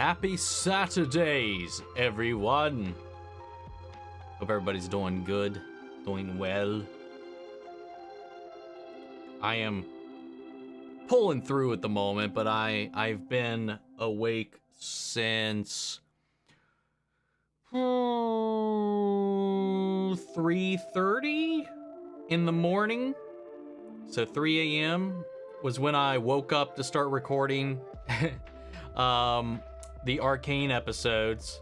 Happy Saturdays, everyone. Hope everybody's doing good, doing well. I am pulling through at the moment, but I've been awake since 3:30 in the morning. So 3 a.m. was when I woke up to start recording the Arcane episodes.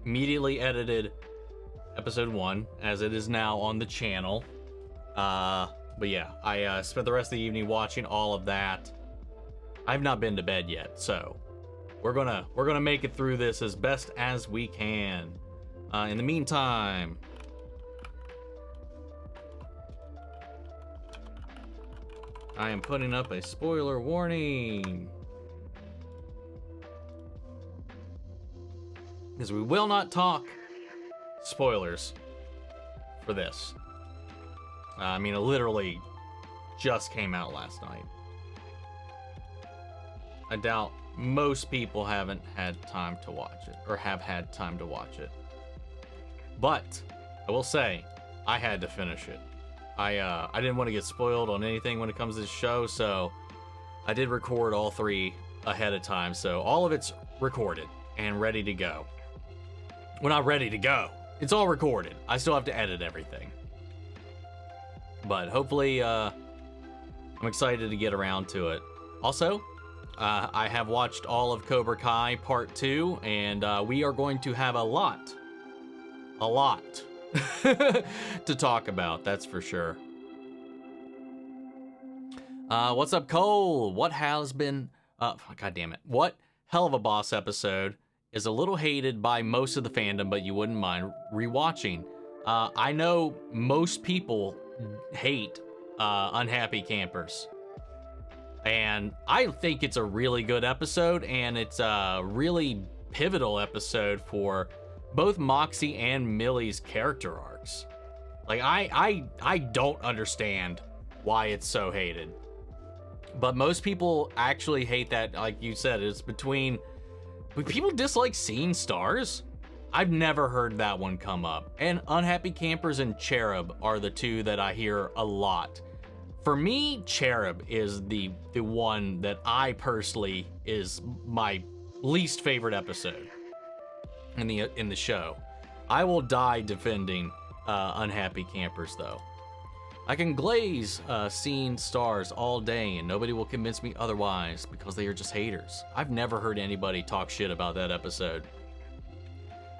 Immediately edited episode 1 as it is now on the channel. But yeah, I spent the rest of the evening watching all of that. I've not been to bed yet, so we're gonna make it through this as best as we can. In the meantime, I am putting up a spoiler warning, because we will not talk spoilers for this. I mean, it literally just came out last night. I doubt most people haven't had time to watch it, or have had time to watch it. But I will say, I had to finish it. I didn't want to get spoiled on anything when it comes to this show, so I did record all 3 ahead of time. So all of it's recorded and ready to go. Well, not ready to go. It's all recorded. I still have to edit everything. But hopefully, I'm excited to get around to it. Also, I have watched all of Cobra Kai Part 2, and we are going to have a lot to talk about, that's for sure. What's up, Cole? What has been, God damn it. What Helluva Boss episode is a little hated by most of the fandom, but you wouldn't mind rewatching? I know most people hate Unhappy Campers, and I think it's a really good episode, and it's a really pivotal episode for both Moxie and Millie's character arcs. Like, I don't understand why it's so hated, but most people actually hate that. Like you said, it's between people dislike seeing stars. I've never heard that one come up. And Unhappy Campers and Cherub are the two that I hear a lot. For me, Cherub is the one that I personally is my least favorite episode in the show. I will die defending Unhappy Campers, though. I can glaze seeing stars all day, and nobody will convince me otherwise because they are just haters. I've never heard anybody talk shit about that episode.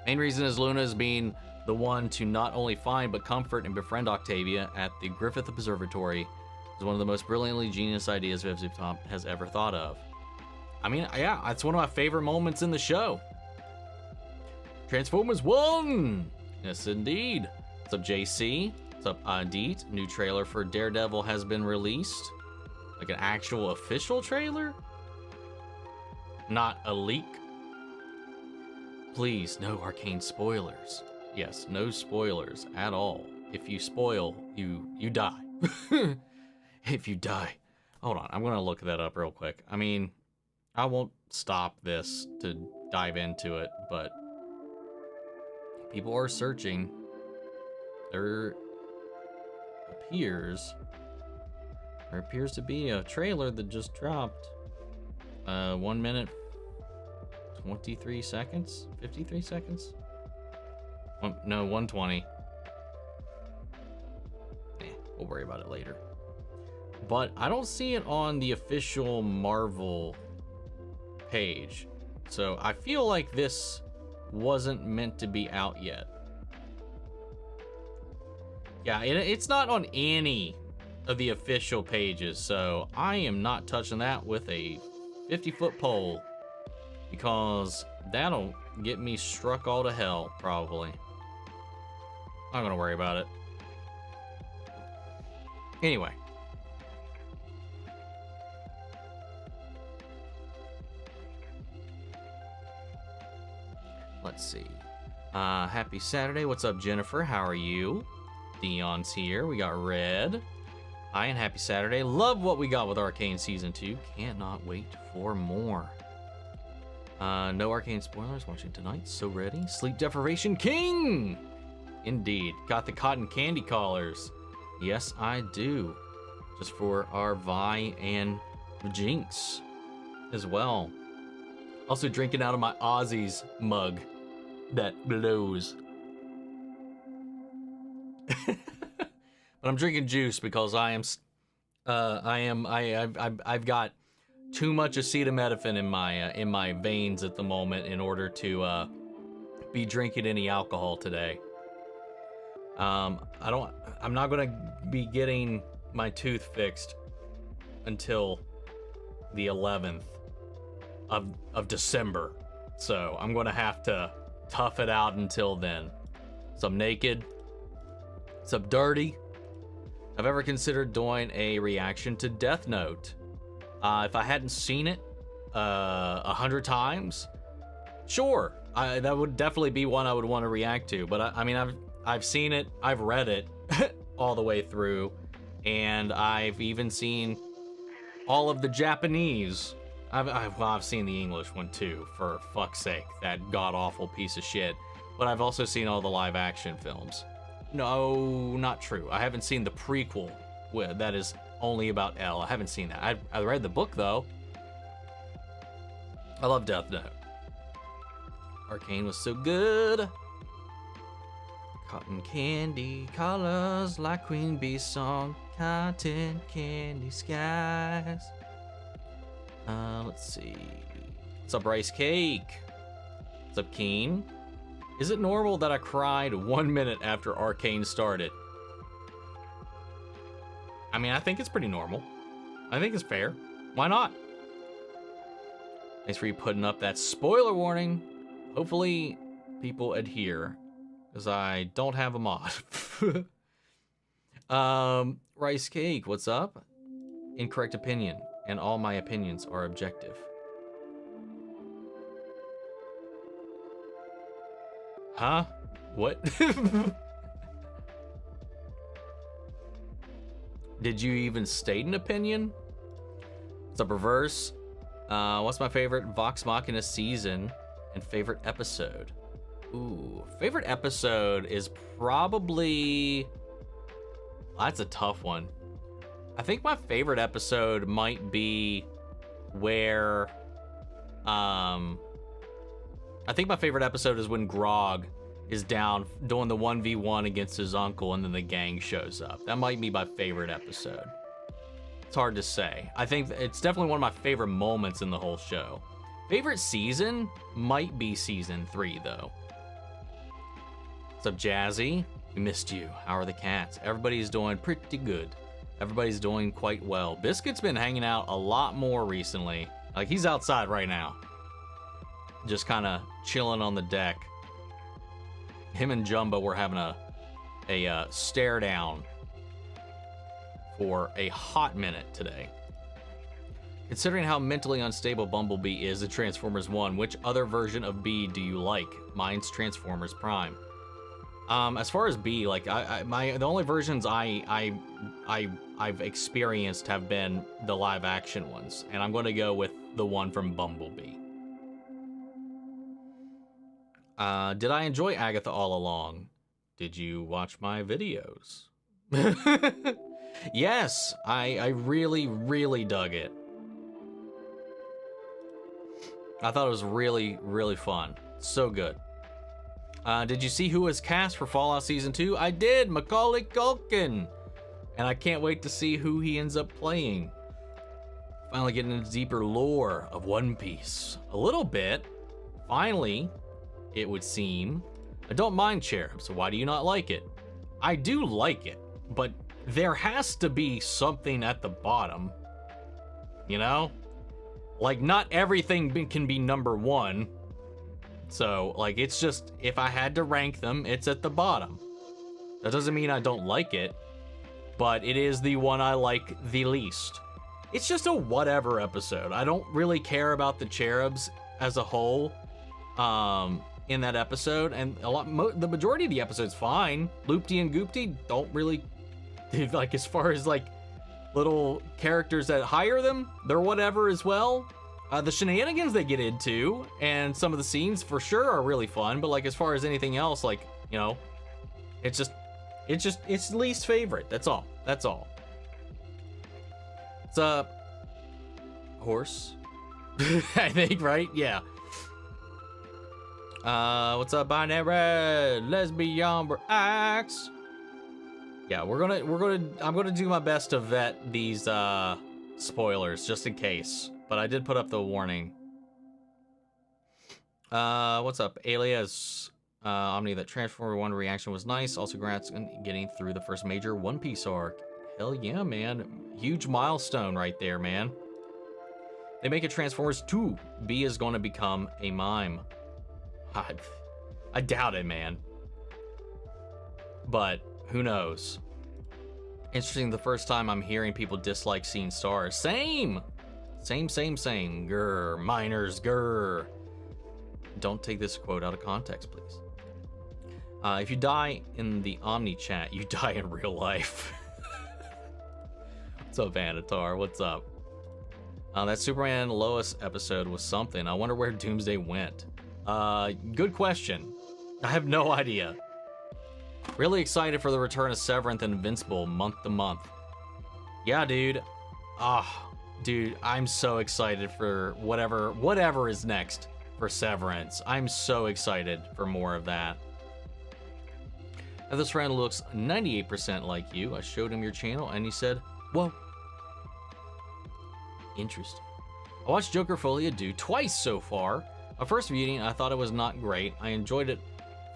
Main reason is Luna is being the one to not only find but comfort and befriend Octavia at the Griffith Observatory is one of the most brilliantly genius ideas Viv Top has ever thought of. I mean, yeah, that's one of my favorite moments in the show. Transformers 1! Yes, indeed. What's up, JC? What's up, Deet? New trailer for Daredevil has been released. Like an actual official trailer? Not a leak? Please, no Arcane spoilers. Yes, no spoilers at all. If you spoil, you die. If you die. Hold on, I'm gonna look that up real quick. I mean, I won't stop this to dive into it, but people are searching. There appears to be a trailer that just dropped. 1 minute 23 seconds? 53 seconds? No, 120. We'll worry about it later. But I don't see it on the official Marvel page. So I feel like this wasn't meant to be out yet. Yeah, it's not on any of the official pages, so I am not touching that with a 50-foot pole, because that'll get me struck all to hell, probably. I'm not gonna worry about it. Anyway. Let's see. Happy Saturday. What's up, Jennifer? How are you? Dion's here. We got Red. Hi, and happy Saturday. Love what we got with Arcane Season 2. Cannot wait for more. No Arcane spoilers. Watching tonight. So ready. Sleep Deprivation King! Indeed. Got the cotton candy collars. Yes, I do. Just for our Vi and Jinx as well. Also drinking out of my Aussies mug that blows. But I'm drinking juice because I've got too much acetaminophen in my veins at the moment in order to be drinking any alcohol today. I'm not gonna be getting my tooth fixed until the 11th of December, so I'm gonna have to tough it out until then. So I'm naked. So I'm dirty. I've ever considered doing a reaction to Death Note. If I hadn't seen it 100 times, sure, that would definitely be one I would want to react to. But I mean, I've seen it, I've read it all the way through, and I've even seen all of the Japanese. I've seen the English one too, for fuck's sake, that god-awful piece of shit. But I've also seen all the live-action films. No, not true. I haven't seen the prequel that is only about L. I haven't seen that. I read the book, though. I love Death Note. Arcane was so good. Cotton candy colors like Queen Bee's song. Cotton candy skies. Let's see. What's up, Rice Cake? What's up, Keen? Is it normal that I cried 1 minute after Arcane started? I mean, I think it's pretty normal. I think it's fair. Why not? Thanks for you putting up that spoiler warning. Hopefully, people adhere, because I don't have a mod. Rice Cake, what's up? Incorrect opinion, and all my opinions are objective. Huh? What? Did you even state an opinion? What's up, Reverse? What's my favorite Vox Machina season and favorite episode? Ooh, favorite episode is probably... That's a tough one. I think my favorite episode might be where... I think my favorite episode is when Grog is down doing the 1v1 against his uncle and then the gang shows up. That might be my favorite episode. It's hard to say. I think it's definitely one of my favorite moments in the whole show. Favorite season might be season 3, though. What's up, Jazzy? We missed you. How are the cats? Everybody's doing pretty good. Everybody's doing quite well. Biscuit's been hanging out a lot more recently. Like, he's outside right now. Just kind of chilling on the deck. Him and Jumbo were having a stare down for a hot minute today. Considering how mentally unstable Bumblebee is in Transformers 1, which other version of B do you like? Mine's Transformers Prime. As far as B, like the only versions I've experienced have been the live action ones, and I'm going to go with the one from Bumblebee. Did I enjoy Agatha all along? Did you watch my videos? Yes, I really, really dug it. I thought it was really, really fun. So good. Did you see who was cast for Fallout Season 2? I did, Macaulay Culkin. And I can't wait to see who he ends up playing. Finally getting into deeper lore of One Piece. A little bit. Finally, it would seem. I don't mind Cherub, so why do you not like it? I do like it, but there has to be something at the bottom. You know? Like, not everything can be number one. So, like, it's just, if I had to rank them, it's at the bottom. That doesn't mean I don't like it, but it is the one I like the least. It's just a whatever episode. I don't really care about the cherubs as a whole in that episode, and the majority of the episode's fine. Loopty and Goopty don't really, like, as far as, like, little characters that hire them, they're whatever as well. The shenanigans they get into and some of the scenes for sure are really fun, but like as far as anything else, like, you know, it's least favorite. That's all. That's all. It's a horse. I think, right? Yeah. What's up, binary lesbian axe? Yeah, I'm gonna do my best to vet these spoilers just in case. But I did put up the warning. What's up, Alias? Omni, that Transformer 1 reaction was nice. Also, congrats on getting through the first major One Piece arc. Hell yeah, man. Huge milestone right there, man. They make a Transformers 2. B is going to become a mime. I doubt it, man. But who knows? Interesting, the first time I'm hearing people dislike seeing stars. Same! Same. Grr. Miners, grr. Don't take this quote out of context, please. If you die in the Omni chat, you die in real life. What's up, Anatar? What's up? That Superman Lois episode was something. I wonder where Doomsday went. Good question. I have no idea. Really excited for the return of Severance and Invincible month to month. Yeah, dude. Dude, I'm so excited for whatever is next for Severance. I'm so excited for more of that. Now, this friend looks 98% like you. I showed him your channel and he said, whoa. Interesting. I watched Joker Folia do twice so far. My first viewing, I thought it was not great. I enjoyed it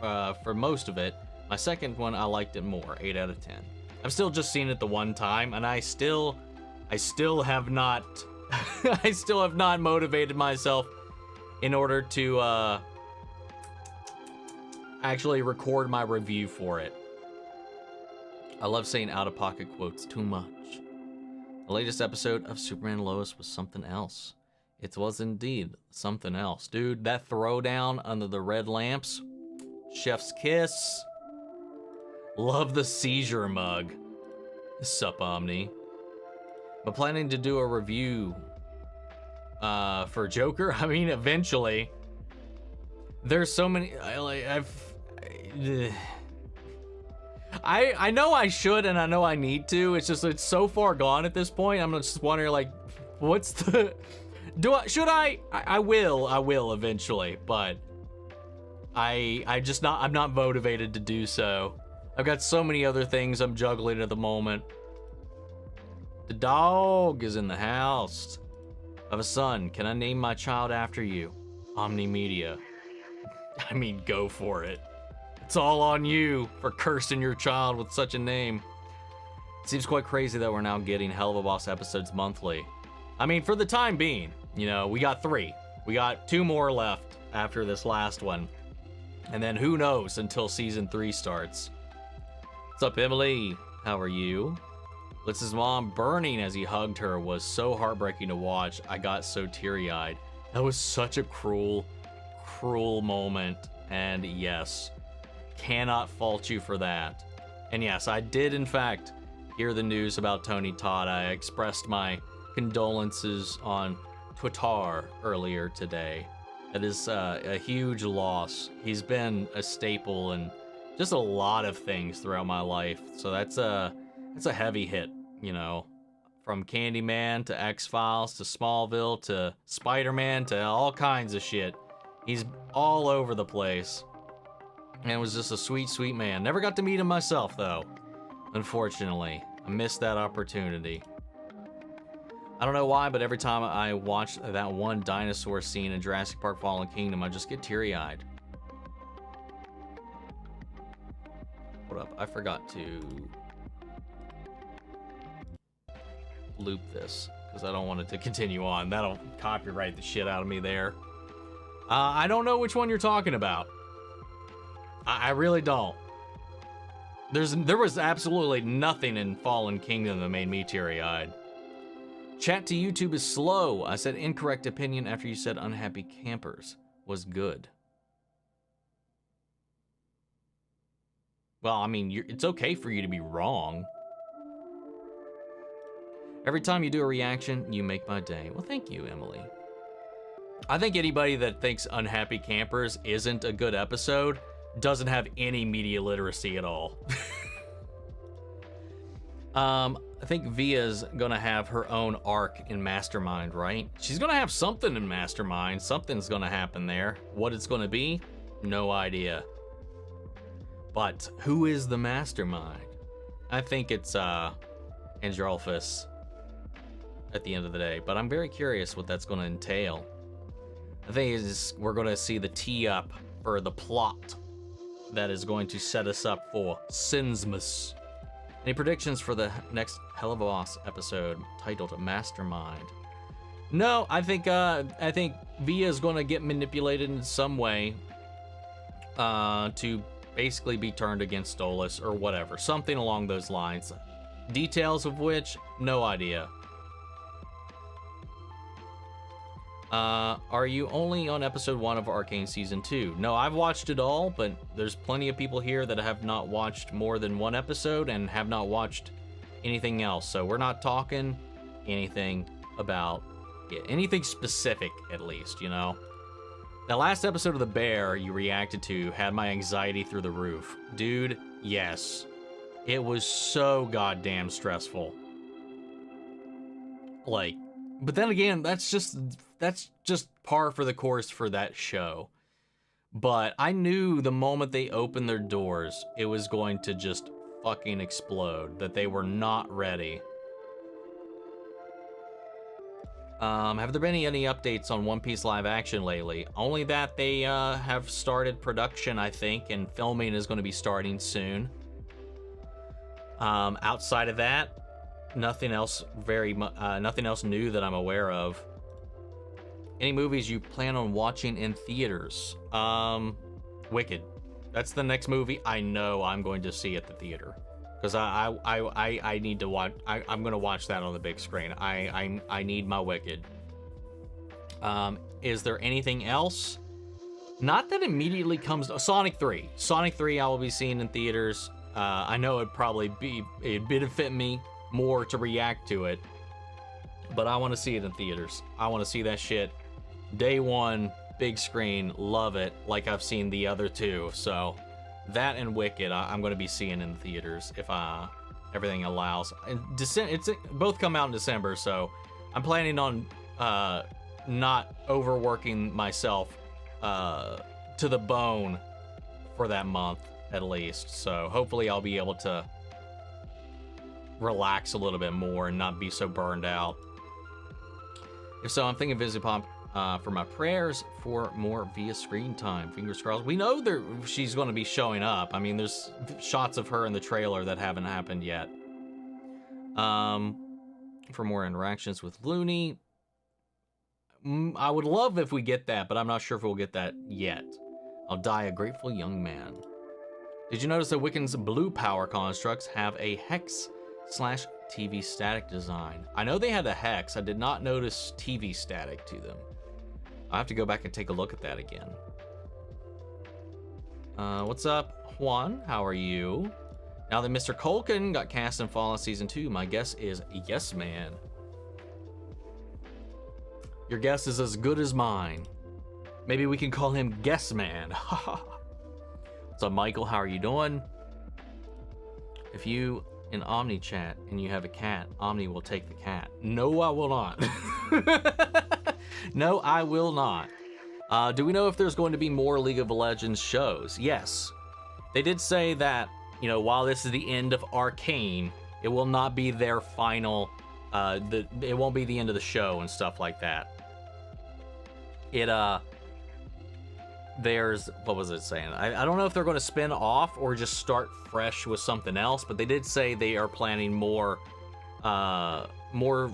for most of it. My second one, I liked it more, 8 out of 10. I've still just seen it the one time, and I still have not, I still have not motivated myself in order to actually record my review for it. I love saying out-of-pocket quotes too much. The latest episode of Superman Lois was something else. It was indeed something else. Dude, that throwdown under the red lamps, chef's kiss. Love the seizure mug. Sup, Omni. I'm planning to do a review for Joker. I mean, eventually. There's so many. I know I should and I know I need to. It's just it's so far gone at this point. I'm just wondering, like, what's the? Should I? I will eventually, but I'm not motivated to do so. I've got so many other things I'm juggling at the moment. The dog is in the house. I have a son. Can I name my child after you? Omni Media. I mean, go for it. It's all on you for cursing your child with such a name. It seems quite crazy that we're now getting Helluva Boss episodes monthly. I mean, for the time being, you know, we got 3. We got 2 more left after this last one. And then who knows until season 3 starts. What's up, Emily? How are you? Blitz's mom burning as he hugged her was so heartbreaking to watch. I got so teary-eyed. That was such a cruel moment. And yes, cannot fault you for that. And yes, I did in fact hear the news about Tony Todd. I expressed my condolences on Twitter earlier today. That is a huge loss. He's been a staple in just a lot of things throughout my life. So that's a heavy hit, you know, from Candyman to X-Files to Smallville to Spider-Man to all kinds of shit. He's all over the place. And was just a sweet, sweet man. Never got to meet him myself, though. Unfortunately, I missed that opportunity. I don't know why, but every time I watch that one dinosaur scene in Jurassic Park Fallen Kingdom, I just get teary-eyed. Hold up, I forgot to loop this, because I don't want it to continue on. That'll copyright the shit out of me there. I don't know which one you're talking about. I really don't. There was absolutely nothing in Fallen Kingdom that made me teary-eyed. Chat to YouTube is slow. I said incorrect opinion after you said unhappy campers was good. Well, I mean, it's okay for you to be wrong. Every time you do a reaction, you make my day. Well, thank you, Emily. I think anybody that thinks Unhappy Campers isn't a good episode doesn't have any media literacy at all. I think Via's gonna have her own arc in Mastermind, right? She's gonna have something in Mastermind. Something's gonna happen there. What it's gonna be, no idea. But who is the Mastermind? I think it's Androlphus at the end of the day, but I'm very curious what that's gonna entail. I think we're gonna see the tee up for the plot that is going to set us up for Sinsmas. Any predictions for the next Helluva Boss episode titled Mastermind? No, I think Via is going to get manipulated in some way to basically be turned against Stolas or whatever, something along those lines. Details of which, no idea. Are you only on episode 1 of Arcane season 2? No, I've watched it all, but there's plenty of people here that have not watched more than one episode and have not watched anything else. So we're not talking anything about anything specific, at least, you know. That last episode of The Bear you reacted to had my anxiety through the roof. Dude, yes. It was so goddamn stressful. Like, but then again, that's just par for the course for that show. But I knew the moment they opened their doors, it was going to just fucking explode, that they were not ready. Have there been any updates on One Piece live action lately? Only that they have started production, I think, and filming is going to be starting soon. Outside of that, nothing else new that I'm aware of. Any movies you plan on watching in theaters? Wicked. That's the next movie I know I'm going to see at the theater, because I need to watch. I'm going to watch that on the big screen. I need my Wicked. Is there anything else? Not that immediately comes. Sonic 3. Sonic 3 I will be seeing in theaters. I know it'd benefit me more to react to it, but I want to see it in theaters. I want to see that shit day one, big screen, love it, like I've seen the other two. So that and Wicked I'm going to be seeing in the theaters if everything allows. And it's both come out in December, so I'm planning on not overworking myself to the bone for that month at least. So hopefully I'll be able to relax a little bit more and not be so burned out. If so, I'm thinking Visipop for my prayers for more Via screen time. Fingers crossed. We know she's going to be showing up. I mean, there's shots of her in the trailer that haven't happened yet. For more interactions with Looney. I would love if we get that, but I'm not sure if we'll get that yet. I'll die a grateful young man. Did you notice that Wiccan's blue power constructs have a hex/TV static design? I know they had a hex. I did not notice TV static to them. I'll have to go back and take a look at that again. What's up, Juan? How are you? Now that Mr. Culkin got cast in Fallen Season 2, my guess is yes, man. Your guess is as good as mine. Maybe we can call him Guess Man. What's up, Michael? How are you doing? If you in Omni chat and you have a cat, Omni will take the cat. No, I will not. No, I will not. Do we know if there's going to be more League of Legends shows? Yes. They did say that, you know, while this is the end of Arcane, it will not be their final, it won't be the end of the show and stuff like that. There's, what was it saying? I don't know if they're going to spin off or just start fresh with something else, but they did say they are planning more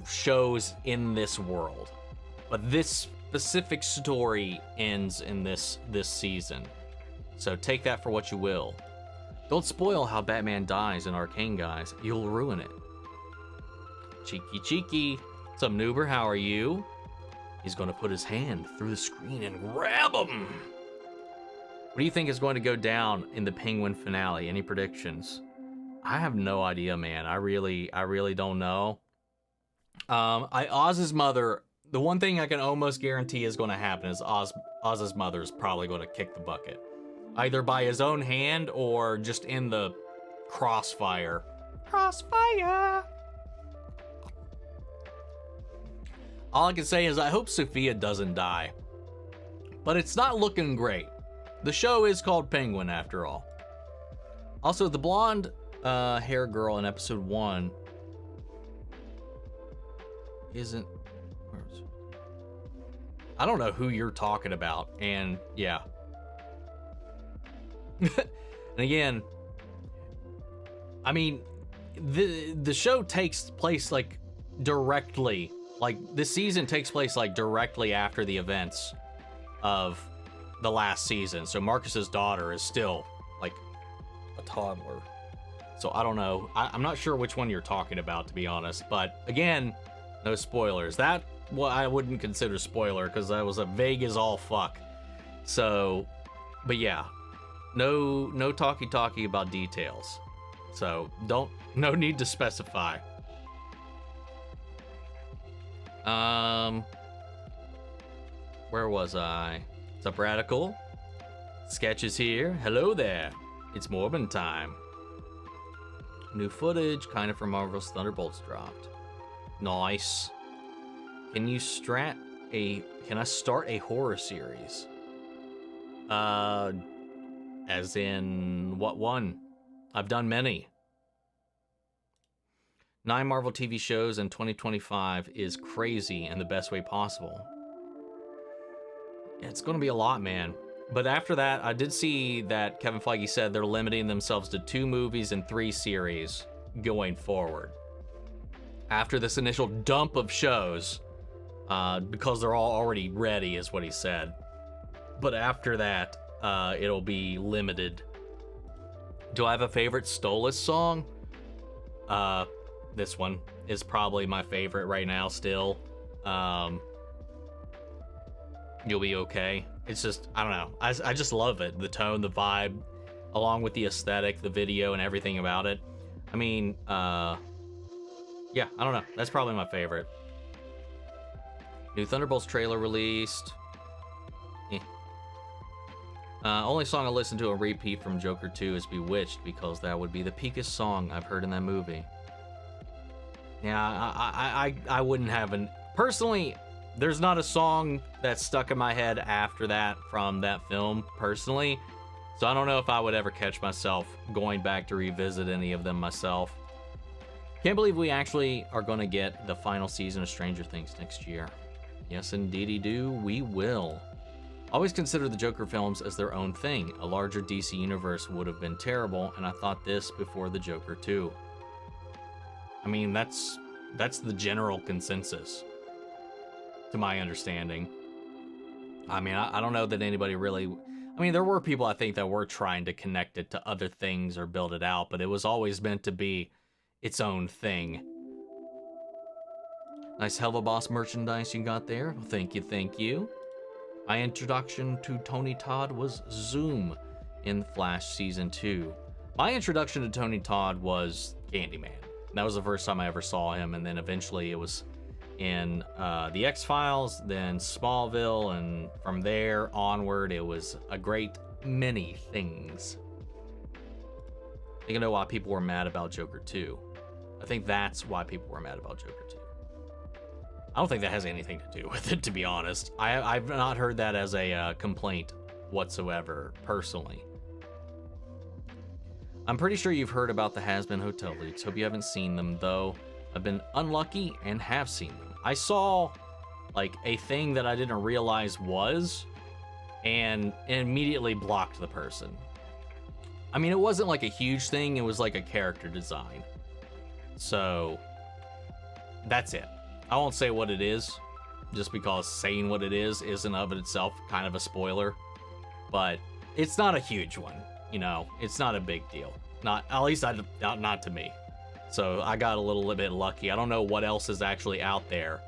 shows in this world. But this specific story ends in this season. So take that for what you will. Don't spoil how Batman dies in Arcane, guys. You'll ruin it. Cheeky cheeky. What's up, Noober? How are you? He's going to put his hand through the screen and grab him. What do you think is going to go down in the Penguin finale? Any predictions? I have no idea, man. I really don't know. Oz's mother, the one thing I can almost guarantee is going to happen is Oz's mother is probably going to kick the bucket. Either by his own hand or just in the crossfire. Crossfire! All I can say is I hope Sophia doesn't die. But it's not looking great. The show is called Penguin, after all. Also, the blonde hair girl in episode 1 isn't... Where is it? I don't know who you're talking about, and yeah. And again, I mean, the show takes place like directly, like this season takes place like directly after the events of the last season. So Marcus's daughter is still like a toddler. So I don't know. I'm not sure which one you're talking about, to be honest. But again, no spoilers. That what I wouldn't consider spoiler because that was a vague as all fuck. So, but yeah, no talkie about details. So no need to specify. Where was I? What's up, Radical? Sketches here. Hello there. It's Morbin time. New footage, kind of from Marvel's Thunderbolts dropped. Nice. Can I start a horror series? As in what one? I've done many. 9 Marvel TV shows in 2025 is crazy in the best way possible. It's going to be a lot, man. But after that, I did see that Kevin Feige said they're limiting themselves to 2 movies and 3 series going forward. After this initial dump of shows, because they're all already ready, is what he said. But after that, it'll be limited. Do I have a favorite Stolas song? This one is probably my favorite right now still. You'll Be Okay. It's just, I don't know. I just love it. The tone, the vibe, along with the aesthetic, the video, and everything about it. I mean, yeah, I don't know. That's probably my favorite. New Thunderbolts trailer released. Only song I listened to a repeat from Joker 2 is Bewitched, because that would be the peakest song I've heard in that movie. Yeah, I wouldn't have an... Personally, there's not a song that's stuck in my head after that from that film, personally. So I don't know if I would ever catch myself going back to revisit any of them myself. Can't believe we actually are going to get the final season of Stranger Things next year. Yes, indeedy do, we will. Always consider the Joker films as their own thing. A larger DC universe would have been terrible, and I thought this before the Joker 2. I mean, that's the general consensus, to my understanding. I mean, I don't know that anybody really... I mean, there were people, I think, that were trying to connect it to other things or build it out, but it was always meant to be its own thing. Nice Helluva Boss merchandise you got there. Well, thank you, thank you. My introduction to Tony Todd was Zoom in Flash Season 2. My introduction to Tony Todd was Candyman. That was the first time I ever saw him, and then eventually it was in The X-Files, then Smallville, and from there onward, it was a great many things. I think I know why people were mad about Joker 2. I think that's why people were mad about Joker 2. I don't think that has anything to do with it, to be honest. I've not heard that as a complaint whatsoever, personally. I'm pretty sure you've heard about the Has-Been Hotel leaks. Hope you haven't seen them, though. I've been unlucky and have seen them. I saw, like, a thing that I didn't realize was, and immediately blocked the person. I mean, it wasn't like a huge thing. It was like a character design. So, that's it. I won't say what it is, just because saying what it is isn't of itself kind of a spoiler. But it's not a huge one, you know. It's not a big deal. Not, at least not to me. So I got a little bit lucky. I don't know what else is actually out there,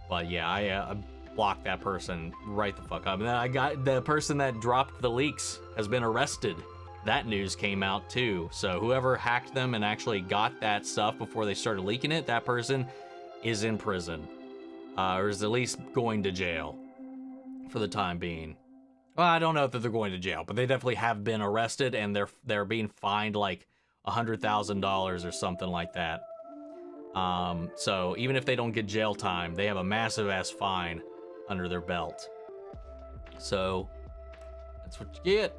but yeah, I blocked that person right the fuck up. And then I got the person that dropped the leaks has been arrested. That news came out too. So whoever hacked them and actually got that stuff before they started leaking it, that person is in prison. or is at least going to jail for the time being. Well, I don't know if they're going to jail, but they definitely have been arrested, and they're being fined like $100,000 or something like that. So even if they don't get jail time, they have a massive ass fine under their belt. So that's what you get.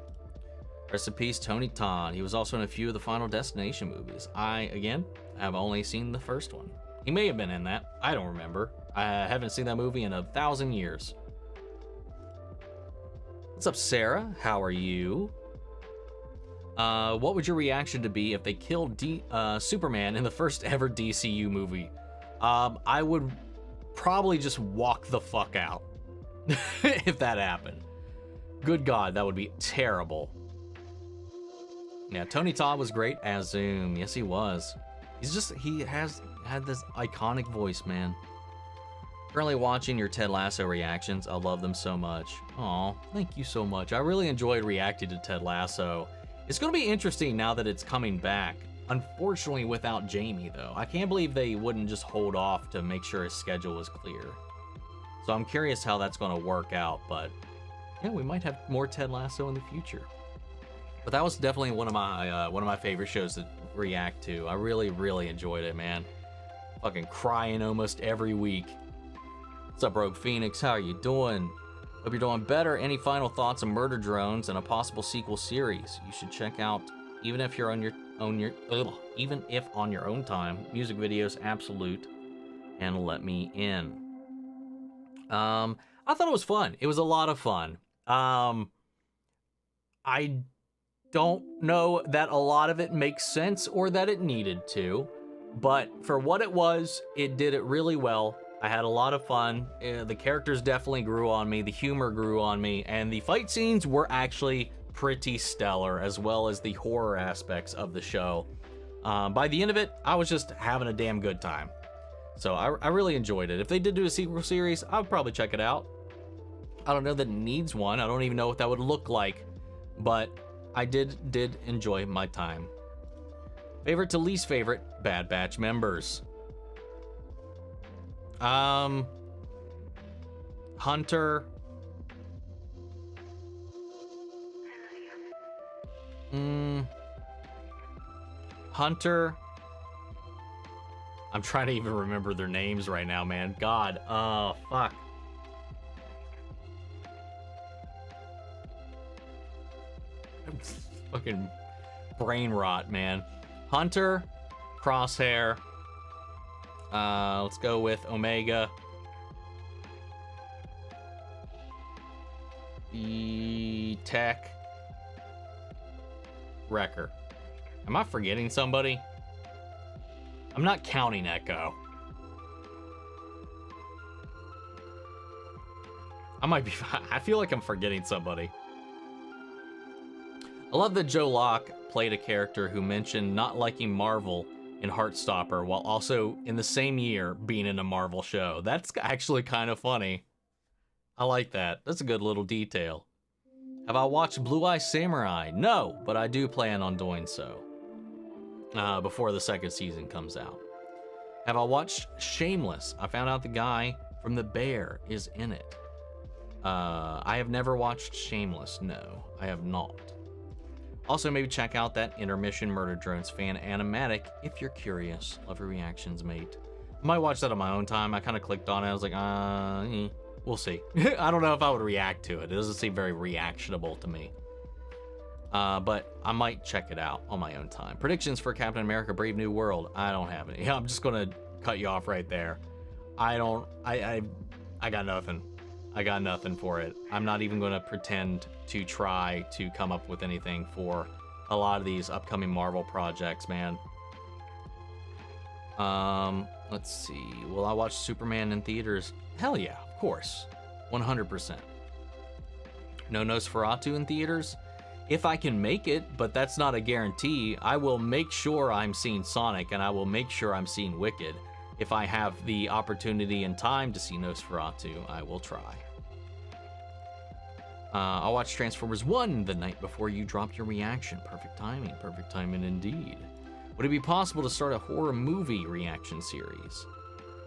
Rest in peace, Tony Todd. He was also in a few of the Final Destination movies. I, again, have only seen the first one. He may have been in that. I don't remember. I haven't seen that movie in 1,000 years. What's up, Sarah? How are you? What would your reaction to be if they killed Superman in the first ever DCU movie? I would probably just walk the fuck out if that happened. Good God, that would be terrible. Yeah, Tony Todd was great as Zoom. Yes, he was. He has had this iconic voice, man. Currently watching your Ted Lasso reactions. I love them so much. Aw, thank you so much. I really enjoyed reacting to Ted Lasso. It's going to be interesting now that it's coming back. Unfortunately, without Jamie, though. I can't believe they wouldn't just hold off to make sure his schedule was clear. So I'm curious how that's going to work out, but yeah, we might have more Ted Lasso in the future. But that was definitely one of my favorite shows to react to. I really, really enjoyed it, man. Fucking crying almost every week. What's up, Rogue Phoenix? How are you doing? Hope you're doing better. Any final thoughts on Murder Drones and a possible sequel series you should check out, even if you're on your own time? Music videos, absolute, and let me in. I thought it was fun. It was a lot of fun. I don't know that a lot of it makes sense or that it needed to, but for what it was, it did it really well. I had a lot of fun. The characters definitely grew on me. The humor grew on me. And the fight scenes were actually pretty stellar, as well as the horror aspects of the show. By the end of it, I was just having a damn good time. So I really enjoyed it. If they did do a sequel series, I would probably check it out. I don't know that it needs one. I don't even know what that would look like. But I did enjoy my time. Favorite to least favorite Bad Batch members. Hunter. Hunter. I'm trying to even remember their names right now, man. God. Oh, fuck. Fucking brain rot, man. Hunter, Crosshair. Let's go with Omega. Tech. Wrecker. Am I forgetting somebody? I'm not counting Echo. I might be. I feel like I'm forgetting somebody. I love that Joe Locke played a character who mentioned not liking Marvel in Heartstopper while also in the same year being in a Marvel show. That's actually kind of funny. I like that. That's a good little detail. Have I watched Blue Eye Samurai? No, but I do plan on doing so before the second season comes out. Have I watched Shameless? I found out the guy from The Bear is in it. I have never watched Shameless. No, I have not. Also, maybe check out that Intermission Murder Drones fan animatic if you're curious. Love your reactions, mate. I might watch that on my own time. I kind of clicked on it. I was like, we'll see. I don't know if I would react to it. It doesn't seem very reactionable to me. But I might check it out on my own time. Predictions for Captain America Brave New World. I don't have any. I'm just going to cut you off right there. I got nothing. I got nothing for it. I'm not even going to pretend to try to come up with anything for a lot of these upcoming Marvel projects, man. Let's see. Will I watch Superman in theaters? Hell yeah, of course. 100%. No Nosferatu in theaters? If I can make it, but that's not a guarantee. I will make sure I'm seeing Sonic, and I will make sure I'm seeing Wicked. If I have the opportunity and time to see Nosferatu, I will try. I'll watch Transformers 1 the night before you dropped your reaction. Perfect timing indeed. Would it be possible to start a horror movie reaction series?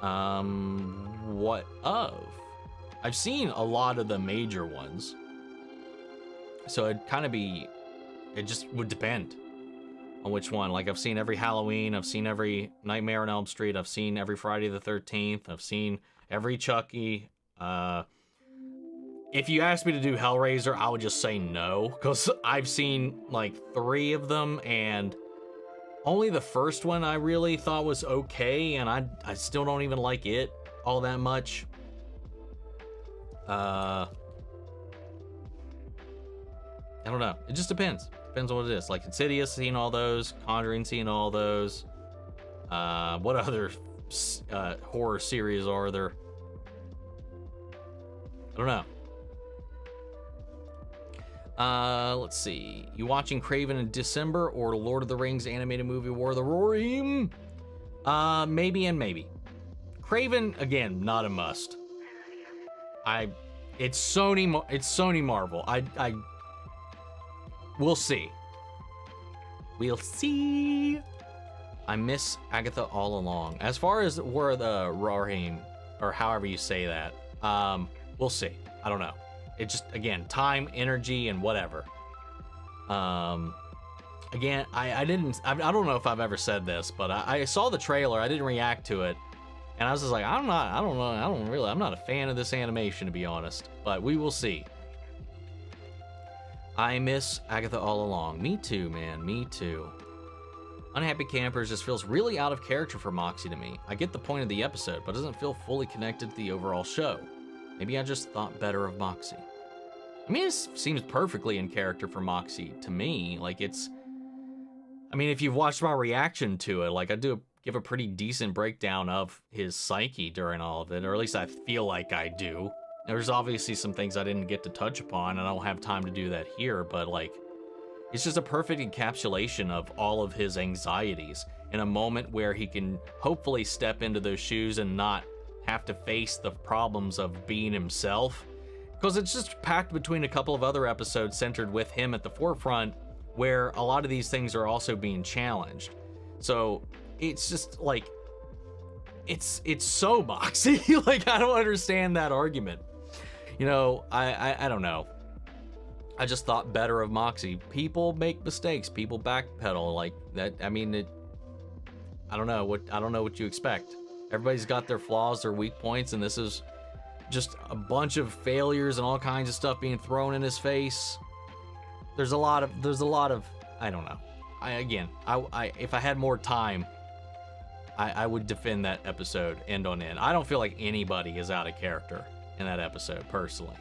What of? I've seen a lot of the major ones. So it'd kind of be, it just would depend on which one. Like, I've seen every Halloween, I've seen every Nightmare on Elm Street, I've seen every Friday the 13th, I've seen every Chucky. If you asked me to do Hellraiser, I would just say no, because I've seen like 3 of them, and only the first one I really thought was okay, and I still don't even like it all that much. I don't know. It just depends. Depends on what it is. Like Insidious, seen all those. Conjuring, seen all those. What other horror series are there? I don't know. Let's see. You watching Craven in December or Lord of the Rings animated movie War of the Rohirrim? Maybe and maybe. Craven, again, not a must. It's Sony Marvel. We'll see. We'll see. I miss Agatha all along. As far as War of the Rohirrim, or however you say that, we'll see. I don't know. It just, again, time, energy, and whatever. Again, I don't know if I've ever said this, but I saw the trailer. I didn't react to it. And I was just like, I'm not a fan of this animation, to be honest. But we will see. I miss Agatha all along. Me too, man. Me too. Unhappy Campers just feels really out of character for Moxie to me. I get the point of the episode, but doesn't feel fully connected to the overall show. Maybe I just thought better of Moxie. I mean, it seems perfectly in character for Moxie to me. Like, it's... I mean, if you've watched my reaction to it, like, I do give a pretty decent breakdown of his psyche during all of it, or at least I feel like I do. There's obviously some things I didn't get to touch upon, and I don't have time to do that here, but, like, it's just a perfect encapsulation of all of his anxieties in a moment where he can hopefully step into those shoes and not have to face the problems of being himself. Because it's just packed between a couple of other episodes centered with him at the forefront, where a lot of these things are also being challenged. So it's just like, it's so Moxie. Like, I don't understand that argument. You know, I don't know. I just thought better of Moxie. People make mistakes. People backpedal like that. I mean, I don't know what you expect. Everybody's got their flaws, their weak points, and this is just a bunch of failures and all kinds of stuff being thrown in his face. There's a lot of I don't know. If I had more time, I would defend that episode end on end. I don't feel like anybody is out of character in that episode, personally.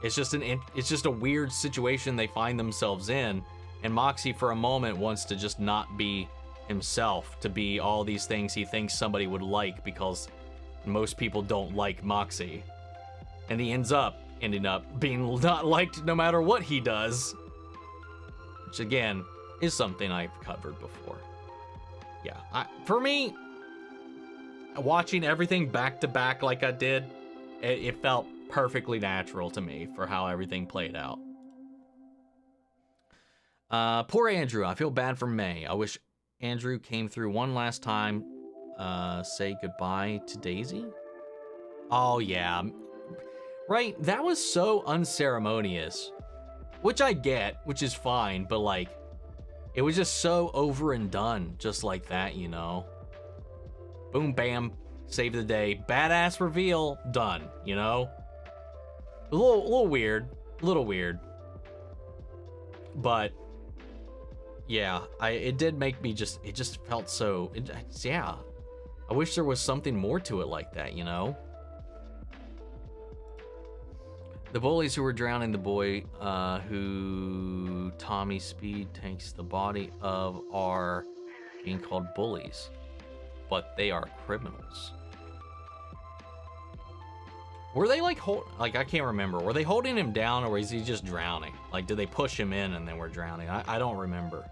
It's just a weird situation they find themselves in, and Moxie for a moment wants to just not be himself, to be all these things he thinks somebody would like, because most people don't like Moxie, and he ending up being not liked no matter what he does, which again is something I've covered before. Yeah, for me, watching everything back to back like I did, it felt perfectly natural to me for how everything played out. Poor Andrew. I feel bad for May. I wish Andrew came through one last time. Say goodbye to Daisy. Oh yeah, right. That was so unceremonious, which I get, which is fine, but like, it was just so over and done, just like that, you know. Boom, bam, save the day, badass reveal, done, you know. A little weird, but yeah, it did make me it just felt so, yeah. I wish there was something more to it like that, you know. The bullies who were drowning the boy who Tommy Speed takes the body of are being called bullies, but they are criminals. Were they like I can't remember. Were they holding him down, or is he just drowning? Like, did they push him in and then we're drowning? I don't remember.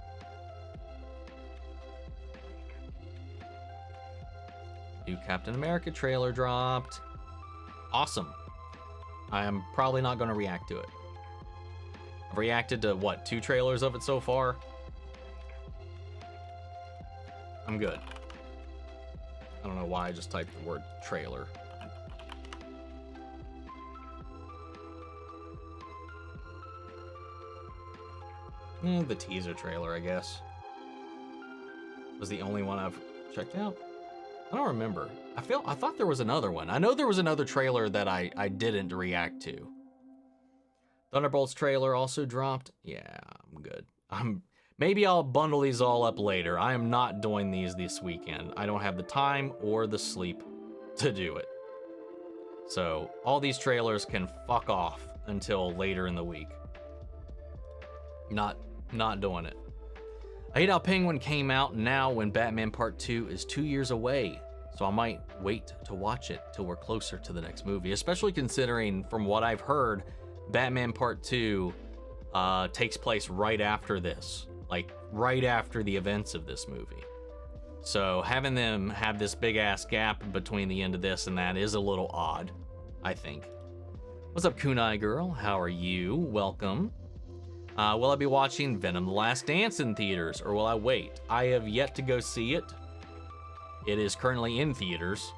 New Captain America trailer dropped. Awesome. I am probably not going to react to it. I've reacted to, what, 2 trailers of it so far? I'm good. I don't know why I just typed the word trailer. The teaser trailer, I guess, was the only one I've checked out. I don't remember. I thought there was another one. I know there was another trailer that I didn't react to. Thunderbolts trailer also dropped. Yeah, I'm good. Maybe I'll bundle these all up later. I am not doing these this weekend. I don't have the time or the sleep to do it. So all these trailers can fuck off until later in the week. Not doing it. I hate how Penguin came out now when Batman Part 2 is 2 years away. So I might wait to watch it till we're closer to the next movie, especially considering from what I've heard, Batman Part 2 takes place right after this, like right after the events of this movie. So having them have this big ass gap between the end of this and that is a little odd, I think. What's up, Kunai Girl? How are you? Welcome. Will I be watching Venom: The Last Dance in theaters, or will I wait? I have yet to go see it. It is currently in theaters,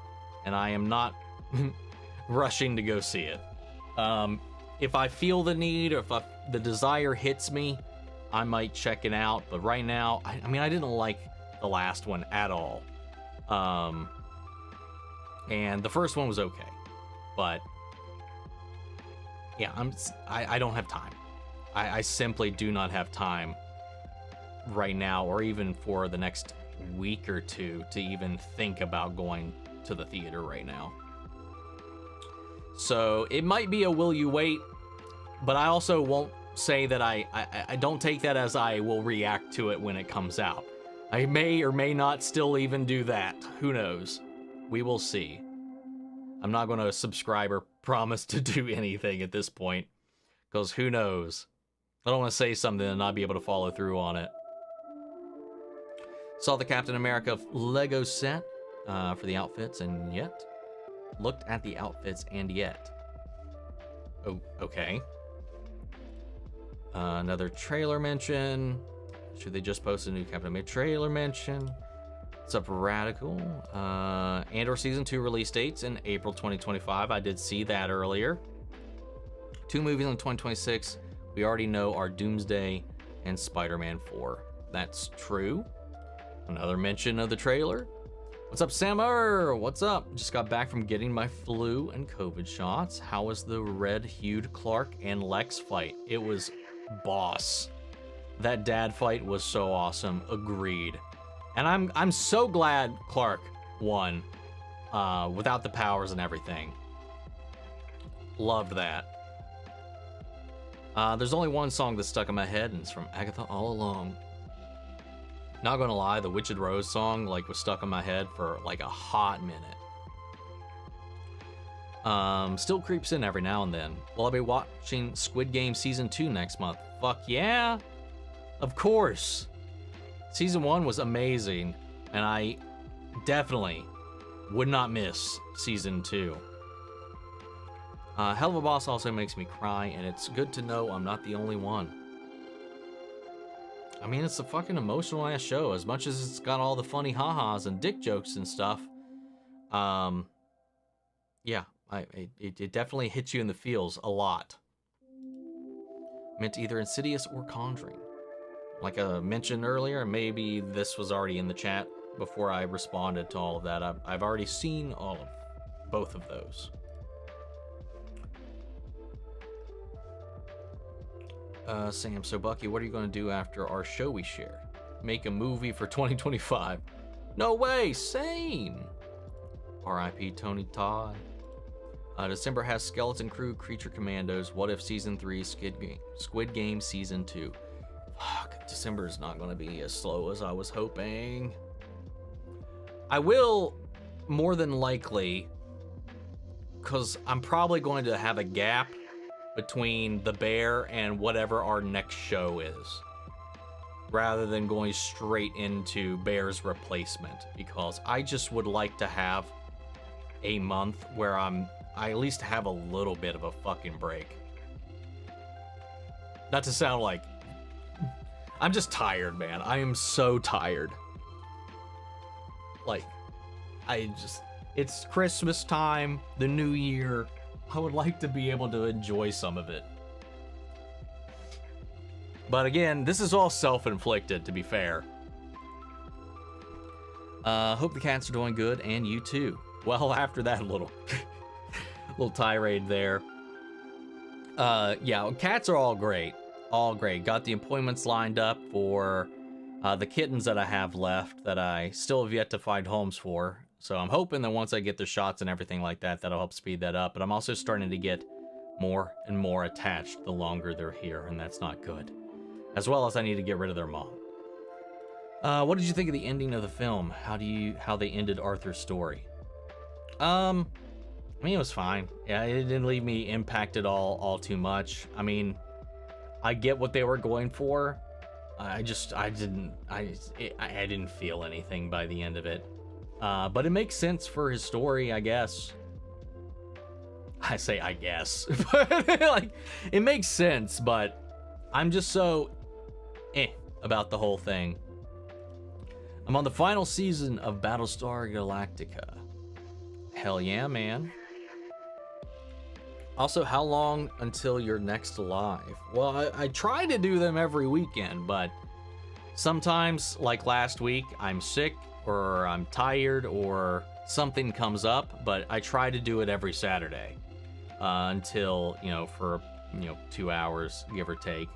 and I am not rushing to go see it. If I feel the need, or if the desire hits me, I might check it out. But right now, I mean, I didn't like the last one at all. And the first one was okay. But, yeah, I don't have time. I simply do not have time right now, or even for the next week or two, to even think about going to the theater right now. So it might be a will you wait, but I also won't say that I don't take that as I will react to it when it comes out. I may or may not still even do that. Who knows? We will see. I'm not going to subscribe or promise to do anything at this point, because who knows? I don't want to say something and not be able to follow through on it. Saw the Captain America Lego set for the outfits, and yet looked at the outfits and yet. Oh, okay. Another trailer mention. Should they just post a new Captain America trailer mention? What's up, Radical? Andor Season 2 release dates in April 2025. I did see that earlier. 2 movies in 2026. We already know are Doomsday and Spider-Man 4. That's true. Another mention of the trailer. What's up, Sammer? What's up? Just got back from getting my flu and COVID shots. How was the red-hued Clark and Lex fight? It was boss. That dad fight was so awesome. Agreed. And I'm so glad Clark won without the powers and everything. Loved that. There's only one song that's stuck in my head, and it's from Agatha All Along. Not gonna lie, the Witched Rose song was stuck in my head for like a hot minute. Still creeps in every now and then. Will I be watching Squid Game Season 2 next month? Fuck yeah! Of course! Season 1 was amazing, and I definitely would not miss Season 2. Helluva Boss also makes me cry, and it's good to know I'm not the only one. I mean, it's a fucking emotional ass show. As much as it's got all the funny ha-has and dick jokes and stuff, yeah, it definitely hits you in the feels a lot. Meant either Insidious or Conjuring. Like I mentioned earlier, maybe this was already in the chat before I responded to all of that. I've already seen all of both of those. Sam, so Bucky, what are you going to do after our show we shared? Make a movie for 2025. No way, same. R.I.P. Tony Todd. December has Skeleton Crew, Creature Commandos, What If Season 3, Squid Game Season 2. Fuck, December is not going to be as slow as I was hoping. I will, more than likely, because I'm probably going to have a gap between The Bear and whatever our next show is, rather than going straight into Bear's replacement, because I just would like to have a month where I at least have a little bit of a fucking break. Not to sound like I'm just tired, man. I am so tired. Like, It's Christmas time, the new year. I would like to be able to enjoy some of it. But again, this is all self-inflicted, to be fair. Hope the cats are doing good, and you too. Well, after that little tirade there. Yeah, cats are all great. All great. Got the appointments lined up for the kittens that I have left that I still have yet to find homes for. So I'm hoping that once I get the shots and everything like that, that'll help speed that up. But I'm also starting to get more and more attached the longer they're here, and that's not good. As well as I need to get rid of their mom. What did you think of the ending of the film? How they ended Arthur's story? I mean, it was fine. Yeah, it didn't leave me impacted all too much. I mean, I get what they were going for. I didn't feel anything by the end of it. But it makes sense for his story, I guess. I say I guess, but like, it makes sense, but I'm just so about the whole thing. I'm on the final season of Battlestar Galactica. Hell yeah, man. Also, how long until you're next live? Well, I try to do them every weekend, but sometimes, like last week, I'm sick or I'm tired or something comes up, but I try to do it every Saturday until, for 2 hours, give or take,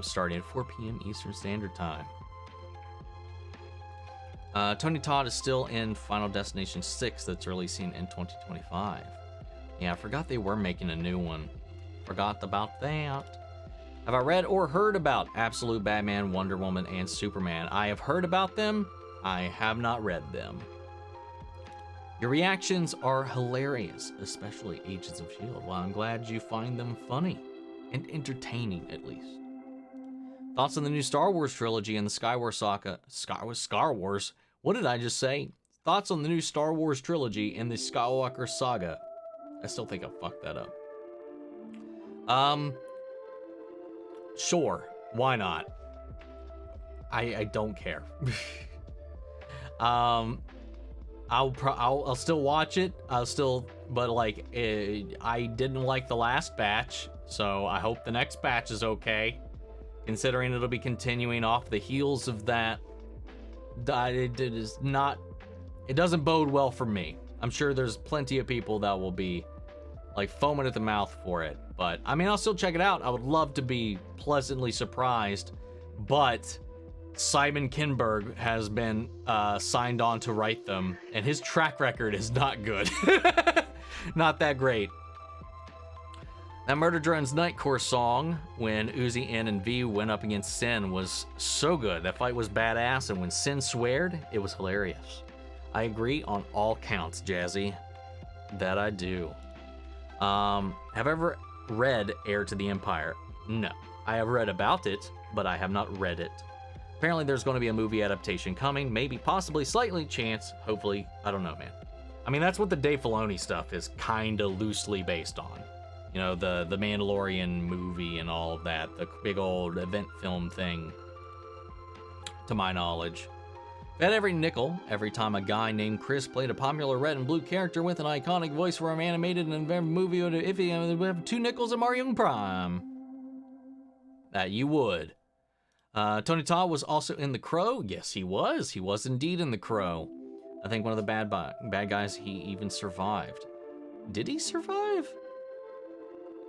starting at 4 p.m. Eastern Standard Time. Tony Todd is still in Final Destination 6 that's releasing in 2025. Yeah, I forgot they were making a new one. Forgot about that. Have I read or heard about Absolute Batman, Wonder Woman, and Superman? I have heard about them. I have not read them. Your reactions are hilarious, especially Agents of S.H.I.E.L.D. Well, I'm glad you find them funny and entertaining, at least. Thoughts on the new Star Wars trilogy and the Skywars saga? Star Wars? What did I just say? Thoughts on the new Star Wars trilogy and the Skywalker saga? I still think I fucked that up. Sure, why not? I don't care. I'll still watch it. But like, I didn't like the last batch, so I hope the next batch is okay. Considering it'll be continuing off the heels of that, it doesn't bode well for me. I'm sure there's plenty of people that will be like foaming at the mouth for it, but I mean, I'll still check it out. I would love to be pleasantly surprised, but Simon Kinberg has been signed on to write them, and his track record is not good. Not that great. That Murder Drone's Night Course song, when Uzi, N, and V went up against Sin, was so good. That fight was badass, and when Sin sweared, it was hilarious. I agree on all counts, Jazzy. That I do. Have I ever read Heir to the Empire? No. I have read about it, but I have not read it. Apparently there's going to be a movie adaptation coming, maybe, possibly, slightly chance, hopefully. I don't know, man. I mean, that's what the Dave Filoni stuff is kind of loosely based on. You know, the Mandalorian movie and all of that, the big old event film thing, to my knowledge. Bet every nickel every time a guy named Chris played a popular red and blue character with an iconic voice for an animated and movie, if he would have 2 nickels at Mario Prime. That you would. Tony Todd was also in The Crow. Yes, he was. He was indeed in The Crow. I think one of the bad guys, he even survived. Did he survive?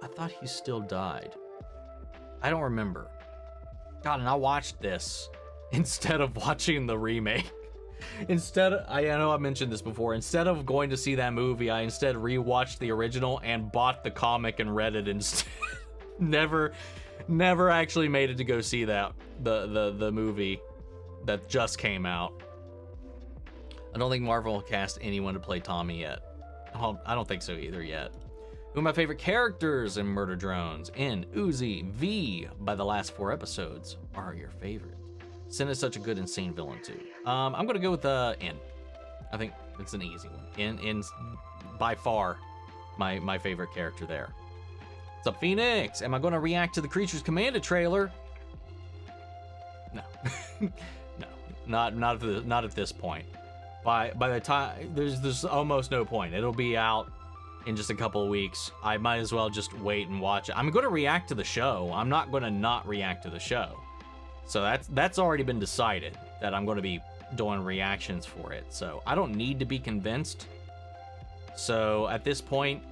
I thought he still died. I don't remember. God, and I watched this instead of watching the remake. I know I mentioned this before. Instead of going to see that movie, I instead rewatched the original and bought the comic and read it instead. Never actually made it to go see that the movie that just came out. I don't think Marvel will cast anyone to play Tommy yet. I don't think so either yet. Who are my favorite characters in Murder Drones? N, Uzi, V, by the last 4 episodes, are your favorite. Sin is such a good, insane villain too. I'm gonna go with N. I think it's an easy one. N's by far my favorite character there. What's up, Phoenix? Am I gonna react to the Creatures Commanded trailer? No. No, not at this point. by the time there's almost no point. It'll be out in just a couple of weeks. I might as well just wait and watch it. I'm going to react to the show. I'm not going to not react to the show. So that's already been decided that I'm going to be doing reactions for it. So I don't need to be convinced. So at this point,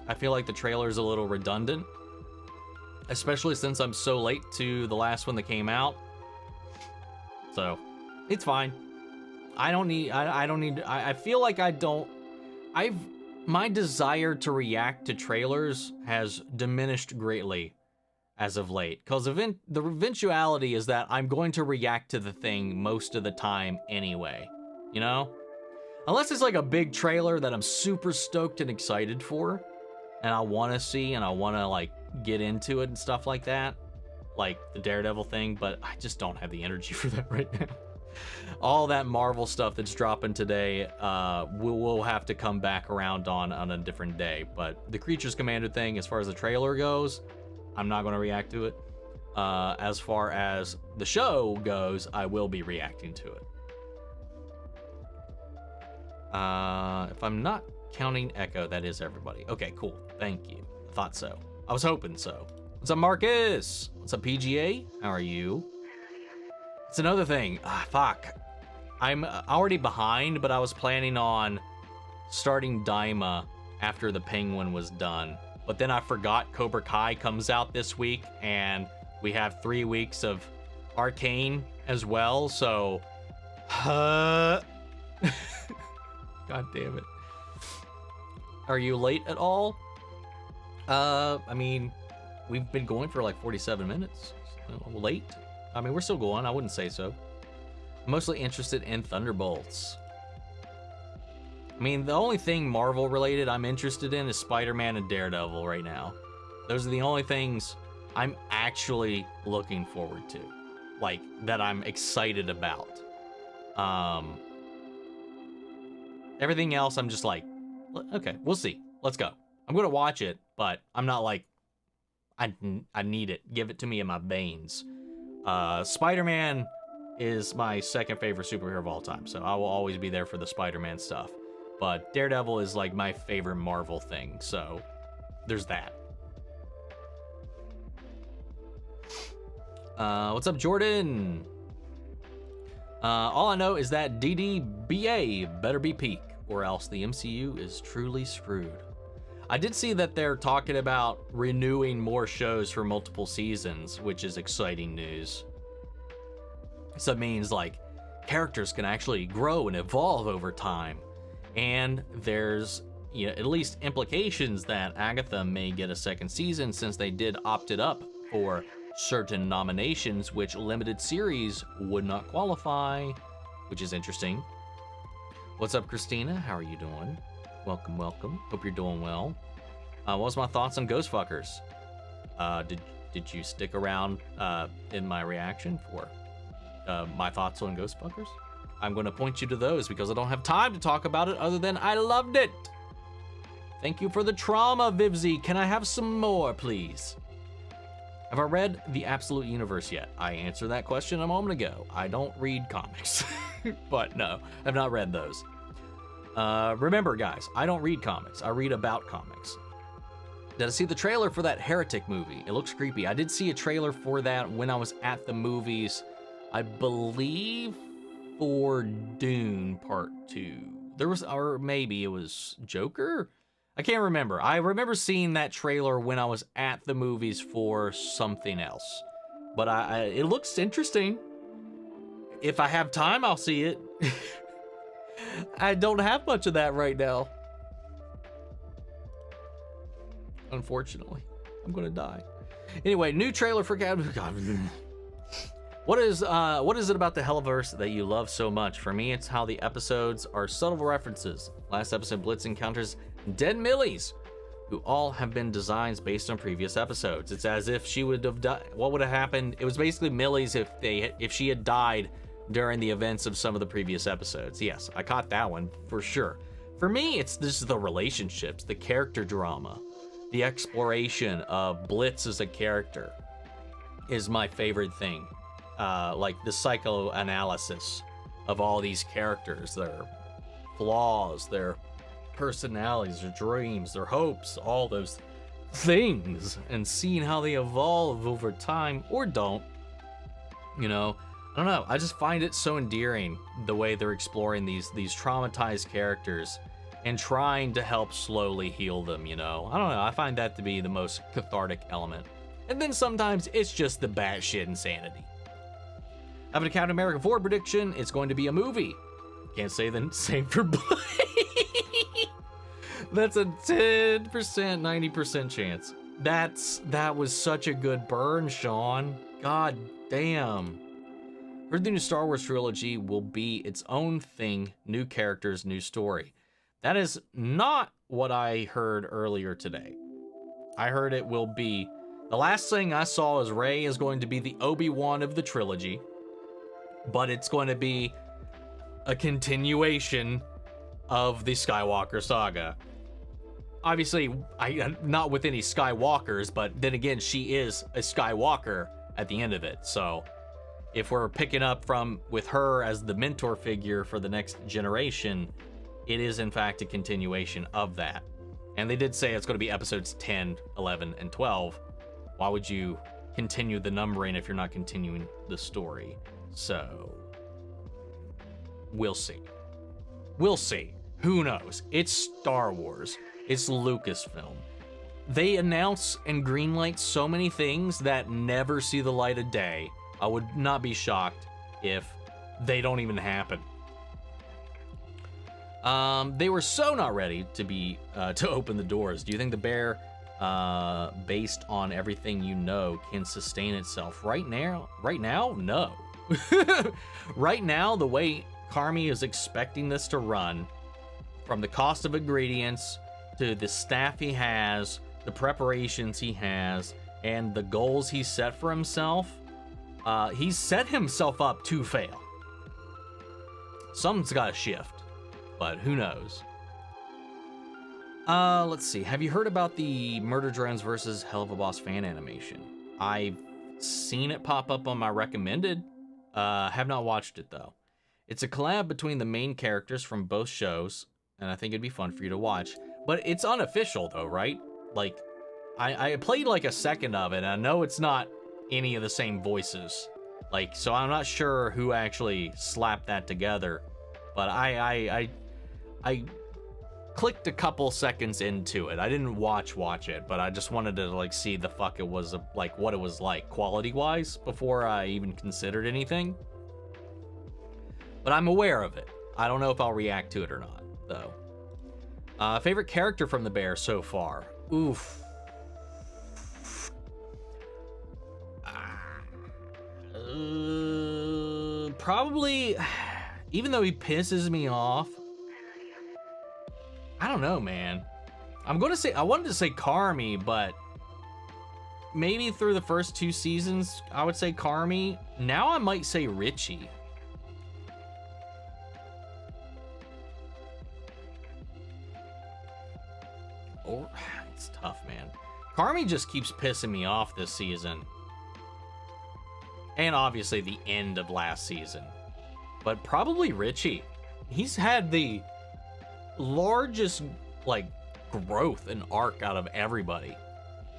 I feel like the trailer's a little redundant, especially since I'm so late to the last one that came out. So it's fine. I feel like my desire to react to trailers has diminished greatly as of late, because the eventuality is that I'm going to react to the thing most of the time anyway, you know? Unless it's like a big trailer that I'm super stoked and excited for, and I want to see and I want to like get into it and stuff like that, like the Daredevil thing, but I just don't have the energy for that right now. All that Marvel stuff that's dropping today, we'll have to come back around on a different day. But the Creatures Commander thing, as far as the trailer goes, I'm not going to react to it. As far as the show goes, I will be reacting to it. If I'm not counting Echo, that is everybody. Okay, cool. Thank you. I thought so. I was hoping so. What's up, Marcus? What's up, PGA? How are you? It's another thing. Fuck. I'm already behind, but I was planning on starting Daima after the Penguin was done. But then I forgot Cobra Kai comes out this week, and we have 3 weeks of Arcane as well, so... God damn it. Are you late at all? I mean, we've been going for like 47 minutes. Late? I mean, we're still going. I wouldn't say so. I'm mostly interested in Thunderbolts. I mean, the only thing Marvel related I'm interested in is Spider-Man and Daredevil right now. Those are the only things I'm actually looking forward to. Like, that I'm excited about. Everything else, I'm just like, okay, we'll see. Let's go. I'm going to watch it, but I'm not like, I need it. Give it to me in my veins. Spider-Man is my second favorite superhero of all time, so I will always be there for the Spider-Man stuff. But Daredevil is like my favorite Marvel thing, so there's that. What's up, Jordan? All I know is that DDBA better be peak, or else the MCU is truly screwed. I did see that they're talking about renewing more shows for multiple seasons, which is exciting news. So it means like characters can actually grow and evolve over time. And there's, you know, at least implications that Agatha may get a second season, since they did opt it up for certain nominations, which limited series would not qualify, which is interesting. What's up, Christina? How are you doing? Welcome, welcome. Hope you're doing well. What was my thoughts on Ghostfuckers? Did you stick around in my reaction for my thoughts on Ghostfuckers? I'm going to point you to those because I don't have time to talk about it other than I loved it. Thank you for the trauma, Vivzy. Can I have some more, please? Have I read The Absolute Universe yet? I answered that question a moment ago. I don't read comics, but no, I've not read those. Remember, guys, I don't read comics. I read about comics. Did I see the trailer for that Heretic movie? It looks creepy. I did see a trailer for that when I was at the movies, I believe for Dune Part 2. There was, or maybe it was Joker? I can't remember. I remember seeing that trailer when I was at the movies for something else. But it looks interesting. If I have time, I'll see it. I don't have much of that right now. Unfortunately. I'm gonna die. Anyway, new trailer for God. What is it about the Helluverse that you love so much? For me, it's how the episodes are subtle references. Last episode, Blitz encounters dead Millies, who all have been designs based on previous episodes. It's as if she would have died. What would have happened? It was basically Millie's if she had died during the events of some of the previous episodes. Yes, I caught that one for sure. For me, it's this is the relationships, the character drama, the exploration of Blitz as a character is my favorite thing. Like the psychoanalysis of all these characters, their flaws, their personalities, their dreams, their hopes, all those things, and seeing how they evolve over time or don't. You know, I don't know. I just find it so endearing the way they're exploring these traumatized characters and trying to help slowly heal them, you know? I don't know. I find that to be the most cathartic element. And then sometimes it's just the batshit insanity. I have a Captain America 4 prediction. It's going to be a movie. Can't say the same for Blade. That's a 10%, 90% chance. That was such a good burn, Sean. God damn. Heard the new Star Wars trilogy will be its own thing, new characters, new story. That is not what I heard earlier today. I heard it will be, the last thing I saw is Rey is going to be the Obi-Wan of the trilogy, but it's going to be a continuation of the Skywalker saga. Obviously, not with any Skywalkers, but then again, she is a Skywalker at the end of it. So if we're picking up with her as the mentor figure for the next generation, it is in fact a continuation of that. And they did say it's going to be episodes 10, 11, and 12. Why would you continue the numbering if you're not continuing the story? So we'll see. We'll see. Who knows? It's Star Wars. It's Lucasfilm. They announce and greenlight so many things that never see the light of day. I would not be shocked if they don't even happen. They were so not ready to open the doors. Do you think the bear, based on everything you know, can sustain itself right now? Right now, no. Right now, the way Carmi is expecting this to run, from the cost of ingredients to the staff he has, the preparations he has, and the goals he set for himself, he's set himself up to fail. Something's got to shift, but who knows? Let's see. Have you heard about the Murder Drones versus Helluva Boss fan animation? I've seen it pop up on my recommended. Have not watched it though. It's a collab between the main characters from both shows, and I think it'd be fun for you to watch. But it's unofficial though, right? Like, I played like a second of it, and I know it's not any of the same voices. Like, so I'm not sure who actually slapped that together. But I clicked a couple seconds into it. I didn't watch it, but I just wanted to like see the fuck it was like, what it was like quality-wise before I even considered anything. But I'm aware of it. I don't know if I'll react to it or not, though. Favorite character from the bear so far? Oof. Probably, even though he pisses me off, I don't know, man. I wanted to say Carmi, but maybe through the first 2 seasons, I would say Carmi. Now I might say Richie. Or, it's tough, man. Carmi just keeps pissing me off this season. And obviously the end of last season. But probably Richie. He's had the largest, like, growth and arc out of everybody,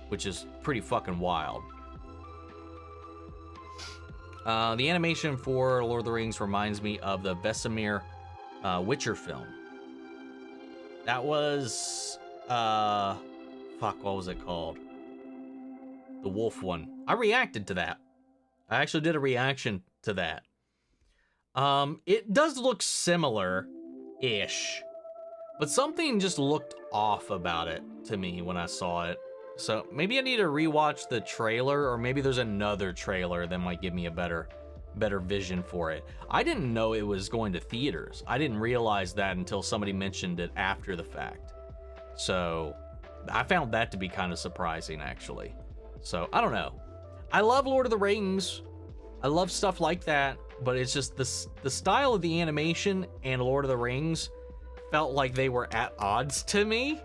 which is pretty fucking wild. The animation for Lord of the Rings reminds me of the Vesemir Witcher film. That was, fuck, what was it called? The wolf one. I reacted to that. I actually did a reaction to that. It does look similar-ish, but something just looked off about it to me when I saw it. So maybe I need to rewatch the trailer, or maybe there's another trailer that might give me a better vision for it. I didn't know it was going to theaters. I didn't realize that until somebody mentioned it after the fact. So I found that to be kind of surprising, actually. So I don't know. I love Lord of the Rings. I love stuff like that, but it's just the style of the animation and Lord of the Rings felt like they were at odds to me.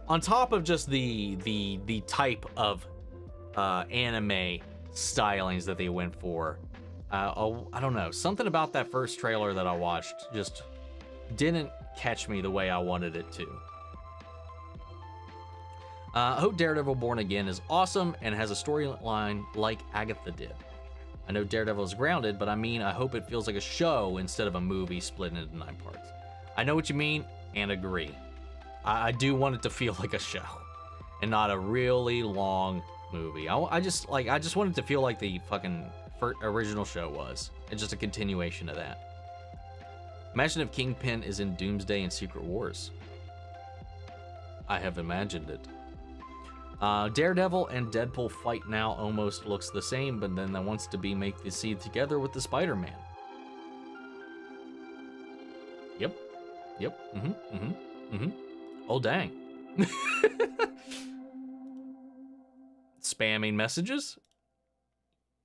On top of just the type of anime stylings that they went for. I don't know. Something about that first trailer that I watched just didn't catch me the way I wanted it to. I hope Daredevil Born Again is awesome and has a storyline like Agatha did. I know Daredevil is grounded, but I mean, I hope it feels like a show instead of a movie split into 9 parts. I know what you mean and agree. I do want it to feel like a show and not a really long movie. I just want it to feel like the fucking original show was, and just a continuation of that. Imagine if Kingpin is in Doomsday and Secret Wars. I have imagined it. Daredevil and Deadpool fight now almost looks the same, but then that wants to make the scene together with the Spider-Man. Yep. Oh, dang. Spamming messages.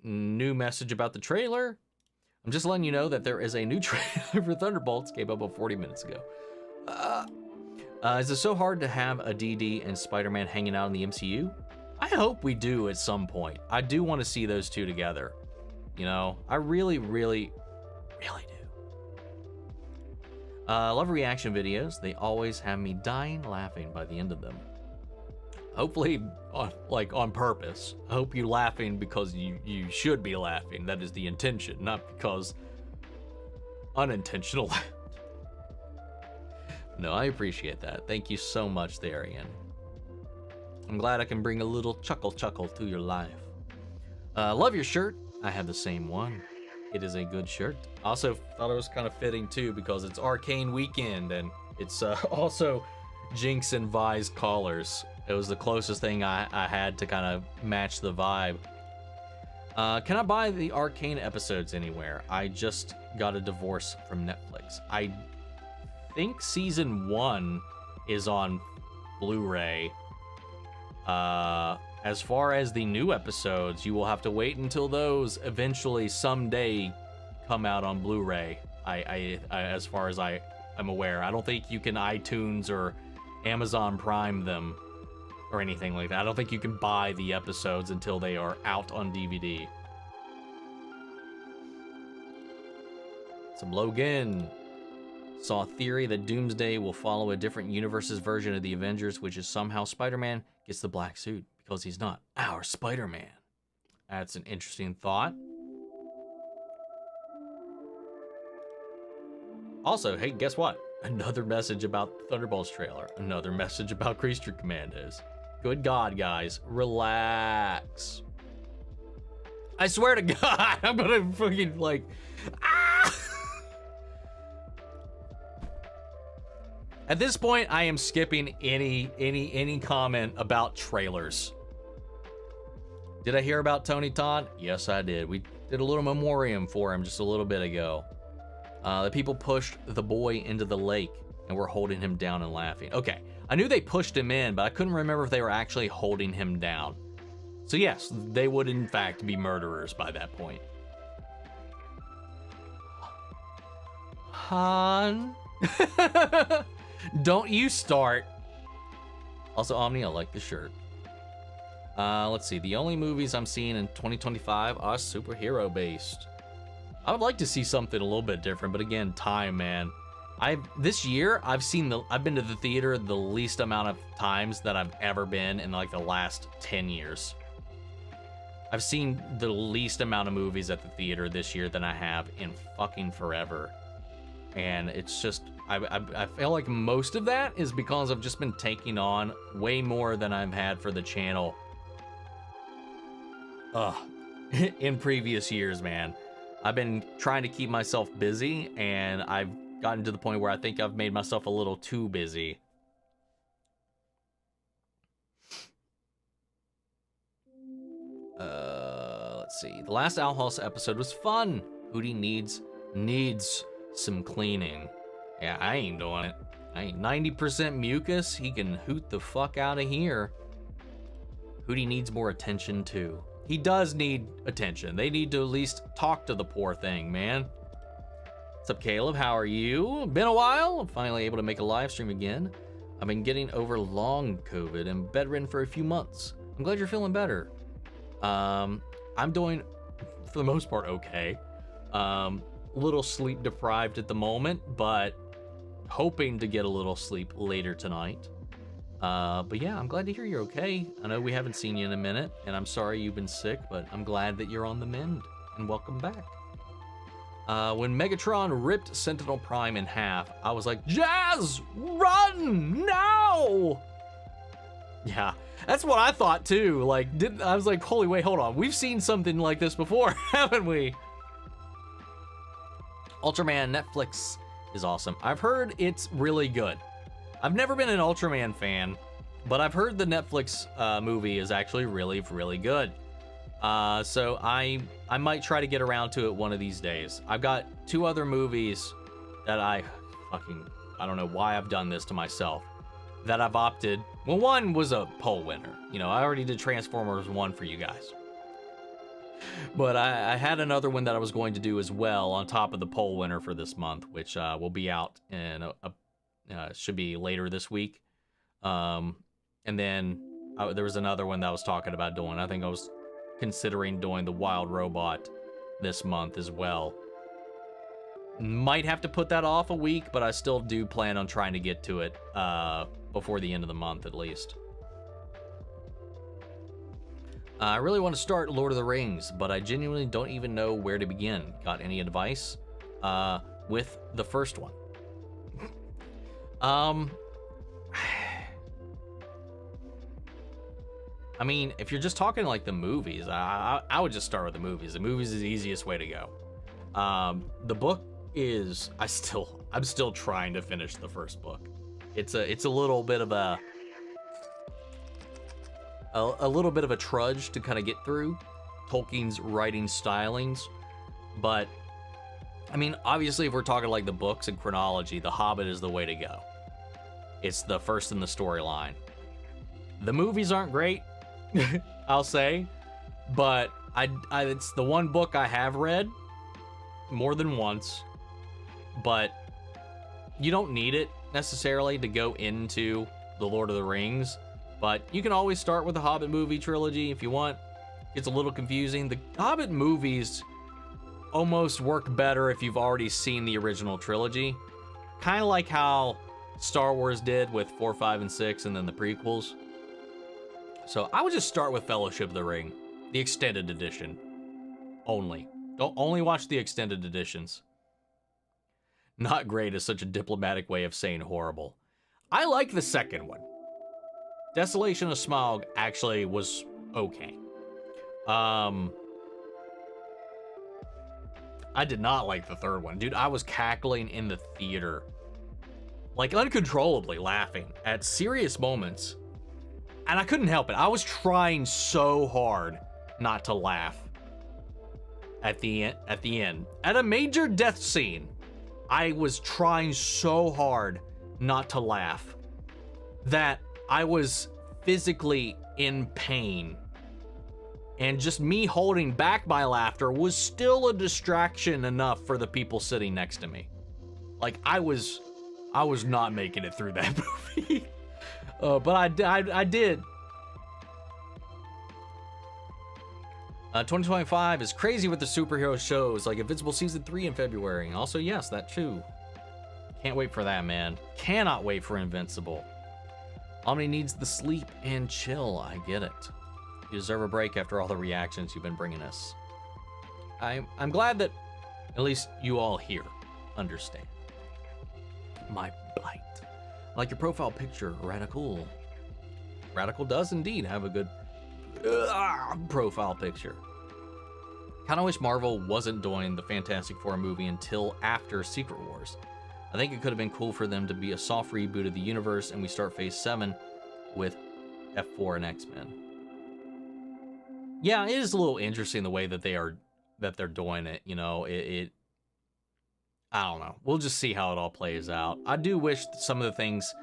New message about the trailer. I'm just letting you know that there is a new trailer for Thunderbolts, came up about 40 minutes ago. Is it so hard to have a DD and Spider-Man hanging out in the MCU? I hope we do at some point. I do want to see those two together. You know, I really, really, really do. Love reaction videos. They always have me dying laughing by the end of them. Hopefully, on purpose. I hope you're laughing because you should be laughing. That is the intention, not because unintentional. No, I appreciate that. Thank you so much there, Ian. I'm glad I can bring a little chuckle to your life. Love your shirt. I have the same one. It is a good shirt. Also thought it was kind of fitting too because it's Arcane weekend and it's also Jinx and Vi's collars. It was the closest thing I had to kind of match the vibe. Can I buy the Arcane episodes anywhere? I just got a divorce from Netflix. I think season 1 is on Blu-ray. As far as the new episodes, you will have to wait until those eventually someday come out on Blu-ray. I as far as I'm aware, I don't think you can iTunes or Amazon Prime them or anything like that. I don't think you can buy the episodes until they are out on DVD. Some Logan. Saw a theory that Doomsday will follow a different universe's version of the Avengers, which is somehow Spider-Man gets the black suit because he's not our Spider-Man. That's an interesting thought. Also, hey, guess what? Another message about the Thunderbolts trailer. Another message about Creature Commandos. Good God, guys. Relax. I swear to God, I'm gonna fucking like... Ah! At this point, I am skipping any comment about trailers. Did I hear about Tony Todd? Yes, I did. We did a little memoriam for him just a little bit ago. The people pushed the boy into the lake and were holding him down and laughing. Okay, I knew they pushed him in, but I couldn't remember if they were actually holding him down. So yes, they would in fact be murderers by that point. Han? Don't you start. Also, Omni, I like the shirt. Let's see. The only movies I'm seeing in 2025 are superhero based. I would like to see something a little bit different, but again, time, man. This year I've been to the theater the least amount of times that I've ever been in like the last 10 years. I've seen the least amount of movies at the theater this year than I have in fucking forever. And it's just, I feel like most of that is because I've just been taking on way more than I've had for the channel in previous years, man. I've been trying to keep myself busy, and I've gotten to the point where I think I've made myself a little too busy. Let's see. The last Owl House episode was fun. Hootie needs some cleaning. Yeah, I ain't doing it. I ain't 90% mucus. He can hoot the fuck out of here. Hootie needs more attention too. He does need attention. They need to at least talk to the poor thing, man. What's up, Caleb? How are you? Been a while. I'm finally able to make a live stream again. I've been getting over long COVID and bedridden for a few months. I'm glad you're feeling better. I'm doing, for the most part, okay. Little sleep deprived at the moment, but hoping to get a little sleep later tonight. But yeah, I'm glad to hear you're okay. I know we haven't seen you in a minute, and I'm sorry you've been sick, but I'm glad that you're on the mend, and welcome back. When Megatron ripped Sentinel Prime in half, I was like, Jazz, run now! Yeah, that's what I thought too. Like, I was like, holy wait, hold on. We've seen something like this before, haven't we? Ultraman Netflix is awesome. I've heard it's really good. I've never been an Ultraman fan, but I've heard the Netflix movie is actually really, really good. So I might try to get around to it one of these days. I've got 2 other movies that I don't know why I've done this to myself, that I've opted. Well, one was a poll winner. You know, I already did Transformers 1 for you guys. But I had another one that I was going to do as well on top of the poll winner for this month, which will be out in should be later this week. And then there was another one that I was talking about doing. I think I was considering doing the Wild Robot this month as well. Might have to put that off a week, but I still do plan on trying to get to it before the end of the month at least. I really want to start Lord of the Rings, but I genuinely don't even know where to begin. Got any advice? With the first one. I mean, if you're just talking like the movies, I would just start with the movies. The movies is the easiest way to go. The book is, I'm still trying to finish the first book. It's a little bit of a little bit of a trudge to kind of get through Tolkien's writing stylings, but I mean, obviously, if we're talking like the books and chronology, The Hobbit is the way to go. It's the first in the storyline. The movies aren't great, I'll say, but it's the one book I have read more than once, but you don't need it necessarily to go into the Lord of the Rings, but you can always start with the Hobbit movie trilogy if you want. It's a little confusing. The Hobbit movies almost work better if you've already seen the original trilogy, kind of like how Star Wars did with 4, 5, and 6, and then the prequels. So I would just start with Fellowship of the Ring, the extended edition only. Don't only watch the extended editions. Not great is such a diplomatic way of saying horrible. I like the second one. Desolation of Smaug actually was okay. I did not like the third one. Dude, I was cackling in the theater. Like, uncontrollably laughing at serious moments. And I couldn't help it. I was trying so hard not to laugh at the end. At a major death scene, I was trying so hard not to laugh that I was physically in pain. And just me holding back my laughter was still a distraction enough for the people sitting next to me. Like, I was not making it through that movie. But I did. 2025 is crazy with the superhero shows, like Invincible Season 3 in February. Also, yes, that too. Can't wait for that, man. Cannot wait for Invincible. Omni needs the sleep and chill. I get it. You deserve a break after all the reactions you've been bringing us. I'm glad that at least you all here understand my plight. Like your profile picture, Radical. Radical does indeed have a good profile picture. Kinda wish Marvel wasn't doing the Fantastic Four movie until after Secret Wars. I think it could have been cool for them to be a soft reboot of the universe and we start Phase 7 with F4 and X-Men. Yeah, it is a little interesting the way that they're doing it, you know, I don't know. We'll just see how it all plays out. I do wish some of the things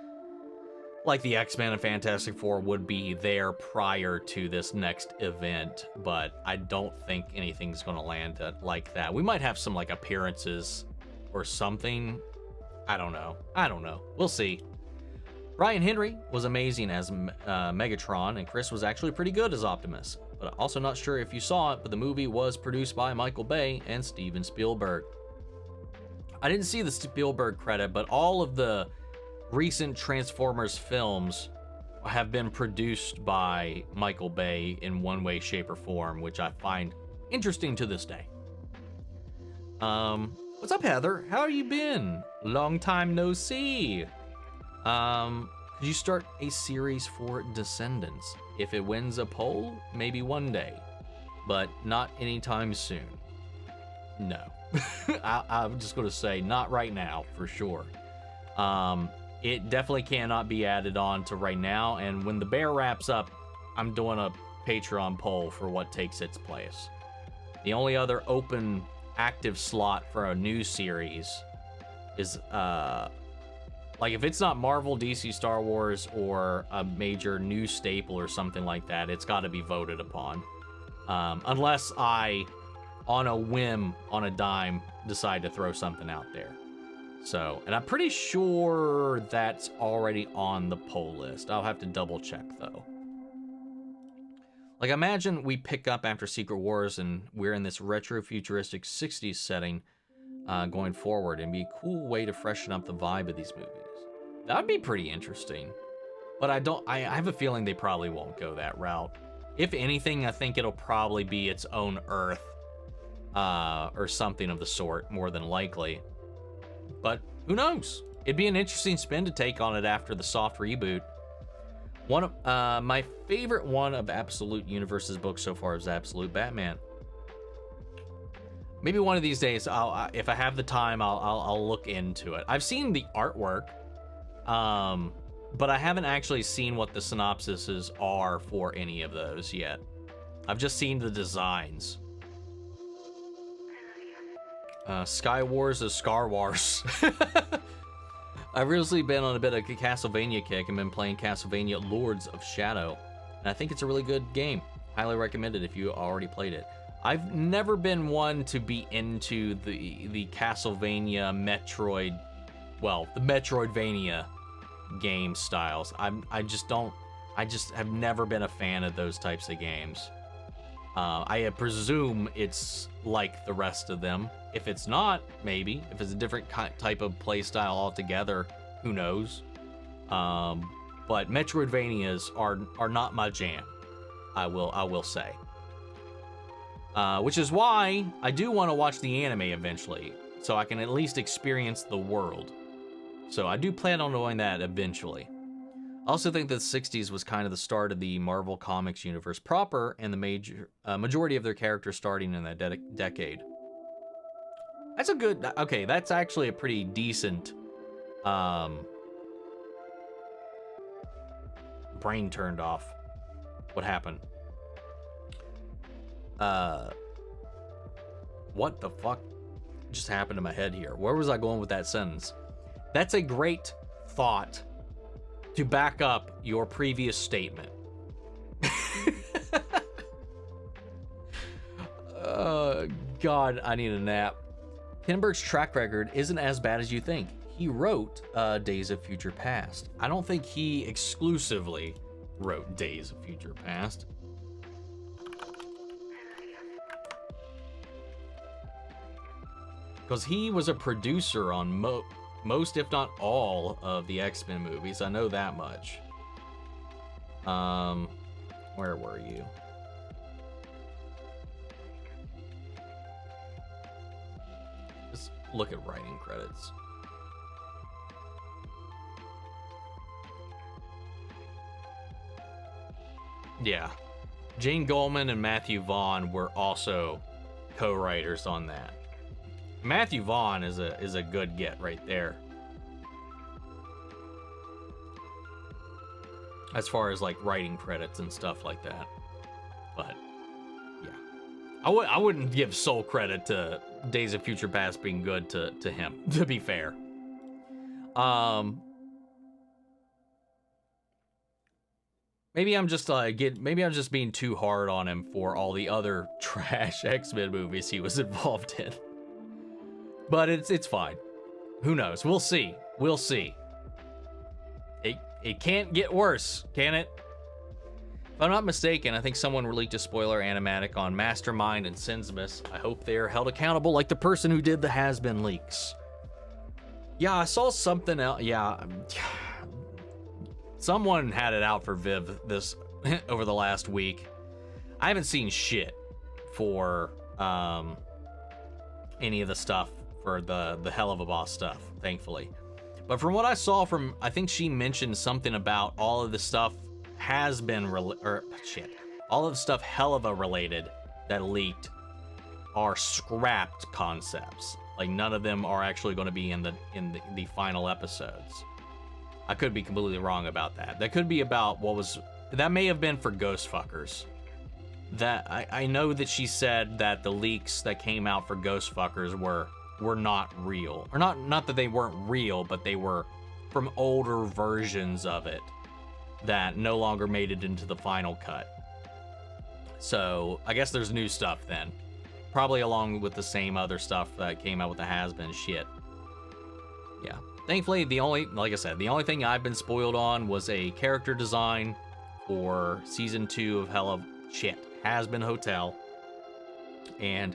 like the X-Men and Fantastic Four would be there prior to this next event, but I don't think anything's going to land like that. We might have some like appearances or something. I don't know. We'll see. Ryan Henry was amazing as Megatron, and Chris was actually pretty good as Optimus. But also not sure if you saw it, but the movie was produced by Michael Bay and Steven Spielberg. I didn't see the Spielberg credit, but all of the recent Transformers films have been produced by Michael Bay in one way, shape, or form, which I find interesting to this day. What's up, Heather? How have you been? Long time no see. Could you start a series for Descendants? If it wins a poll, maybe one day, but not anytime soon. No. I'm just gonna say not right now, for sure. It definitely cannot be added on to right now, and when the bear wraps up, I'm doing a Patreon poll for what takes its place. The only other open active slot for a new series is like if it's not Marvel, DC, Star Wars, or a major new staple or something like that, it's got to be voted upon, unless I on a whim, on a dime, decide to throw something out there. So, and I'm pretty sure that's already on the poll list. I'll have to double check though. Like, imagine we pick up after Secret Wars and we're in this retro futuristic 60s setting going forward, and be a cool way to freshen up the vibe of these movies. That'd be pretty interesting. But I have a feeling they probably won't go that route. If anything, I think it'll probably be its own Earth or something of the sort, more than likely. But who knows? It'd be an interesting spin to take on it after the soft reboot. One of my favorite one of Absolute Universe's books so far is Absolute Batman. Maybe one of these days, if I have the time, I'll look into it. I've seen the artwork, but I haven't actually seen what the synopsises are for any of those yet. I've just seen the designs. Sky Wars is Scar Wars. I've recently been on a bit of a Castlevania kick and been playing Castlevania Lords of Shadow, and I think it's a really good game. Highly recommend it if you already played it. I've never been one to be into the Castlevania Metroid, well, the Metroidvania game styles. I just have never been a fan of those types of games. I presume it's like the rest of them. If it's not, maybe. If it's a different type of play style altogether, who knows? But Metroidvanias are not my jam, I will say. Which is why I do want to watch the anime eventually, so I can at least experience the world. So I do plan on doing that eventually. I also think that the 60s was kind of the start of the Marvel Comics universe proper, and the majority of their characters starting in that decade. That's a good, okay, that's actually a pretty decent, brain turned off. What happened? What the fuck just happened to my head here? Where was I going with that sentence? That's a great thought to back up your previous statement. God, I need a nap. Kinberg's track record isn't as bad as you think. He wrote Days of Future Past. I don't think he exclusively wrote Days of Future Past. Because he was a producer on most, if not all, of the X-Men movies. I know that much. Where were you? Just look at writing credits. Yeah. Gene Goldman and Matthew Vaughn were also co-writers on that. Matthew Vaughn is a good get right there. As far as like writing credits and stuff like that. But yeah. I wouldn't give sole credit to Days of Future Past being good to him, to be fair. Maybe I'm just maybe I'm just being too hard on him for all the other trash X-Men movies he was involved in. But it's fine. Who knows? We'll see. We'll see. It can't get worse, can it? If I'm not mistaken, I think someone leaked a spoiler animatic on Mastermind and Sinsmus. I hope they are held accountable like the person who did the Has-Been leaks. Yeah, I saw something else. Yeah, someone had it out for Viv this over the last week. I haven't seen shit for any of the stuff for the Helluva Boss stuff, thankfully. But from what I saw from, I think she mentioned something about all of the stuff has been all of the stuff Helluva related that leaked are scrapped concepts. Like none of them are actually going to be in the final episodes. I could be completely wrong about that. That could be about that may have been for Ghost Fuckers. That I know that she said that the leaks that came out for Ghost Fuckers were not real, or not that they weren't real, but they were from older versions of it that no longer made it into the final cut. So I guess there's new stuff then, probably along with the same other stuff that came out with the has-been shit. Yeah, thankfully like I said, the only thing I've been spoiled on was a character design for season 2 of Has-Been Hotel, and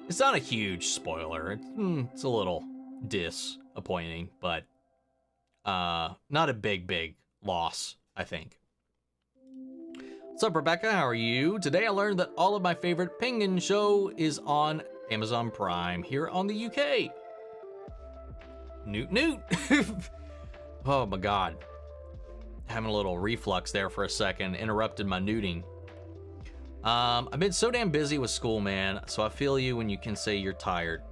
it's not a huge spoiler. It's a little disappointing, but not a big loss, I think. What's up, Rebecca? How are you? Today I learned that all of my favorite Penguin show is on Amazon Prime here on the UK. Newt. Oh my god. Having a little reflux there for a second. Interrupted my newting. I've been so damn busy with school, man, so I feel you when you can say you're tired.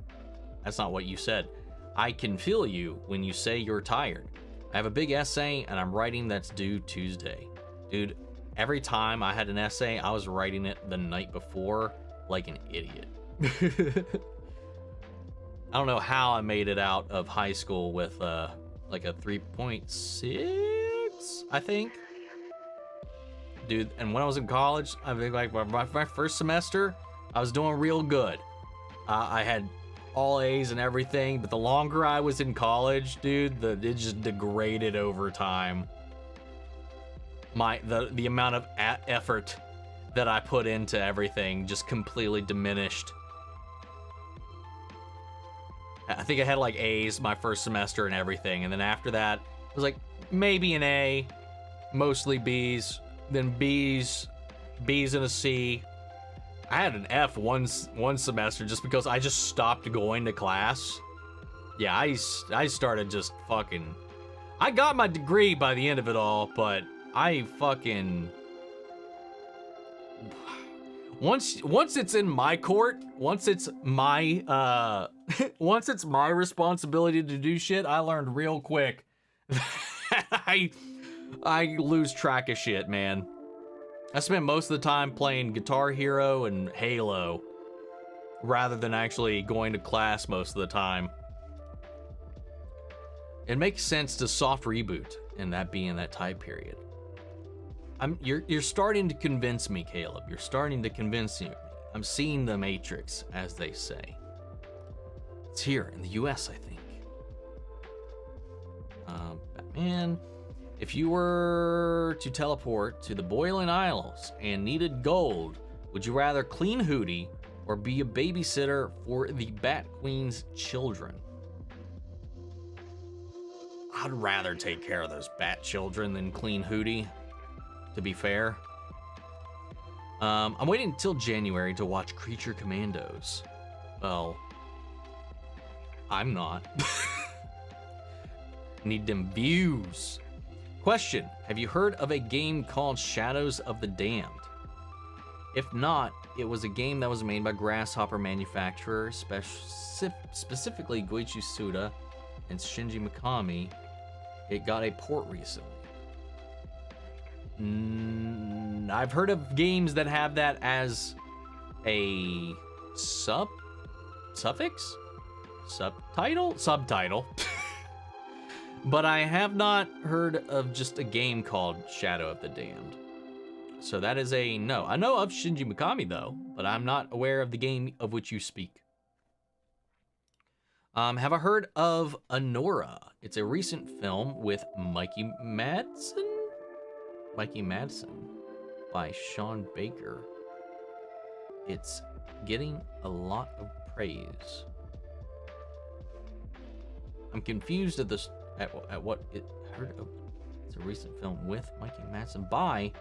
That's not what you said. I can feel you when you say you're tired. I have a big essay, and I'm writing that's due Tuesday. Dude, every time I had an essay, I was writing it the night before like an idiot. I don't know how I made it out of high school with like a 3.6, I think. Dude, and when I was in college, I think like my first semester, I was doing real good. I had all A's and everything, but the longer I was in college, dude, it just degraded over time. The amount of effort that I put into everything just completely diminished. I think I had like A's my first semester and everything, and then after that, it was like maybe an A, mostly B's. Then B's and a C. I had an F one semester just because I just stopped going to class. Yeah, I started just fucking... I got my degree by the end of it all, but I fucking... Once it's in my court, once it's my once it's my responsibility to do shit, I learned real quick that I lose track of shit, man. I spent most of the time playing Guitar Hero and Halo rather than actually going to class most of the time. It makes sense to soft reboot and that being that time period. You're starting to convince me, Caleb. You're starting to convince me. I'm seeing the Matrix, as they say. It's here in the US, I think. Batman. If you were to teleport to the Boiling Isles and needed gold, would you rather clean Hootie or be a babysitter for the Bat Queen's children? I'd rather take care of those bat children than clean Hootie, to be fair. I'm waiting until January to watch Creature Commandos. Well, I'm not. Need them views. Question, have you heard of a game called Shadows of the Damned? If not, it was a game that was made by Grasshopper manufacturer, specifically Goichi Suda and Shinji Mikami. It got a port recently. I've heard of games that have that as a subtitle? Subtitle. But I have not heard of just a game called Shadow of the Damned. So that is a no. I know of Shinji Mikami though, but I'm not aware of the game of which you speak. Have I heard of Anora? It's a recent film with Mikey Madsen by Sean Baker. It's getting a lot of praise. I'm confused at this at what it heard of. It's a recent film with Mikey Madsen by.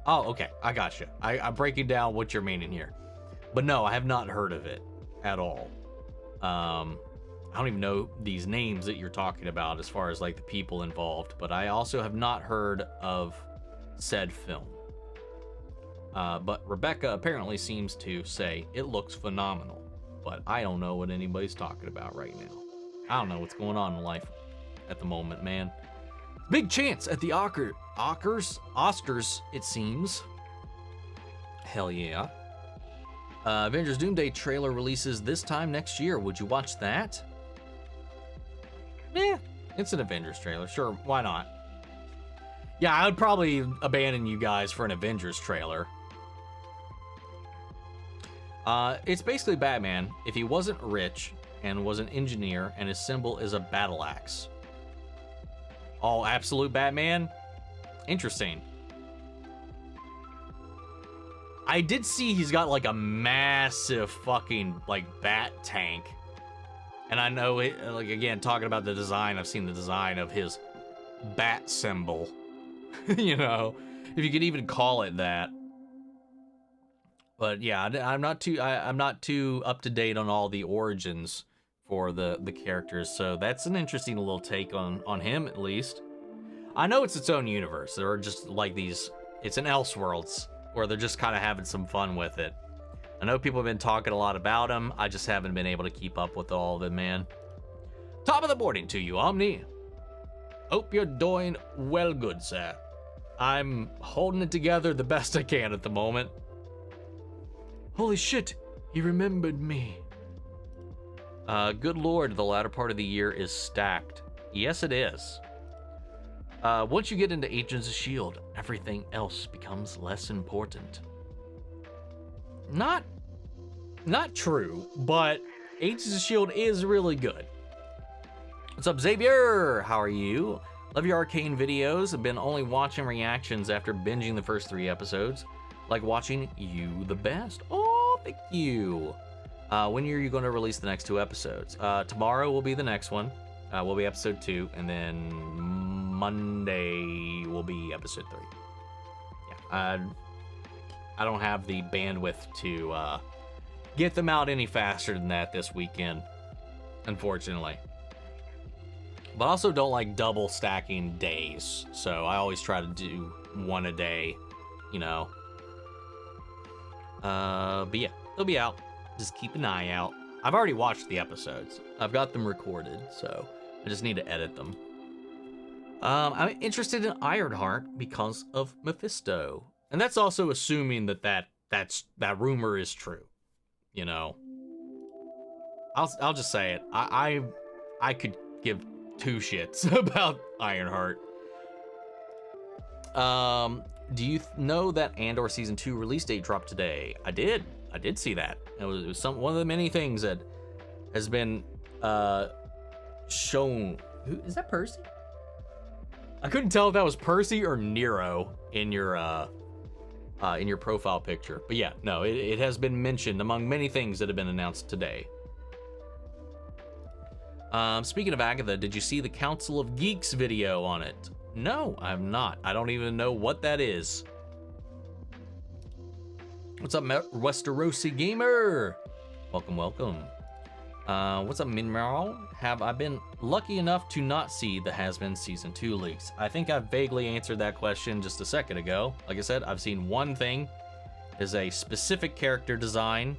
Oh, okay, I gotcha. I'm breaking down what you're meaning here, but no, I have not heard of it at all. I don't even know these names that you're talking about as far as like the people involved, but I also have not heard of said film. But Rebecca apparently seems to say it looks phenomenal, but I don't know what anybody's talking about right now. I don't know what's going on in life at the moment, man. Big chance at the Oscars, it seems. Hell yeah. Avengers Doomsday trailer releases this time next year. Would you watch that? Yeah, it's an Avengers trailer. Sure, why not? Yeah, I would probably abandon you guys for an Avengers trailer. It's basically Batman if he wasn't rich and was an engineer and his symbol is a battle axe. Oh, absolute Batman? Interesting. I did see he's got like a massive fucking like bat tank. And I know it, like, again, talking about the design, I've seen the design of his bat symbol. You know, if you could even call it that. But yeah, I'm not too up to date on all the origins for the characters, so that's an interesting little take on him, at least. I know it's its own universe. There are just like these, it's an Elseworlds where they're just kind of having some fun with it. I know people have been talking a lot about him. I just haven't been able to keep up with all of it, man. Top of the morning to you, Omni. Hope you're doing well, good sir. I'm holding it together the best I can at the moment. Holy shit, he remembered me. Good lord, the latter part of the year is stacked. Yes, it is. Once you get into Agents of S.H.I.E.L.D., everything else becomes less important. Not true, but Agents of S.H.I.E.L.D. is really good. What's up, Xavier? How are you? Love your Arcane videos. I've been only watching reactions after binging the first 3 episodes. Like watching you the best. Oh, thank you. When are you going to release the next 2 episodes? Tomorrow will be the next one. Will be episode 2, and then Monday will be episode 3. Yeah, I don't have the bandwidth to get them out any faster than that this weekend, unfortunately. But I also don't like double stacking days, so I always try to do 1 a day, you know. But yeah, they'll be out. Just keep an eye out. I've already watched the episodes. I've got them recorded, so I just need to edit them. I'm interested in Ironheart because of Mephisto. And that's also assuming that rumor is true. You know. I'll just say it. I could give 2 shits about Ironheart. Do you know that Andor Season 2 release date dropped today? I did see that. It was one of the many things that has been shown. Who is that? Percy? I couldn't tell if that was Percy or Nero in your profile picture. But yeah, no, it has been mentioned among many things that have been announced today. Speaking of Agatha, did you see the Council of Geeks video on it? No, I have not. I don't even know what that is. What's up, Westerosi Gamer? Welcome, welcome. What's up, Minmaral? Have I been lucky enough to not see the Has-Been Season 2 leaks? I think I vaguely answered that question just a second ago. Like I said, I've seen one thing. Is a specific character design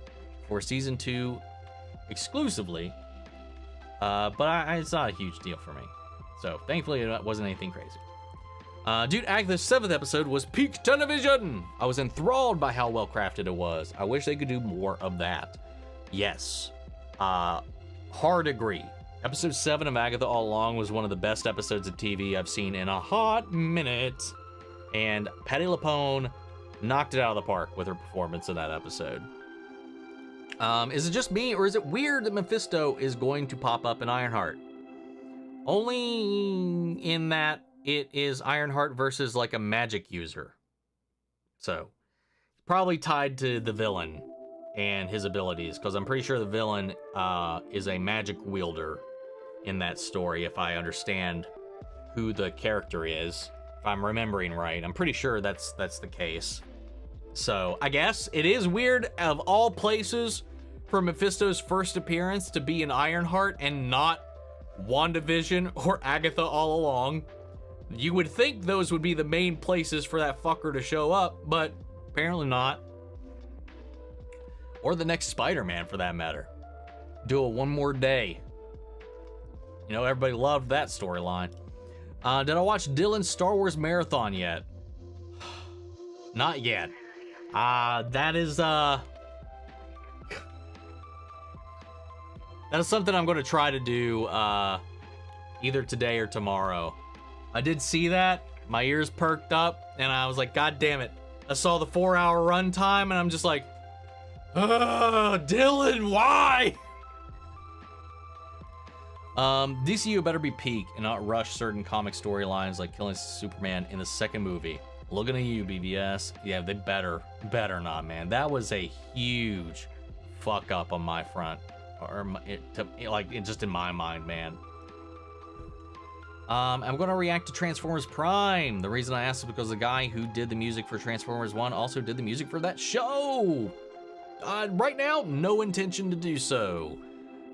for Season 2 exclusively. But it's not a huge deal for me. So, thankfully, it wasn't anything crazy. Dude, Agatha's 7th episode was peak television! I was enthralled by how well crafted it was. I wish they could do more of that. Yes. Hard agree. Episode 7 of Agatha All Along was one of the best episodes of TV I've seen in a hot minute. And Patti LuPone knocked it out of the park with her performance in that episode. Is it just me, or is it weird that Mephisto is going to pop up in Ironheart? Only in that it is Ironheart versus like a magic user. So, probably tied to the villain and his abilities, because I'm pretty sure the villain is a magic wielder in that story, if I understand who the character is. If I'm remembering right, I'm pretty sure that's the case. So I guess it is weird, of all places, for Mephisto's first appearance to be in Ironheart and not WandaVision or Agatha all along. You would think those would be the main places for that fucker to show up, but apparently not. Or the next Spider-Man, for that matter. Do it one more day. You know, everybody loved that storyline. Did I watch Dylan's Star Wars marathon yet? Not yet. That is something I'm going to try to do either today or tomorrow. I did see that. My ears perked up, and I was like, God damn it. I saw the 4-hour runtime, and I'm just like, Dylan, why? DCU better be peak and not rush certain comic storylines like killing Superman in the second movie. Looking at you, BBS. Yeah, they better not, man. That was a huge fuck up on my front, or just in my mind, man. I'm gonna react to Transformers Prime. The reason I asked is because the guy who did the music for Transformers 1 also did the music for that show. Right now, no intention to do so.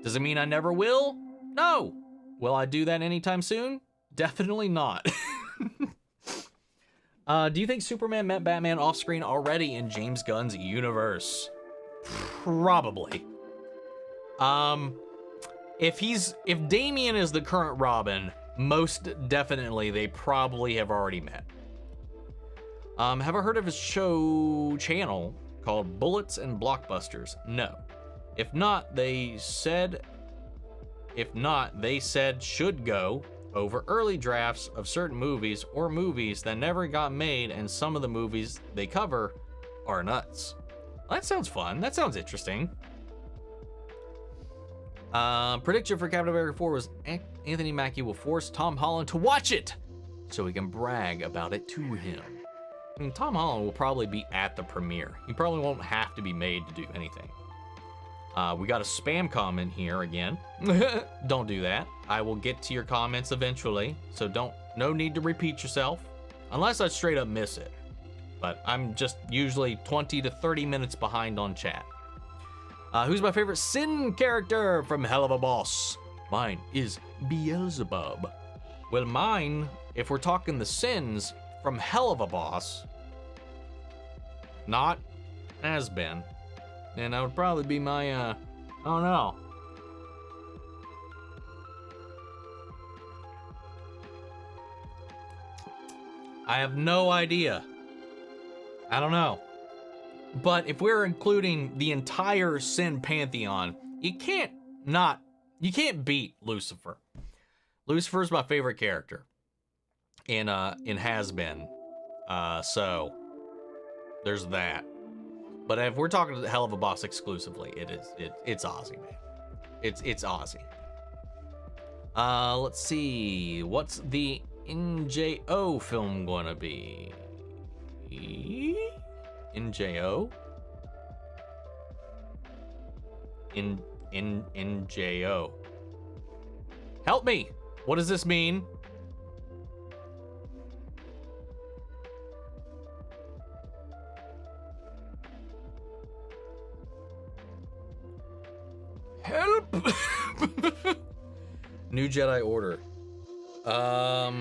Does it mean I never will? No. Will I do that anytime soon? Definitely not. Do you think Superman met Batman off screen already in James Gunn's universe? Probably. If Damian is the current Robin, most definitely they probably have already met. Have I heard of his channel called Bullets and Blockbusters? No. If not, they said should go over early drafts of certain movies or movies that never got made, and some of the movies they cover are nuts. That sounds fun. That sounds interesting. Prediction for Captain America 4 was Anthony Mackie will force Tom Holland to watch it so he can brag about it to him. I mean, Tom Holland will probably be at the premiere. He probably won't have to be made to do anything. We got a spam comment here again. Don't do that. I will get to your comments eventually, so no need to repeat yourself, unless I straight up miss it. But I'm just usually 20 to 30 minutes behind on chat. Who's my favorite Sin character from Helluva Boss? Mine is Beelzebub. Well, mine, if we're talking the Sins from Helluva Boss, not has been. And that would probably be my, I don't know. I have no idea. I don't know. But if we're including the entire Sin pantheon, you can't beat Lucifer. Lucifer's my favorite character in has been. So there's that. But if we're talking to the Helluva Boss exclusively, it's Ozzy, man. It's Ozzy. Let's see. What's the NJO film gonna be? NJO? NJO. Help me! What does this mean? Help! New Jedi Order. I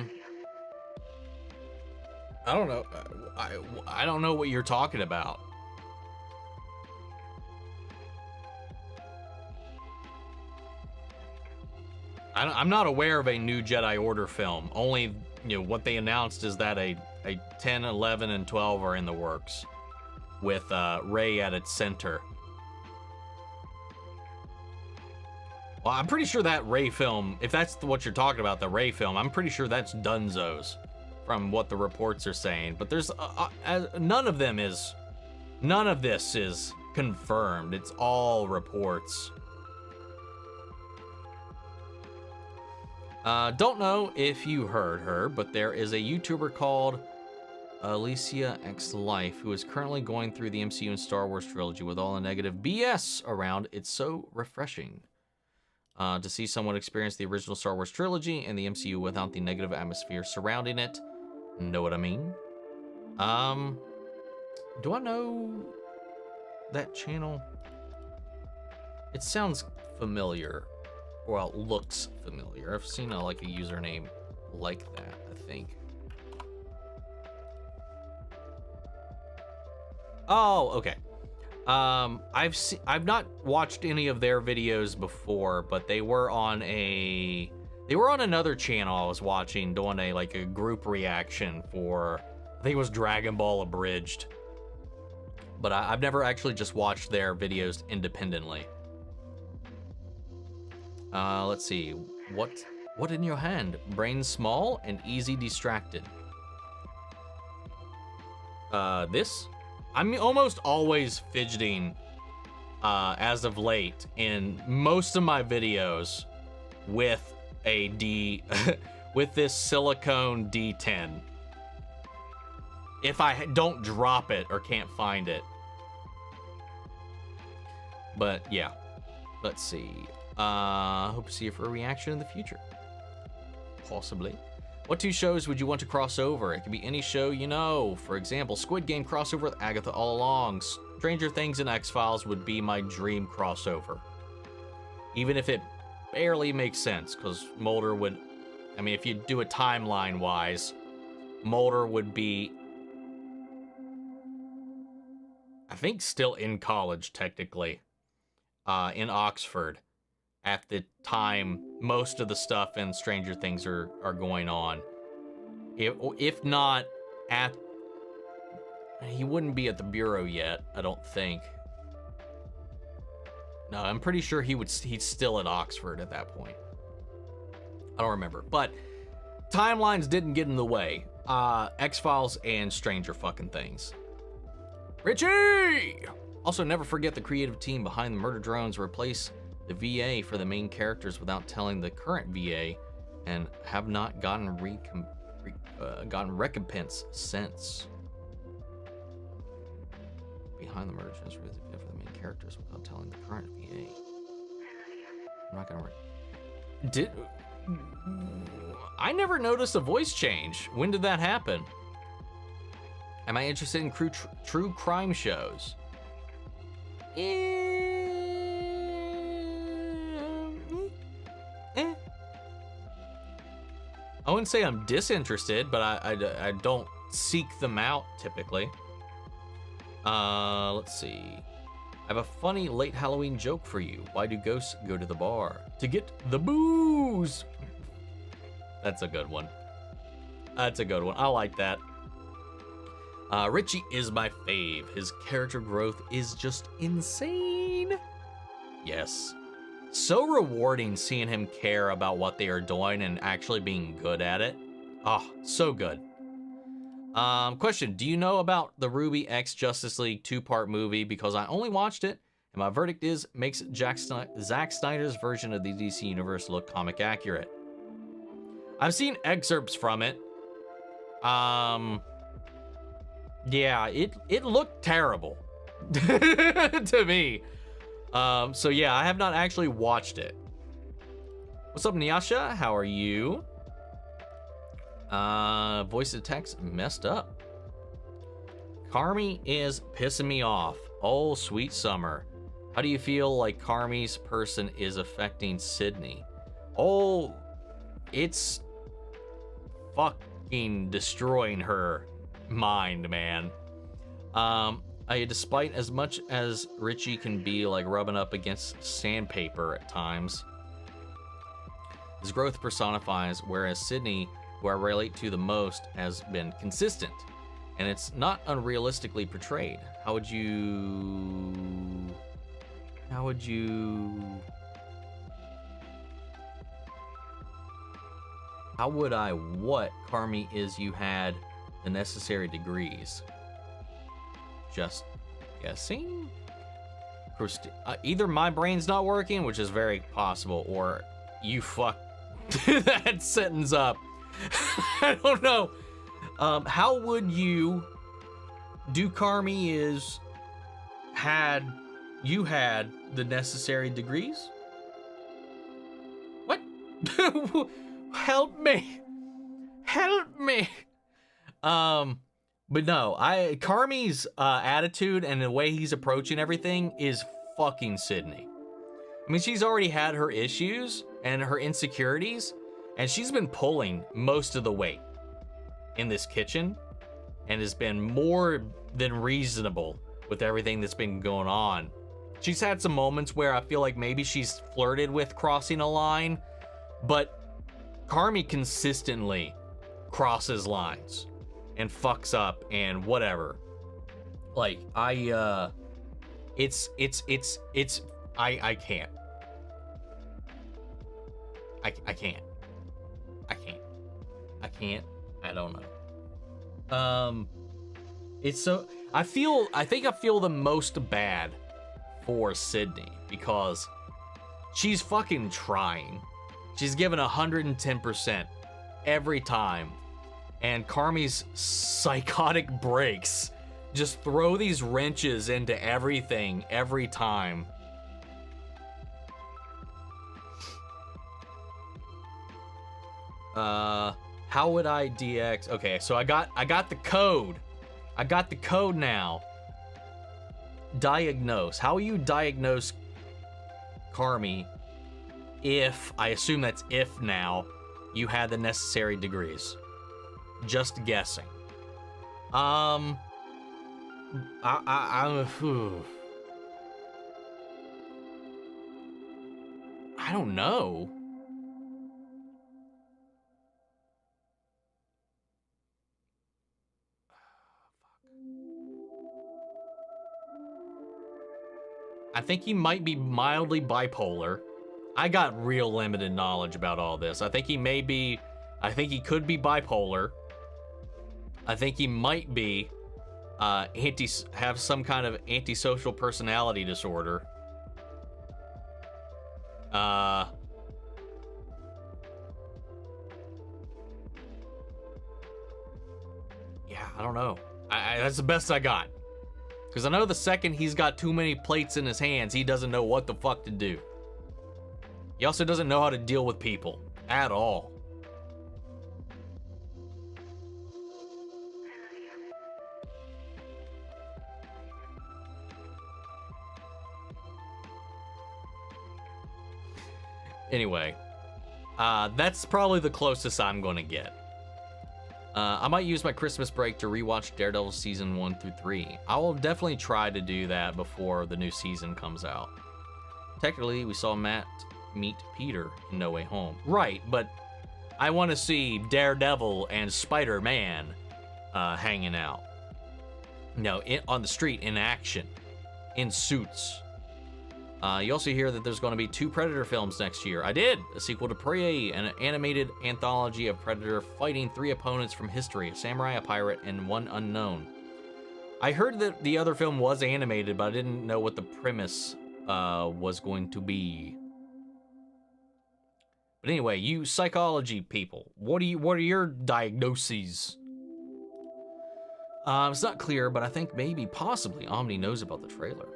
don't know. I don't know what you're talking about. I'm not aware of a New Jedi Order film. Only, what they announced is that a 10, 11, and 12 are in the works, with Rey at its center. Well, I'm pretty sure that Rey film, if that's what you're talking about, the Rey film, I'm pretty sure that's Dunzo's, from what the reports are saying. But there's none of this is confirmed. It's all reports. Don't know if you heard her, but there is a YouTuber called Alicia X Life who is currently going through the MCU and Star Wars trilogy with all the negative BS around. It's so refreshing. to see someone experience the original Star Wars trilogy and the MCU without the negative atmosphere surrounding it. Know what I mean? Do I know that channel? It sounds familiar. Well, it looks familiar. I've seen like a username like that, I think. Oh, okay. I've not watched any of their videos before, but they were on another channel I was watching doing a group reaction for, I think it was Dragon Ball Abridged. But I've never actually just watched their videos independently. Let's see. What in your hand? Brain small and easy distracted. This? I'm almost always fidgeting as of late in most of my videos with with this silicone D10. If I don't drop it or can't find it. But yeah, let's see. Hope to see you for a reaction in the future. Possibly. What 2 shows would you want to cross over? It could be any show you know. For example, Squid Game crossover with Agatha All Along. Stranger Things and X-Files would be my dream crossover. Even if it barely makes sense, because Mulder would, I mean, if you do it timeline-wise, Mulder would be, I think, still in college, technically, in Oxford, at the time most of the stuff in Stranger Things are going on. If not at, he wouldn't be at the Bureau yet, I don't think. No, I'm pretty sure he's still at Oxford at that point. I don't remember, but timelines didn't get in the way. X-Files and Stranger fucking Things. Richie! Also, never forget the creative team behind the Murder Drones replace the VA for the main characters without telling the current VA, and have not gotten recompense since. Behind the Murder Drones for the main characters without telling the current VA. I'm not gonna I never noticed a voice change. When did that happen? Am I interested in true crime shows? I wouldn't say I'm disinterested, but I don't seek them out typically. Let's see. I have a funny late Halloween joke for you. Why do ghosts go to the bar? To get the booze. That's a good one. That's a good one. I like that. Richie is my fave. His character growth is just insane. Yes. So rewarding seeing him care about what they are doing and actually being good at it. Oh, so good. Question, do you know about the Ruby X Justice League 2-part movie? Because I only watched it, and my verdict is, makes Zack Snyder's version of the DC Universe look comic accurate. I've seen excerpts from it. Yeah, it looked terrible to me. So yeah, I have not actually watched it. What's up, Nyasha? How are you? Voice to text messed up. Carmi is pissing me off. Oh, sweet summer. How do you feel like Carmi's person is affecting Sydney? Oh, it's fucking destroying her mind, man. Despite as much as Richie can be like rubbing up against sandpaper at times, his growth personifies, whereas Sydney, who I relate to the most, has been consistent, and it's not unrealistically portrayed. How would I what Carmi is you had the necessary degrees? Just guessing? Either my brain's not working, which is very possible, or you fucked that sentence up. I don't know. How would you do Carmi is you had the necessary degrees? Help me. Help me. But no, Carmi's attitude and the way he's approaching everything is fucking Sydney. I mean, she's already had her issues and her insecurities, and she's been pulling most of the weight in this kitchen and has been more than reasonable with everything that's been going on. She's had some moments where I feel like maybe she's flirted with crossing a line, but Carmi consistently crosses lines and fucks up and whatever. Like, I can't. I can't. I don't know. It's so, I think I feel the most bad for Sydney because she's fucking trying. She's given 110% every time. And Carmi's psychotic breaks just throw these wrenches into everything every time. How would I DX? Okay, so I got the code. I got the code now. Diagnose. How will you diagnose Carmi if, I assume that's if now, you had the necessary degrees? Just guessing. I don't know. I think he might be mildly bipolar. I got real limited knowledge about all this. I think he could be bipolar. I think he might be have some kind of antisocial personality disorder. Yeah, I don't know. That's the best I got. Because I know the second he's got too many plates in his hands, he doesn't know what the fuck to do. He also doesn't know how to deal with people at all. Anyway, that's probably the closest I'm gonna get. I might use my Christmas break to rewatch Daredevil season 1 through 3. I will definitely try to do that before the new season comes out. Technically, we saw Matt meet Peter in No Way Home. Right, but I want to see Daredevil and Spider-Man hanging out. On the street, in action, in suits. You also hear that there's going to be 2 Predator films next year. I did! A sequel to Prey, an animated anthology of Predator fighting 3 opponents from history, a samurai, a pirate, and 1 unknown. I heard that the other film was animated, but I didn't know what the premise was going to be. But anyway, you psychology people, what are your diagnoses? It's not clear, but I think maybe, possibly, Omni knows about the trailer.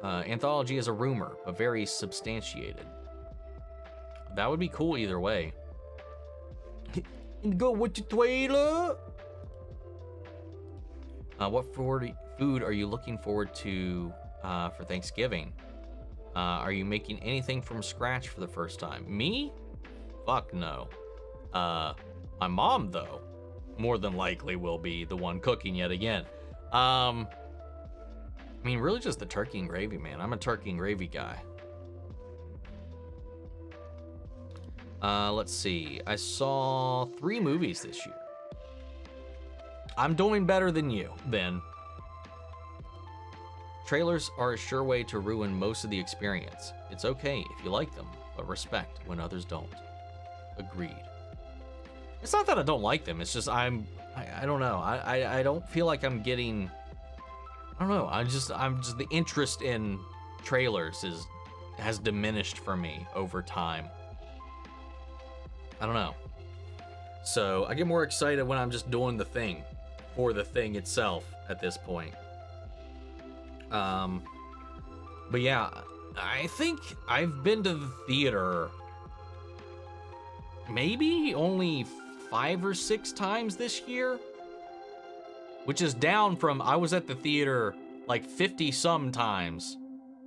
Anthology is a rumor, but very substantiated. That would be cool either way. Go with the trailer. What food are you looking forward to for Thanksgiving? Are you making anything from scratch for the first time? Me? Fuck no. My mom, though, more than likely will be the one cooking yet again. I mean, really just the turkey and gravy, man. I'm a turkey and gravy guy. Let's see. I saw 3 movies this year. I'm doing better than you, Ben. Trailers are a sure way to ruin most of the experience. It's okay if you like them, but respect when others don't. Agreed. It's not that I don't like them. It's just I don't know. I don't feel like I'm getting... I don't know. I'm just the interest in trailers has diminished for me over time. I don't know. So I get more excited when I'm just doing the thing for the thing itself at this point. But yeah, I think I've been to the theater maybe only 5 or 6 times this year, which is down from I was at the theater like 50 some times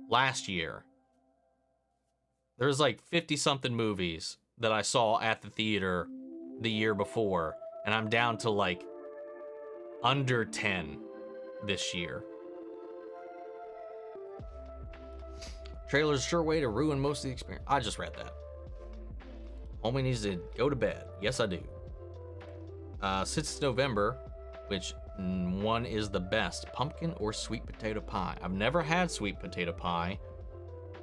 last year. There's like 50 something movies that I saw at the theater the year before, and I'm down to like under 10 this year. Trailer's a sure way to ruin most of the experience. I just read that. Homie needs to go to bed. Yes, I do. Since it's November, which one is the best, pumpkin or sweet potato pie? I've never had sweet potato pie.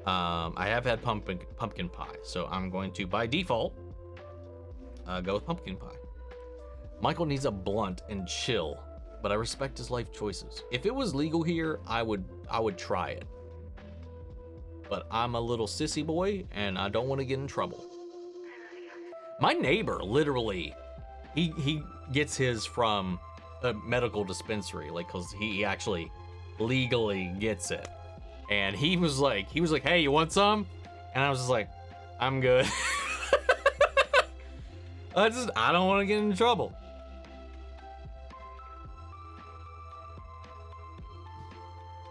I have had pumpkin pie, so I'm going to, by default, go with pumpkin pie. Michael needs a blunt and chill, but I respect his life choices. If it was legal here, I would try it. But I'm a little sissy boy, and I don't want to get in trouble. My neighbor, literally, he gets his from a medical dispensary, like, cause he actually legally gets it. And he was like, hey, you want some? And I was just like, I'm good. I don't want to get in trouble.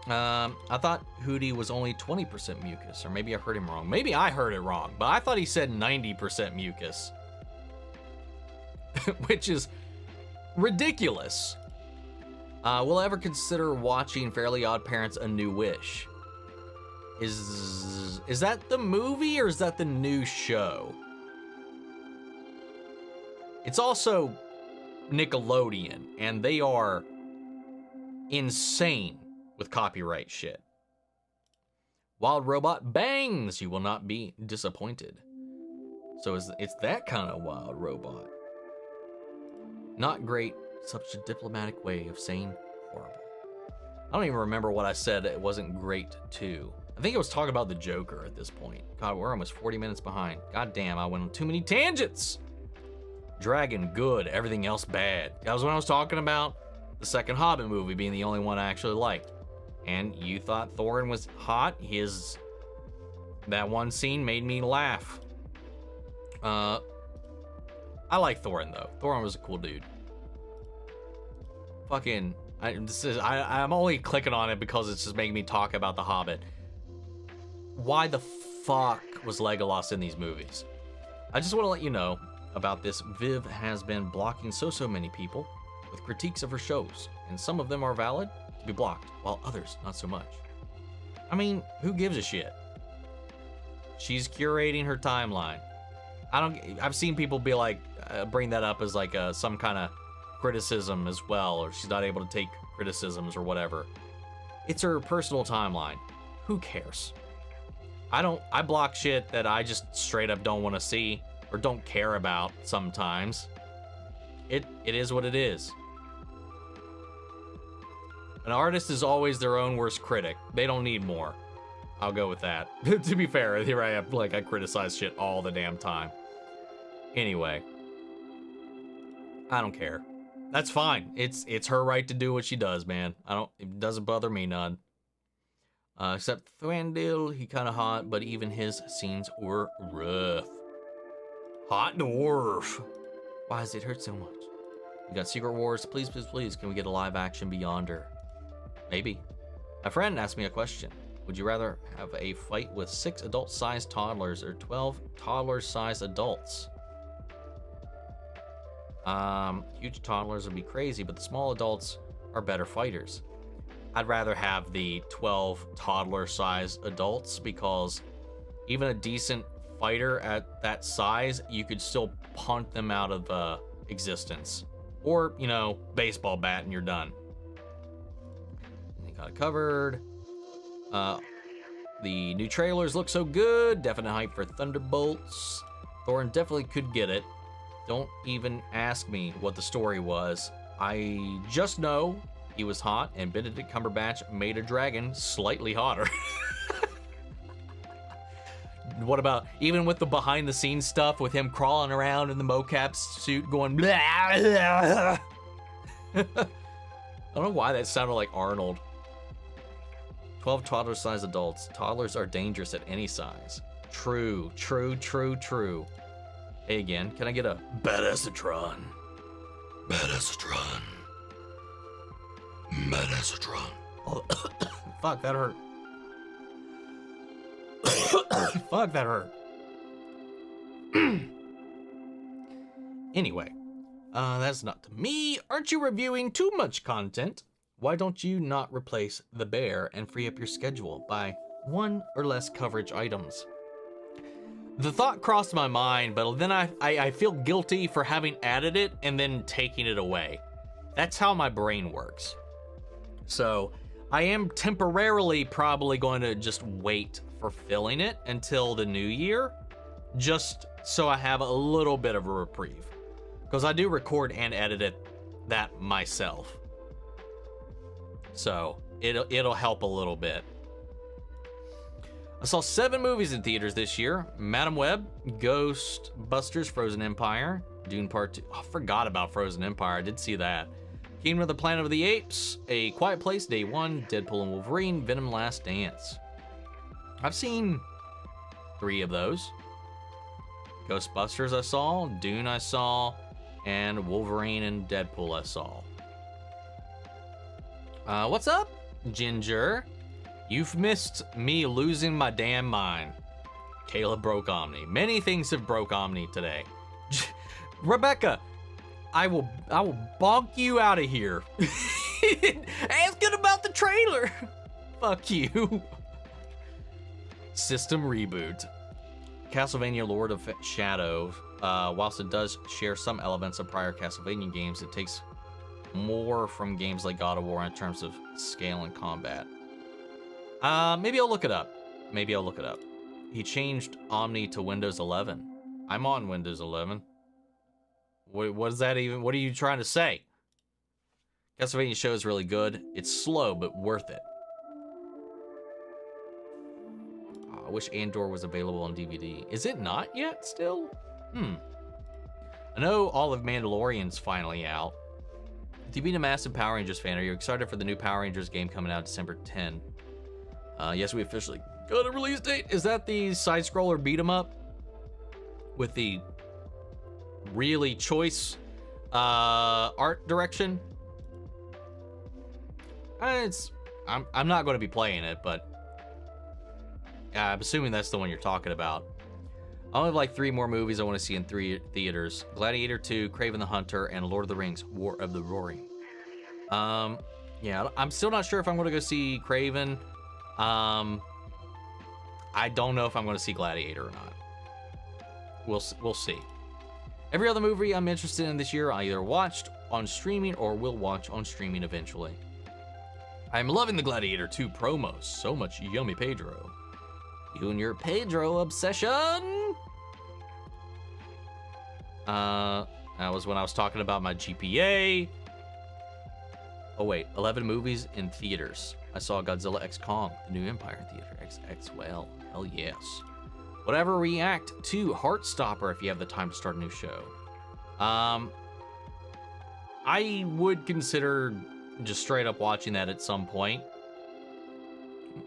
I thought Hootie was only 20% mucus, or maybe I heard him wrong. Maybe I heard it wrong, but I thought he said 90% mucus. Which is ridiculous. Will I ever consider watching Fairly Odd Parents: A New Wish? Is that the movie or is that the new show? It's also Nickelodeon, and they are insane with copyright shit. Wild Robot bangs, you will not be disappointed. So it's that kind of Wild Robot. Not great, such a diplomatic way of saying horrible. I don't even remember what I said it wasn't great too. I think I was talking about the Joker at this point. God, we're almost 40 minutes behind. God damn, I went on too many tangents. Dragon, good, everything else bad. That was when I was talking about the second Hobbit movie being the only one I actually liked. And you thought Thorin was hot. That one scene made me laugh. I like Thorin though. Thorin was a cool dude. Fucking, I'm only clicking on it because it's just making me talk about the Hobbit. Why the fuck was Legolas in these movies? I just want to let you know about this. Viv has been blocking so many people with critiques of her shows, and some of them are valid to be blocked, while others not so much. I mean, who gives a shit? She's curating her timeline. I've seen people be like, bring that up as like some kind of criticism as well, or she's not able to take criticisms or whatever. It's her personal timeline. Who cares? I block shit that I just straight up don't want to see or don't care about sometimes. It is what it is. An artist is always their own worst critic. They don't need more. I'll go with that. To be fair, here I am, like I criticize shit all the damn time. Anyway, I don't care. That's fine. It's her right to do what she does, man. It doesn't bother me none. Except Thranduil, he kind of hot, but even his scenes were rough. Hot dwarf. Why does it hurt so much? We got Secret Wars. Please, please, please, can we get a live action Beyonder? Maybe. A friend asked me a question. Would you rather have a fight with 6 adult-sized toddlers or 12 toddler-sized adults? Huge toddlers would be crazy, but the small adults are better fighters. I'd rather have the 12 toddler-sized adults, because even a decent fighter at that size, you could still punt them out of existence. Or, baseball bat and you're done. Got it covered. The new trailers look so good. Definite hype for Thunderbolts. Thorin definitely could get it. Don't even ask me what the story was. I just know he was hot, and Benedict Cumberbatch made a dragon slightly hotter. What about even with the behind the scenes stuff with him crawling around in the mocap suit going blah, blah. I don't know why that sounded like Arnold. 12 toddler-sized adults. Toddlers are dangerous at any size. True, true, true, true. Hey again, can I get a Badassatron? Badassatron. Badassatron. Oh, fuck, that hurt. Fuck, that hurt. Anyway, that's not to me. Aren't you reviewing too much content? Why don't you not replace the bear and free up your schedule by one or less coverage items? The thought crossed my mind, but then I feel guilty for having added it and then taking it away. That's how my brain works. So I am temporarily probably going to just wait for filling it until the new year, just so I have a little bit of a reprieve. Because I do record and edit that myself. So it'll help a little bit. I saw 7 movies in theaters this year. Madam Web, Ghostbusters, Frozen Empire, Dune Part 2. Oh, I forgot about Frozen Empire. I did see that. Kingdom of the Planet of the Apes, A Quiet Place, Day 1, Deadpool and Wolverine, Venom Last Dance. I've seen 3 of those. Ghostbusters I saw, Dune I saw, and Wolverine and Deadpool I saw. What's up, Ginger? You've missed me losing my damn mind. Caleb broke Omni. Many things have broke Omni today. Rebecca, I will bonk you out of here. Asking about the trailer. Fuck you. System reboot. Castlevania Lord of Shadows, whilst it does share some elements of prior Castlevania games, it takes more from games like God of War in terms of scale and combat. Maybe I'll look it up. He changed Omni to Windows 11. I'm on Windows 11. What is that even? What are you trying to say? Castlevania show is really good. It's slow, but worth it. I wish Andor was available on DVD. Is it not yet still? I know all of Mandalorian's finally out. To be a massive Power Rangers fan, are you excited for the new Power Rangers game coming out December 10? Yes, we officially got a release date. Is that the side-scroller beat-em-up with the really choice art direction? I'm not going to be playing it, but I'm assuming that's the one you're talking about. I only have like 3 more movies I want to see in 3 theaters: Gladiator 2, Kraven the Hunter, and Lord of the Rings: War of the Roaring. Yeah, I'm still not sure if I'm going to go see Kraven. I don't know if I'm going to see Gladiator or not. We'll see. Every other movie I'm interested in this year, I either watched on streaming or will watch on streaming eventually. I'm loving the Gladiator 2 promos. So much yummy Pedro. You and your Pedro obsession. That was when I was talking about my GPA. Oh wait, 11 movies in theaters. I saw Godzilla x Kong, the new Empire Theater XX. Well, hell yes. Whatever, react to Heartstopper if you have the time to start a new show. I would consider just straight up watching that at some point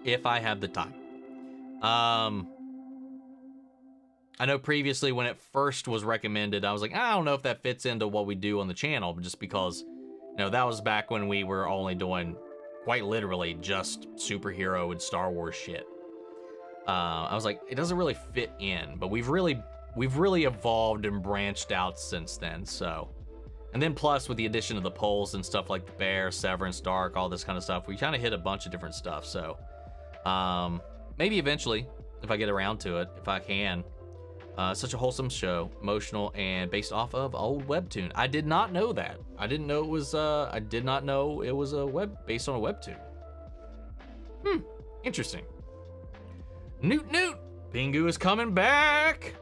if I have the time. I know previously when it first was recommended, I was like, I don't know if that fits into what we do on the channel, but just because, you know, that was back when we were only doing quite literally just superhero and Star Wars shit. I was like, it doesn't really fit in, but we've really evolved and branched out since then. So, and then plus with the addition of the polls and stuff like the Bear, Severance, Dark, all this kind of stuff, we kind of hit a bunch of different stuff. So, maybe eventually, if I get around to it, if I can. Such a wholesome show, emotional, and based off of old webtoon. I did not know that. I didn't know it was. I did not know it was based on a webtoon. Interesting. Newt Newt, Pingu is coming back.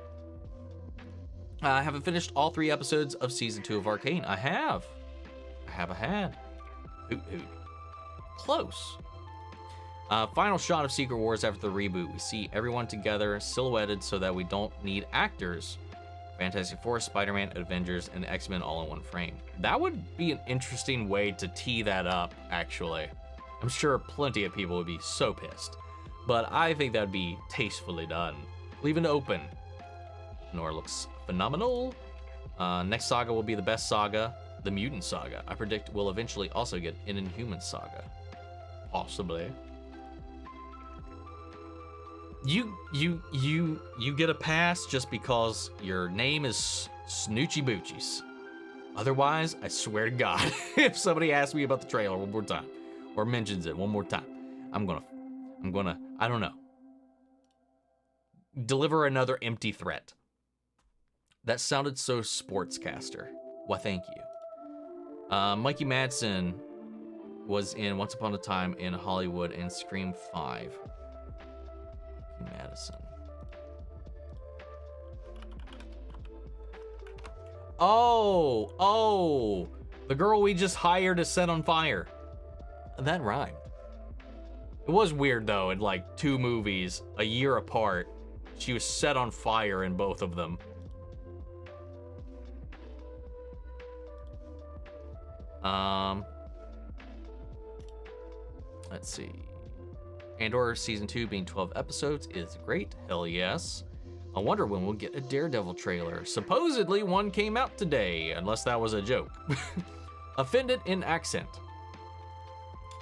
I haven't finished all 3 episodes of season 2 of Arcane. I have had. Hoot hoot. Close. Final shot of Secret Wars after the reboot. We see everyone together, silhouetted so that we don't need actors. Fantastic Four, Spider-Man, Avengers, and X-Men all in one frame. That would be an interesting way to tee that up, actually. I'm sure plenty of people would be so pissed. But I think that would be tastefully done. Leaving it open. Nora looks phenomenal. Next saga will be the best saga, the Mutant Saga. I predict we'll eventually also get an Inhuman Saga. Possibly. You get a pass just because your name is Snoochie Boochies. Otherwise, I swear to God, if somebody asks me about the trailer one more time, or mentions it one more time, I'm gonna, I don't know, deliver another empty threat. That sounded so sportscaster. Well, thank you. Mikey Madsen was in Once Upon a Time in Hollywood and Scream 5. Madison. Oh, the girl we just hired is set on fire. That rhymed. It was weird though, in like 2 movies, a year apart, she was set on fire in both of them. Let's see. Andor Season 2 being 12 episodes is great. Hell yes. I wonder when we'll get a Daredevil trailer. Supposedly one came out today, unless that was a joke. Offended in accent.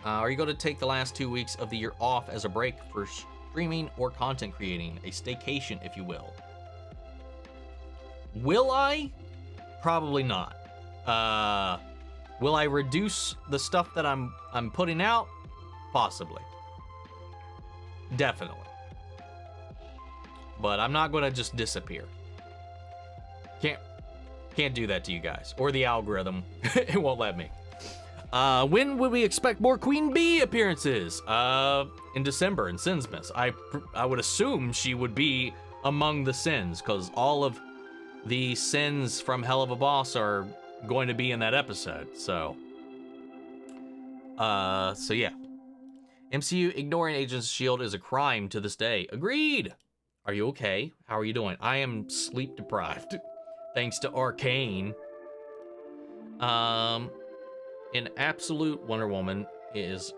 Are you going to take the last 2 weeks of the year off as a break for streaming or content creating? A staycation, if you will. Will I? Probably not. Will I reduce the stuff that I'm putting out? Possibly. Definitely. But I'm not gonna just disappear. Can't do that to you guys. Or the algorithm. It won't let me. When would we expect more Queen Bee appearances? In December in Sinsmas. I would assume she would be among the sins, because all of the sins from Helluva Boss are going to be in that episode. So yeah. MCU ignoring Agents of S.H.I.E.L.D. is a crime to this day. Agreed! Are you okay? How are you doing? I am sleep deprived. Thanks to Arcane. In Absolute, Wonder Woman is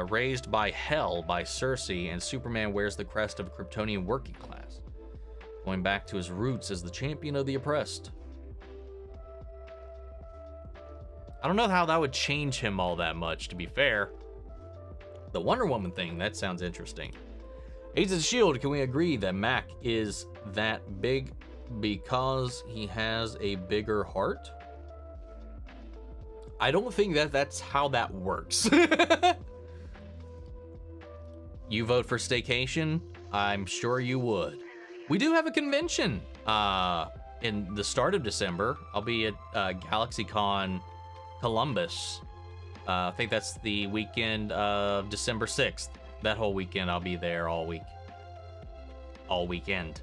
raised by hell by Cersei, and Superman wears the crest of a Kryptonian working class, going back to his roots as the champion of the oppressed. I don't know how that would change him all that much, to be fair. The Wonder Woman thing, that sounds interesting. Agents of S.H.I.E.L.D., can we agree that Mac is that big because he has a bigger heart? I don't think that's how that works. You vote for staycation? I'm sure you would. We do have a convention in the start of December. I'll be at GalaxyCon Columbus. I think that's the weekend of December 6th. That whole weekend, I'll be there all week. All weekend.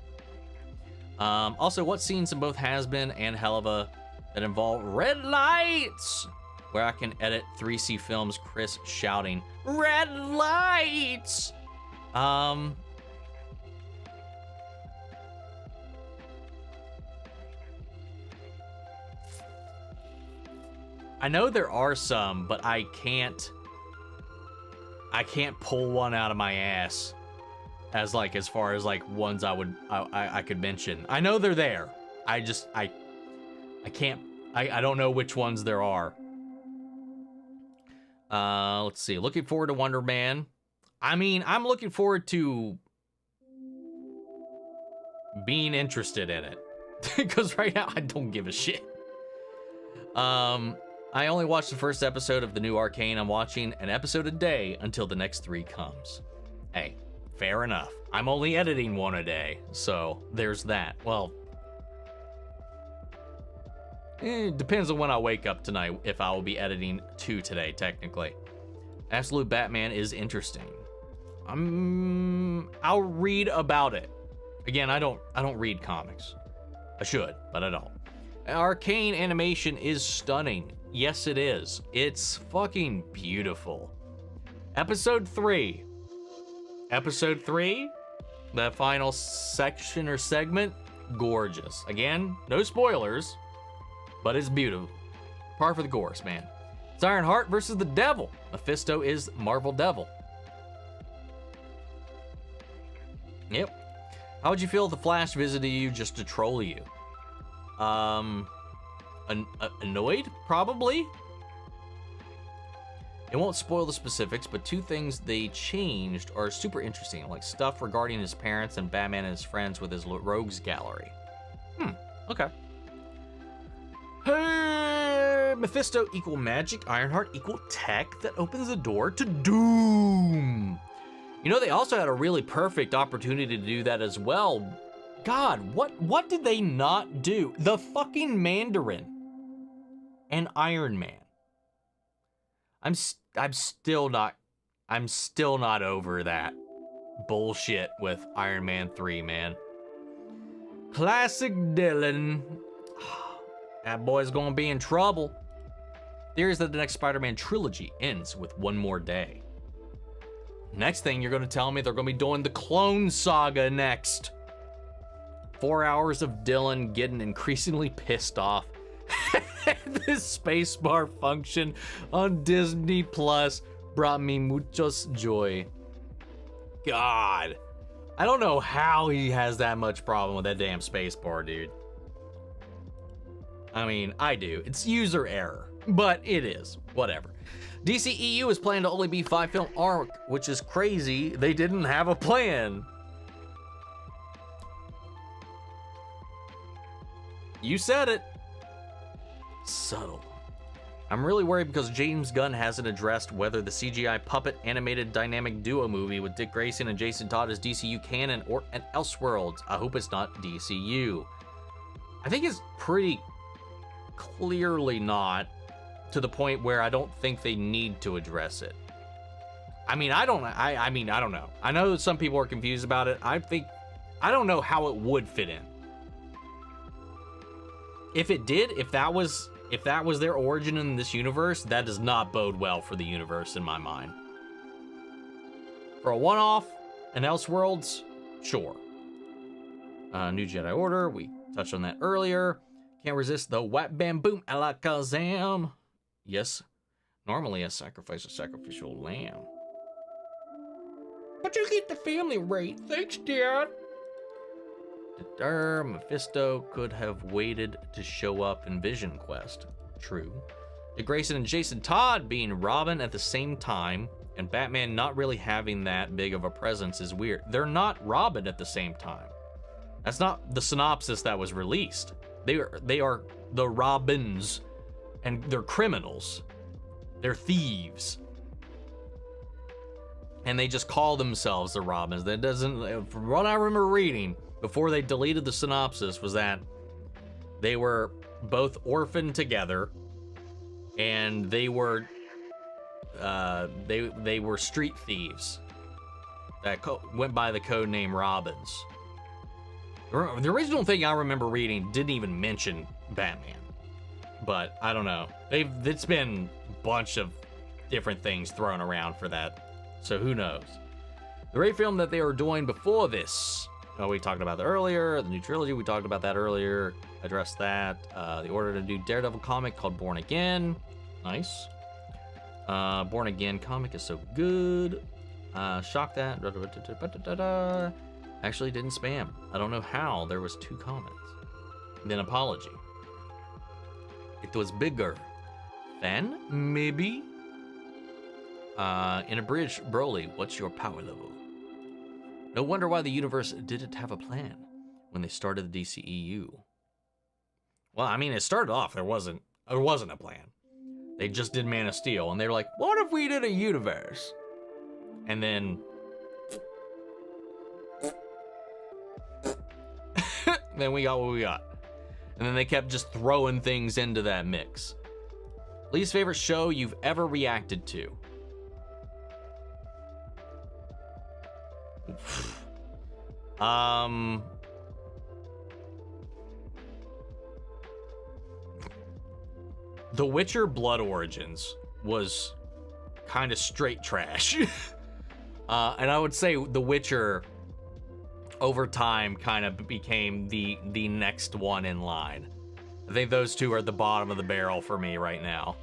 Also, what scenes in both Has-Been and Helluva that involve red lights? Where I can edit 3C Films Chris shouting, "Red lights!" I know there are some, but I can't pull one out of my ass as far as ones I could mention. I know they're there. I can't, I don't know which ones there are. Let's see. Looking forward to Wonder Man. I mean, I'm looking forward to being interested in it. Because right now, I don't give a shit. I only watched the first episode of the new Arcane. I'm watching an episode a day until the next 3 comes. Hey, fair enough. I'm only editing 1 a day, so there's that. Well, it depends on when I wake up tonight, if I will be editing 2 today, technically. Absolute Batman is interesting. I'll read about it. Again, I don't read comics. I should, but I don't. Arcane animation is stunning. Yes, it is. It's fucking beautiful. Episode 3. Episode 3, that final section or segment, gorgeous. Again, no spoilers, but it's beautiful. Par for the course, man. It's Ironheart versus the Devil. Mephisto is Marvel Devil. Yep. How would you feel if the Flash visited you just to troll you? Annoyed, probably. It won't spoil the specifics, but two things they changed are super interesting, like stuff regarding his parents and Batman and his friends with his rogues gallery. Okay. Hey, Mephisto equal magic, Ironheart equal tech that opens the door to doom. You know, they also had a really perfect opportunity to do that as well. God, what did they not do? The fucking Mandarin and Iron Man. I'm still not over that bullshit with Iron Man 3, man. Classic Dylan. That boy's gonna be in trouble. Theories that the next Spider-Man trilogy ends with one more day. Next thing you're gonna tell me they're gonna be doing the Clone Saga next. 4 hours of Dylan getting increasingly pissed off at this spacebar function on Disney Plus brought me muchos joy. God, I don't know how he has that much problem with that damn spacebar, dude. I mean, I do. It's user error, but it is. Whatever. DCEU is planned to only be 5-film arc, which is crazy. They didn't have a plan. You said it. Subtle. I'm really worried because James Gunn hasn't addressed whether the CGI puppet animated dynamic duo movie with Dick Grayson and Jason Todd is DCU canon or an Elseworlds. I hope it's not DCU. I think it's pretty clearly not, to the point where I don't think they need to address it. I mean, I don't know. I know that some people are confused about it. I don't know how it would fit in. If it did, if that was their origin in this universe, that does not bode well for the universe in my mind. For a one-off, an Elseworlds, sure. New Jedi Order, we touched on that earlier. Can't resist the whap bam boom a la Kazam. Yes, normally I sacrifice a sacrificial lamb. But you get the family rate. Thanks, Dad. Mephisto could have waited to show up in Vision Quest. True. Dick Grayson and Jason Todd being Robin at the same time, and Batman not really having that big of a presence is weird. They're not Robin at the same time. That's not the synopsis that was released. They are the Robins, and they're criminals. They're thieves. And they just call themselves the Robins. That doesn't, from what I remember reading, before they deleted the synopsis, was that they were both orphaned together, and they were they were street thieves that went by the code name Robins. The original thing I remember reading didn't even mention Batman, but I don't know. It's been a bunch of different things thrown around for that, so who knows. The Ray film that they were doing before this. Oh, we talked about that earlier. The new trilogy, we talked about that earlier. Addressed that. The order to do Daredevil comic called Born Again. Nice. Born Again comic is so good. Shocked that. Actually didn't spam. I don't know how. There was 2 comments. Then apology. It was bigger. Fan? Maybe? In a bridge, Broly, what's your power level? No wonder why the universe didn't have a plan when they started the DCEU. Well, I mean, it started off, there wasn't a plan. They just did Man of Steel, and they were like, what if we did a universe? And then... then we got what we got. And then they kept just throwing things into that mix. Least favorite show you've ever reacted to? The Witcher Blood Origins was kind of straight trash. And I would say The Witcher over time kind of became the next one in line. I think those two are at the bottom of the barrel for me right now.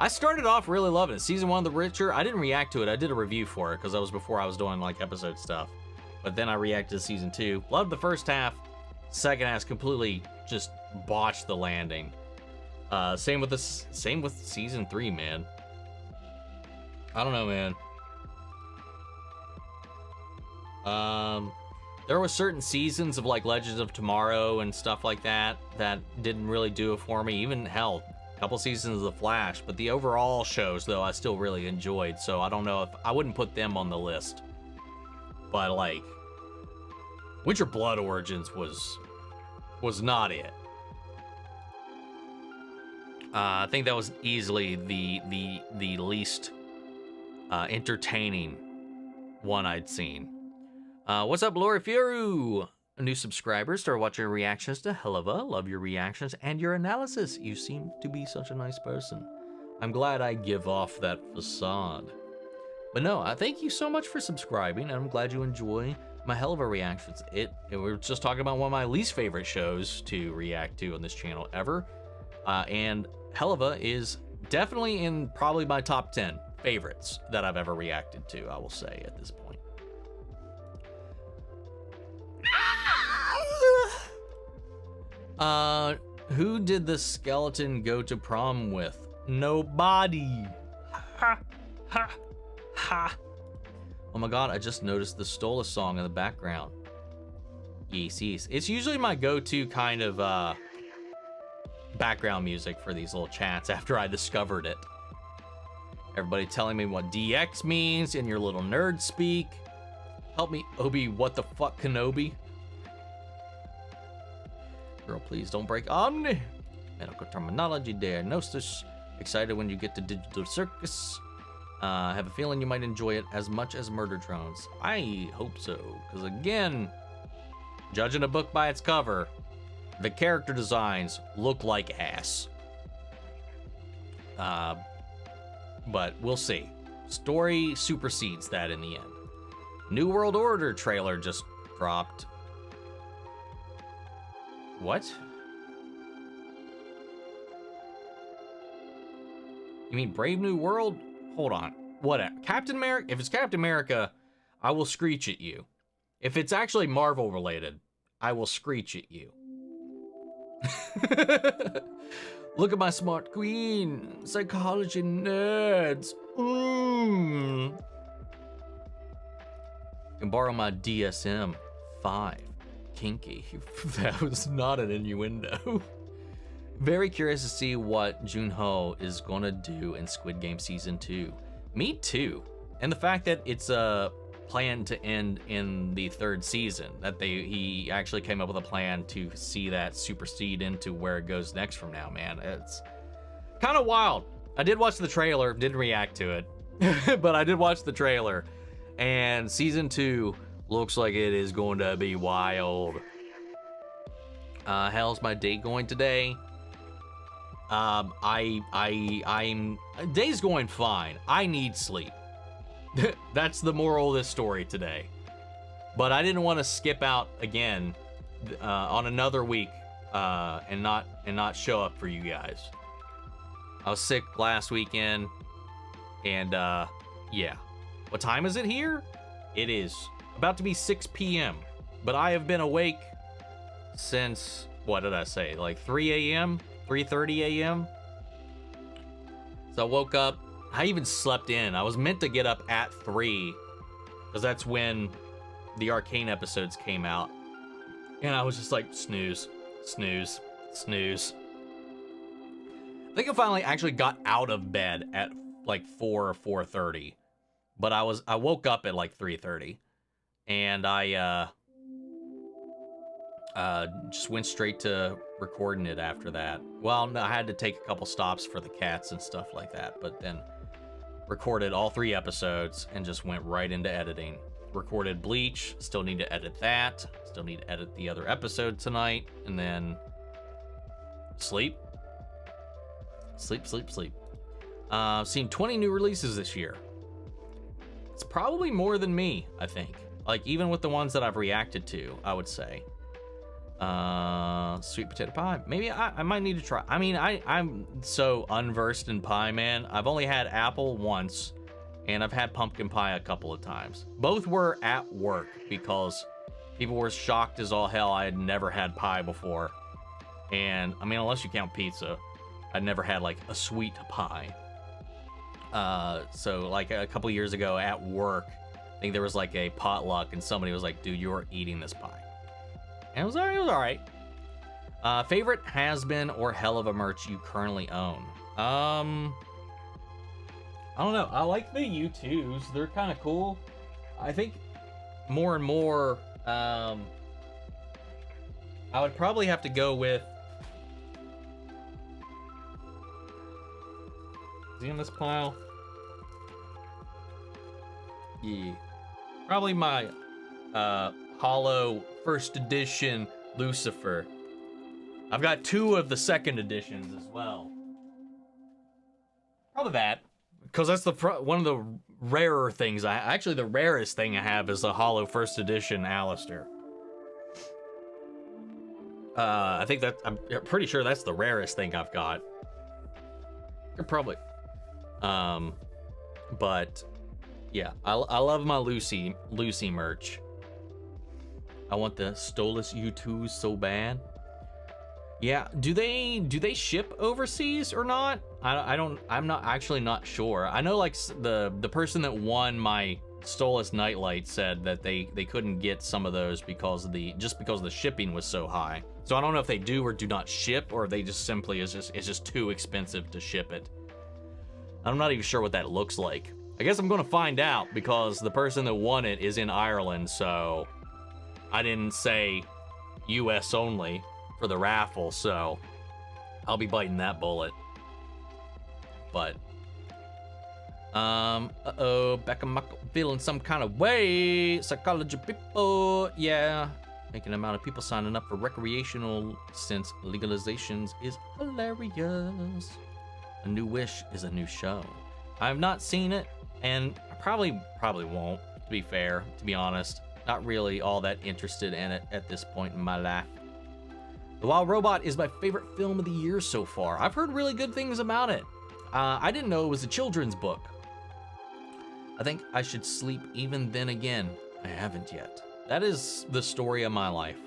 I started off really loving it. Season 1 of The Witcher, I didn't react to it. I did a review for it because that was before I was doing like episode stuff. But then I reacted to season 2. Loved the first half. Second half completely just botched the landing. Same with season 3, man. I don't know, man. There were certain seasons of like Legends of Tomorrow and stuff like that that didn't really do it for me. Even hell, a couple seasons of The Flash, but the overall shows though I still really enjoyed. So I don't know if I wouldn't put them on the list. But like, Winter Blood Origins was not it. I think that was easily the least entertaining one I'd seen. What's up, Lori Fieru? A new subscriber. Start watching reactions to Helluva. Love your reactions and your analysis. You seem to be such a nice person. I'm glad I give off that facade. But no, thank you so much for subscribing, and I'm glad you enjoy my Helluva reactions. We were just talking about one of my least favorite shows to react to on this channel ever. And Helluva is definitely in probably my top 10 favorites that I've ever reacted to, I will say, at this point. Who did the skeleton go to prom with? Nobody. Ha, ha, ha. Oh my god, I just noticed the Stola song in the background. Yes. It's usually my go-to kind of background music for these little chats after I discovered it. Everybody telling me what DX means in your little nerd speak. Help me, Obi, what the fuck, Kenobi? Girl, please don't break Omni. Medical terminology, diagnosis. Excited when you get to Digital Circus. I have a feeling you might enjoy it as much as Murder Drones. I hope so, because again, judging a book by its cover, the character designs look like ass. But we'll see. Story supersedes that in the end. New World Order trailer just dropped. What? You mean Brave New World? Hold on. Whatever. Captain America? If it's Captain America, I will screech at you. If it's actually Marvel related, I will screech at you. Look at my smart queen. Psychology nerds. You can borrow my DSM-5. Kinky. That was not an innuendo. Very curious to see what Junho is gonna do in Squid Game Season 2. Me too. And the fact that it's planned to end in the 3rd season, that he actually came up with a plan to see that supersede into where it goes next from now, man. It's kind of wild. I did watch the trailer, didn't react to it, but I did watch the trailer, and Season 2 looks like it is going to be wild. How's my day going today? Day's going fine. I need sleep. That's the moral of this story today. But I didn't want to skip out again on another week and not show up for you guys. I was sick last weekend, and yeah. What time is it here? It is about to be 6 p.m. But I have been awake since, what did I say? Like 3 a.m., 3:30 a.m. So I woke up. I even slept in. I was meant to get up at 3 because that's when the Arcane episodes came out. And I was just like, snooze, snooze, snooze. I think I finally actually got out of bed at like 4 or 4:30. But I woke up at like 3:30. And I just went straight to recording it after that. Well, no, I had to take a couple stops for the cats and stuff like that, but then recorded all 3 episodes and just went right into editing. Recorded Bleach, still need to edit that, still need to edit the other episode tonight, and then sleep. Sleep. Seen 20 new releases this year. It's probably more than me, I think. Like, even with the ones that I've reacted to, I would say. Sweet potato pie. Maybe I might need to try. I mean, I'm so unversed in pie, man. I've only had apple once, and I've had pumpkin pie a couple of times. Both were at work because people were shocked as all hell I had never had pie before. And I mean, unless you count pizza, I'd never had like a sweet pie. So like a couple years ago at work, I think there was like a potluck and somebody was like, dude, you're eating this pie. And it was all right. Favorite has-been or Helluva merch you currently own? I don't know. I like the U2s. They're kind of cool. I think more and more, I would probably have to go with... Is he in this pile? Yeah. Probably my Hollow first edition Lucifer. I've got 2 of the second editions as well. Probably that, because that's one of the rarer things. Actually, the rarest thing I have is the Hollow first edition Alistair. I think that I'm pretty sure that's the rarest thing I've got. You're probably, but yeah, I love my Lucy merch. I want the Stolas U2s so bad. Yeah, do they ship overseas or not? I'm not sure. I know like the person that won my Stolas Nightlight said that they couldn't get some of those because the shipping was so high. So I don't know if they do or do not ship, or they just simply it's just too expensive to ship it. I'm not even sure what that looks like. I guess I'm gonna find out because the person that won it is in Ireland, so I didn't say US only for the raffle, so I'll be biting that bullet. But Becca feeling some kind of way. Psychology people, yeah. Making the amount of people signing up for recreational since legalizations is hilarious. A New Wish is a new show. I have not seen it, and I probably won't, to be fair, to be honest. Not really all that interested in it at this point in my life. The Wild Robot is my favorite film of the year so far. I've heard really good things about it. I didn't know it was a children's book. I think I should sleep even then again. I haven't yet. That is the story of my life.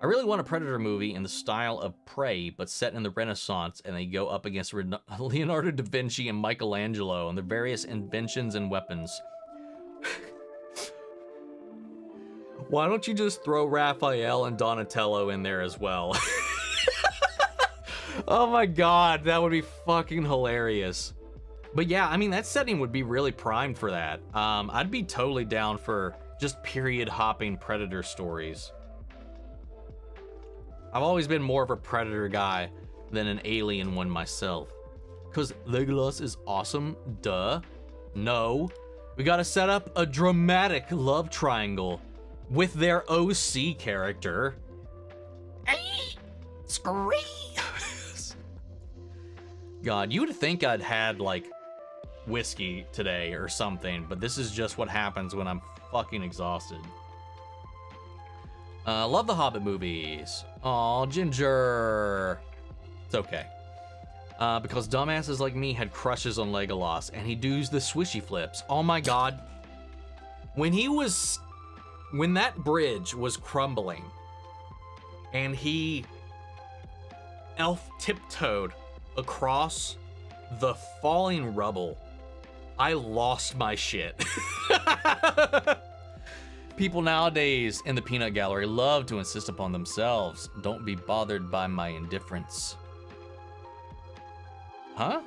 I really want a Predator movie in the style of Prey, but set in the Renaissance, and they go up against Leonardo da Vinci and Michelangelo and their various inventions and weapons. Why don't you just throw Raphael and Donatello in there as well? Oh my god, that would be fucking hilarious. But yeah, I mean, that setting would be really primed for that. I'd be totally down for just period hopping Predator stories. I've always been more of a Predator guy than an Alien one myself. Cause Legolas is awesome, duh. No, we gotta set up a dramatic love triangle with their OC character. Scream! God, you would think I'd had like whiskey today or something, but this is just what happens when I'm fucking exhausted. Love the Hobbit movies. Aw, Ginger. It's okay. Because dumbasses like me had crushes on Legolas, and he does the swishy flips. Oh my god. When that bridge was crumbling, and he elf tiptoed across the falling rubble, I lost my shit. People nowadays in the peanut gallery love to insist upon themselves. Don't be bothered by my indifference. Huh?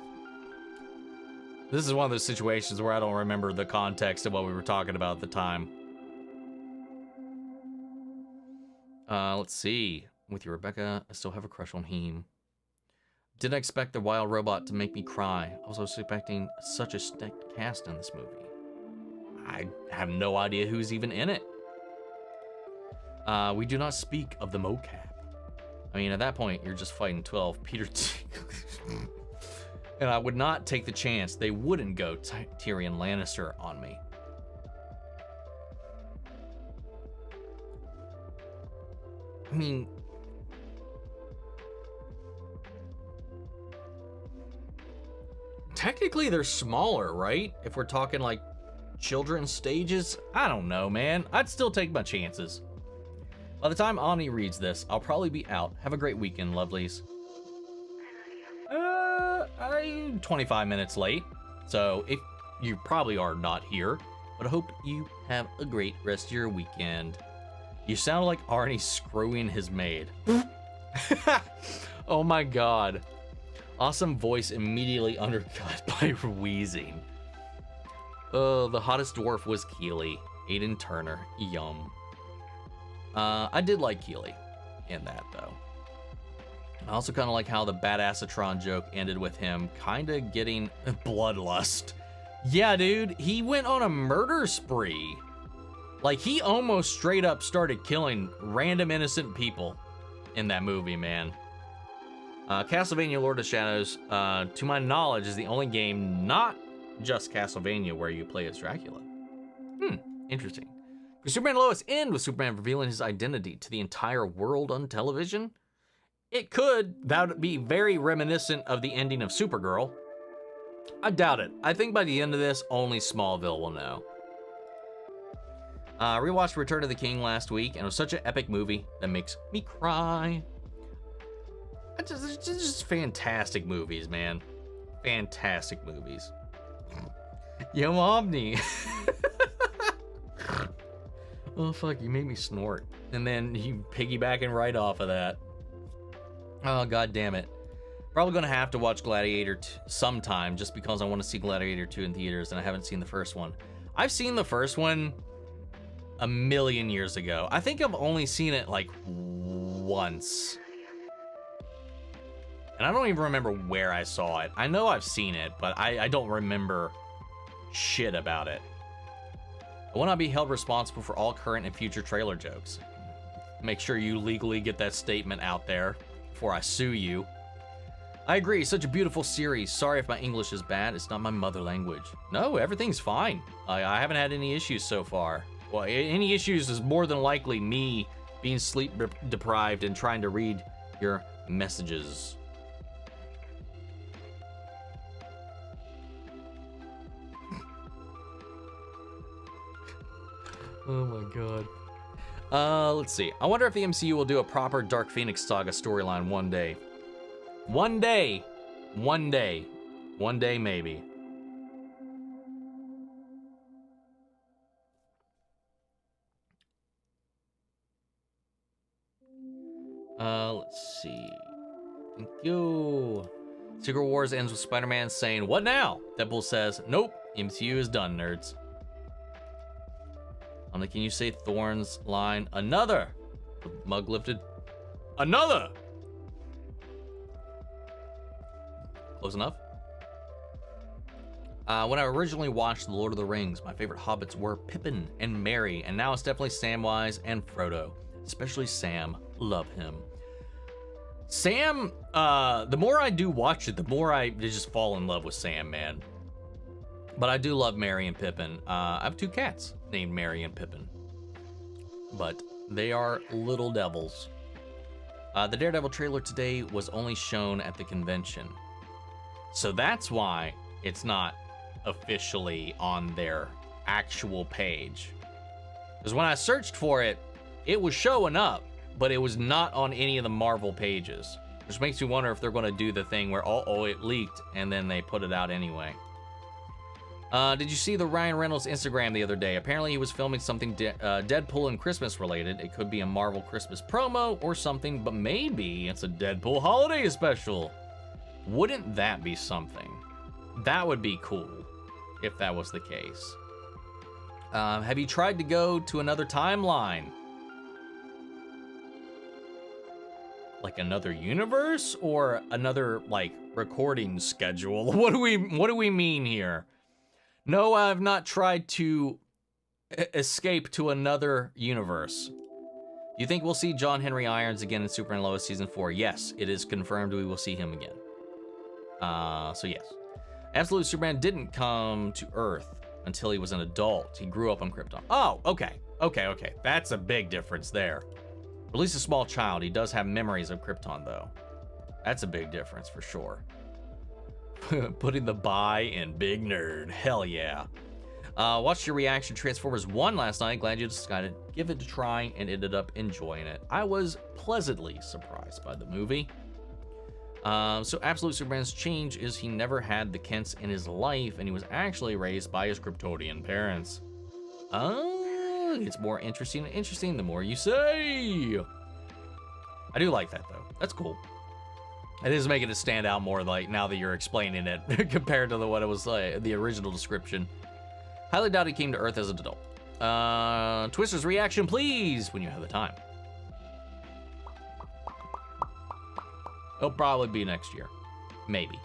This is one of those situations where I don't remember the context of what we were talking about at the time. Let's see. With you, Rebecca, I still have a crush on him. Didn't expect the Wild Robot to make me cry. I was also expecting such a stacked cast in this movie. I have no idea who's even in it. We do not speak of the mocap. I mean, at that point, you're just fighting 12 Peter and I would not take the chance they wouldn't go Tyrion Lannister on me. I mean, technically they're smaller, right? If we're talking like children's stages, I don't know, man. I'd still take my chances. By the time Omni reads this, I'll probably be out. Have a great weekend, lovelies. I'm 25 minutes late, so if you probably are not here, but I hope you have a great rest of your weekend. You sound like Arnie screwing his maid. Oh my god. Awesome voice immediately undercut by wheezing. The hottest dwarf was Keeley. Aiden Turner. Yum. I did like Keeley in that, though. I also kind of like how the Badassatron joke ended with him kind of getting bloodlust. Yeah, dude, he went on a murder spree. Like, he almost straight up started killing random innocent people in that movie, man. Castlevania Lord of Shadows, to my knowledge, is the only game not just Castlevania where you play as Dracula. Interesting. Could Superman and Lois end with Superman revealing his identity to the entire world on television? It could. That would be very reminiscent of the ending of Supergirl. I doubt it. I think by the end of this, only Smallville will know. Rewatched Return of the King last week, and it was such an epic movie that makes me cry. It's just fantastic movies, man. Fantastic movies. Yo, Omni. Oh, fuck, you made me snort. And then you piggybacking right off of that. Oh, god damn it. Probably gonna have to watch Gladiator sometime, just because I want to see Gladiator 2 in theaters, and I haven't seen the first one. I've seen the first one a million years ago. I think I've only seen it like once. And I don't even remember where I saw it. I know I've seen it, but I don't remember shit about it. I will not be held responsible for all current and future trailer jokes. Make sure you legally get that statement out there before I sue you. I agree, such a beautiful series. Sorry if my English is bad, it's not my mother language. No, everything's fine. I haven't had any issues so far. Well, any issues is more than likely me being sleep deprived and trying to read your messages. Oh my god. Let's see. I wonder if the MCU will do a proper Dark Phoenix Saga storyline one day. One day. One day. One day, maybe. Let's see. Thank you. Secret Wars ends with Spider-Man saying, "What now?" Deadpool says, "Nope, MCU is done, nerds." I'm like, can you say Thorne's line? Another! The mug lifted. Another! Close enough? When I originally watched The Lord of the Rings, my favorite hobbits were Pippin and Merry, and now it's definitely Samwise and Frodo. Especially Sam. Love him. Sam, the more I do watch it, the more I just fall in love with Sam, man. But I do love Merry and Pippin. I have 2 cats named Merry and Pippin. But they are little devils. The Daredevil trailer today was only shown at the convention. So that's why it's not officially on their actual page. Because when I searched for it, it was showing up, but it was not on any of the Marvel pages. Which makes me wonder if they're going to do the thing where, oh, it leaked, and then they put it out anyway. Did you see the Ryan Reynolds Instagram the other day? Apparently he was filming something Deadpool and Christmas related. It could be a Marvel Christmas promo or something, but maybe it's a Deadpool holiday special. Wouldn't that be something? That would be cool if that was the case. Have you tried to go to another timeline? Like another universe or another like recording schedule? What do we mean here? No, I've not tried to escape to another universe. Do you think we'll see John Henry Irons again in Superman and Lois Season 4? Yes, it is confirmed we will see him again. So yes. Absolute Superman didn't come to Earth until he was an adult. He grew up on Krypton. Oh, okay. Okay. That's a big difference there. At least a small child. He does have memories of Krypton, though. That's a big difference for sure. Putting the buy in big nerd. Hell yeah. Watched your reaction to Transformers 1 last night. Glad you decided to give it a try and ended up enjoying it. I was pleasantly surprised by the movie. So Absolute Superman's change is he never had the Kents in his life, and he was actually raised by his Kryptonian parents. Oh, it's more interesting and interesting the more you say. I do like that, though. That's cool. It is making it stand out more, like, now that you're explaining it, compared to what it was like, the original description. Highly doubt he came to Earth as an adult. Twister's reaction, please, when you have the time. It'll probably be next year. Maybe.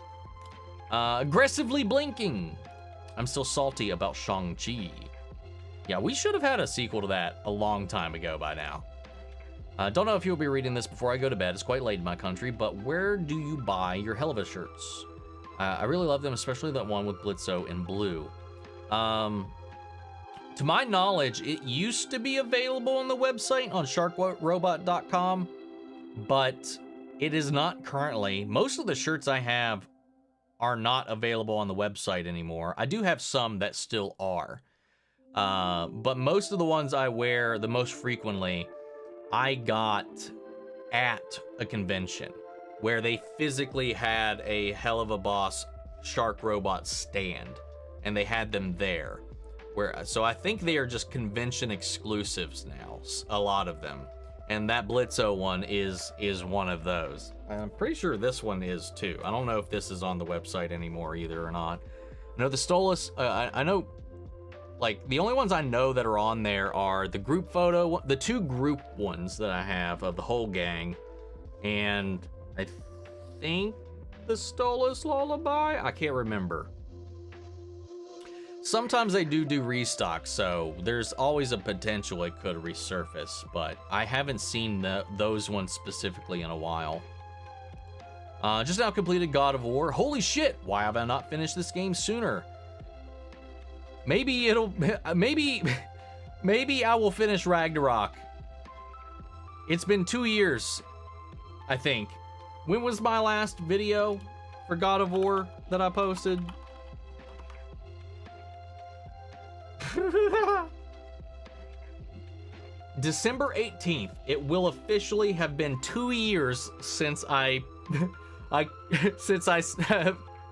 Aggressively blinking. I'm still salty about Shang-Chi. Yeah, we should have had a sequel to that a long time ago by now. Don't know if you'll be reading this before I go to bed. It's quite late in my country, but where do you buy your Helluva shirts? I really love them, especially that one with Blitzo in blue. To my knowledge, it used to be available on the website on sharkrobot.com, but it is not currently. Most of the shirts I have are not available on the website anymore. I do have some that still are. But most of the ones I wear the most frequently, I got at a convention where they physically had a Helluva Boss Shark Robot stand, and they had them there. So I think they are just convention exclusives now, a lot of them. And that Blitzo one is one of those. I'm pretty sure this one is too. I don't know if this is on the website anymore either or not. I know the Stolas, I know, like, the only ones I know that are on there are the group photo, the two group ones that I have of the whole gang, and I think the Stolas Lullaby? I can't remember. Sometimes they do restock, so there's always a potential it could resurface, but I haven't seen those ones specifically in a while. Just now completed God of War. Holy shit, why have I not finished this game sooner? Maybe I will finish Ragnarok. It's been 2 years, I think. When was my last video for God of War that I posted? December 18th. It will officially have been 2 years since I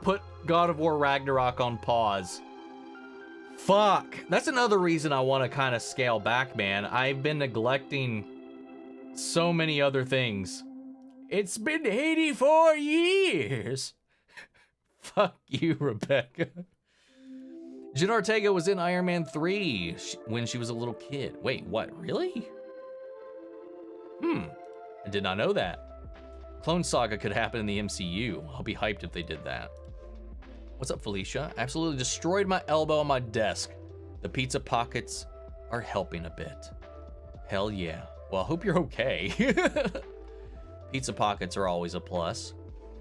put God of War Ragnarok on pause. Fuck. That's another reason I want to kind of scale back, man. I've been neglecting so many other things. It's been 84 years. Fuck you, Rebecca. Jen Ortega was in Iron Man 3 when she was a little kid. Wait, what? Really? I did not know that. Clone Saga could happen in the MCU. I'll be hyped if they did that. What's up, Felicia? Absolutely destroyed my elbow on my desk. The pizza pockets are helping a bit. Hell yeah. Well, I hope you're okay. Pizza pockets are always a plus.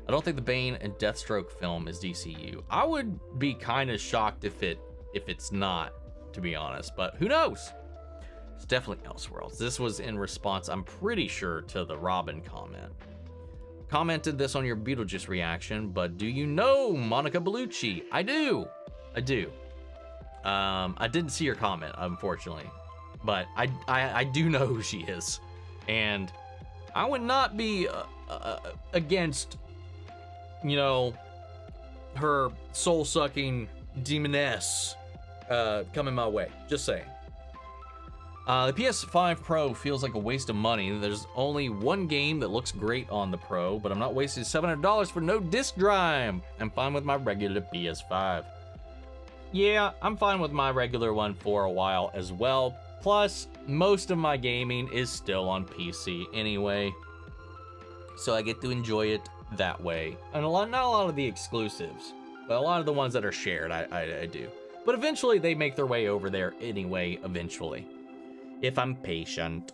I don't think the Bane and Deathstroke film is DCU. I would be kind of shocked if it's not, to be honest, but who knows? It's definitely Elseworlds. This was in response, I'm pretty sure, to the Robin comment. Commented this on your Beetlejuice reaction, but do you know Monica Bellucci? I do. I didn't see your comment, unfortunately, but I do know who she is, and I would not be against, you know, her soul-sucking demoness coming my way. Just saying. The PS5 Pro feels like a waste of money. There's only one game that looks great on the Pro, but I'm not wasting $700 for no disc drive. I'm fine with my regular PS5. Yeah, I'm fine with my regular one for a while as well. Plus, most of my gaming is still on PC anyway, so I get to enjoy it that way. And not a lot of the exclusives, but a lot of the ones that are shared, I do. But eventually they make their way over there anyway, eventually. If I'm patient.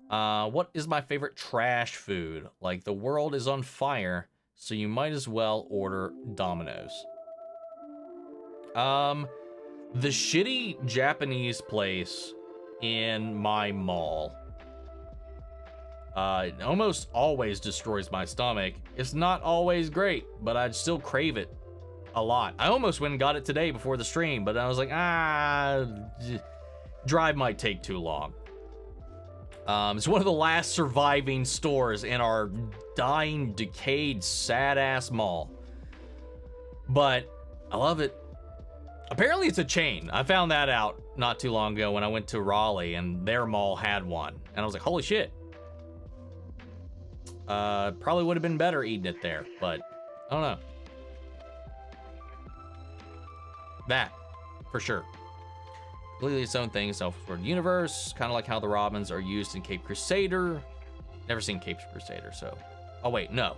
What is my favorite trash food? Like, the world is on fire, so you might as well order Domino's. The shitty Japanese place in my mall. It almost always destroys my stomach. It's not always great, but I'd still crave it a lot. I almost went and got it today before the stream, but I was like, drive might take too long. It's one of the last surviving stores in our dying, decayed, sad-ass mall. But I love it. Apparently it's a chain. I found that out not too long ago when I went to Raleigh and their mall had one. And I was like, holy shit. Probably would have been better eating it there, but I don't know. That, for sure. Completely its own thing, self-explored universe, kind of like how the Robins are used in Cape Crusader. Never seen Cape Crusader, so. Oh wait, no.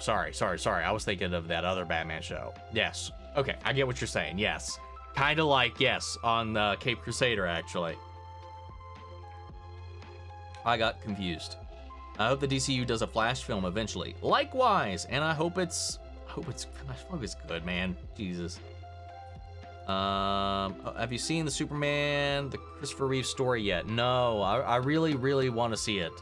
Sorry. I was thinking of that other Batman show. Yes. Okay, I get what you're saying. Yes. Kind of like, yes, on Cape Crusader, actually. I got confused. I hope the DCU does a Flash film eventually. Likewise, and I hope it's good, man. Jesus. Have you seen the Superman, the Christopher Reeve story yet? No, I really, really want to see it,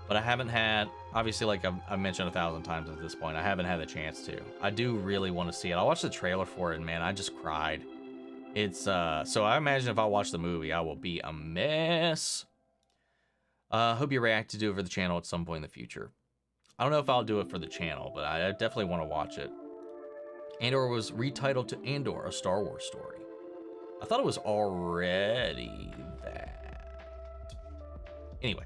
but I haven't had, obviously, like I've mentioned 1,000 times at this point, I haven't had the chance to. I do really want to see it. I watched the trailer for it, and man, I just cried. It's, so I imagine if I watch the movie, I will be a mess. Hope you react to do it for the channel at some point in the future. I don't know if I'll do it for the channel, but I definitely want to watch it. Andor was retitled to Andor, a Star Wars story. I thought it was already that. Anyway,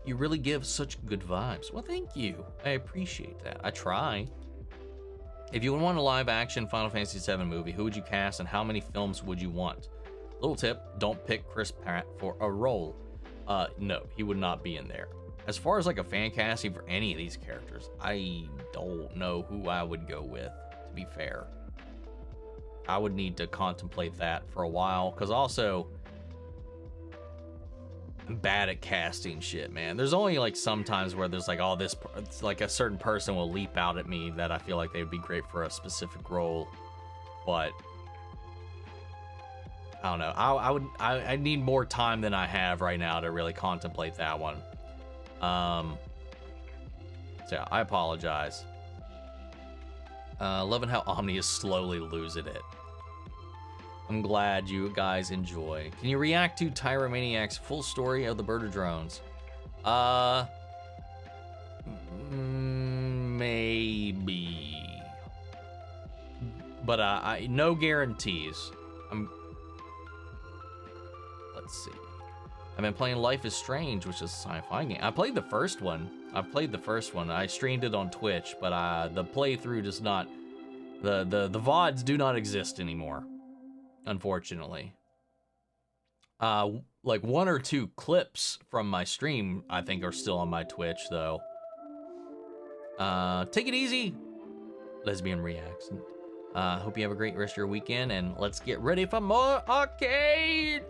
you really give such good vibes. Well, thank you. I appreciate that. I try. If you would want a live-action Final Fantasy VII movie, who would you cast and how many films would you want? Little tip, don't pick Chris Pratt for a role. No, he would not be in there. As far as like a fan casting for any of these characters, I don't know who I would go with. To be fair, I would need to contemplate that for a while, because also I'm bad at casting shit, man. There's only like sometimes where there's like, oh, this, it's like a certain person will leap out at me that I feel like they would be great for a specific role, but I don't know. I need more time than I have right now to really contemplate that one. So yeah, I apologize. Loving how Omni is slowly losing it. I'm glad you guys enjoy. Can you react to Tyromaniac's full story of the Bird of Drones? Maybe. But I no guarantees. Let's see. I've been playing Life is Strange, which is a sci-fi game. I played the first one. I streamed it on Twitch, but the playthrough does not. The VODs do not exist anymore, unfortunately. Like 1 or 2 clips from my stream, I think, are still on my Twitch, though. Take it easy, Lesbian Reacts. Hope you have a great rest of your weekend, and let's get ready for more Arcane!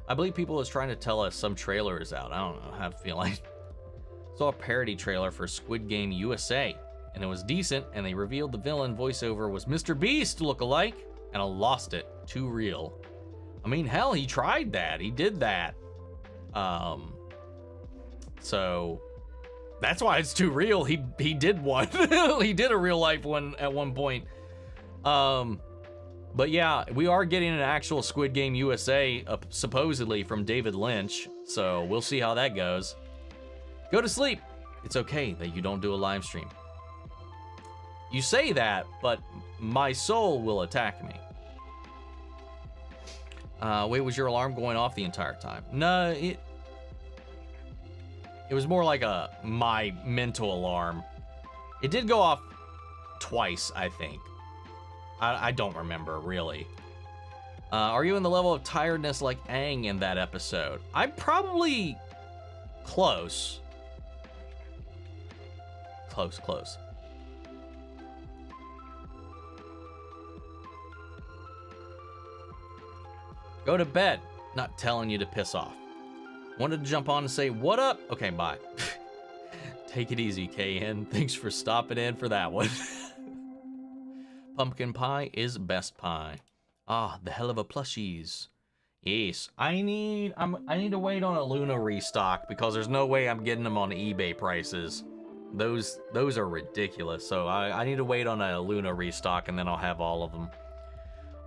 I believe people is trying to tell us some trailer is out. I don't know, I have a feeling. Saw a parody trailer for Squid Game USA, and it was decent, and they revealed the villain voiceover was Mr. Beast lookalike, and I lost it. Too real. I mean, hell, he tried that. He did that. So that's why it's too real. He did one. He did a real life one at one point. But yeah, we are getting an actual Squid Game USA, supposedly from David Lynch. So we'll see how that goes. Go to sleep. It's okay that you don't do a live stream. You say that, but my soul will attack me. Wait, was your alarm going off the entire time? No, it was more like my mental alarm. It did go off twice, I think. I don't remember, really. Are you in the level of tiredness like Aang in that episode? I'm probably close. Close. Go to bed. Not telling you to piss off. Wanted to jump on and say, what up? Okay, bye. Take it easy, KN. Thanks for stopping in for that one. Pumpkin pie is best pie. Ah, the Helluva plushies. Yes, I need to wait on a Luna restock because there's no way I'm getting them on eBay prices. Those are ridiculous. So I need to wait on a Luna restock, and then I'll have all of them.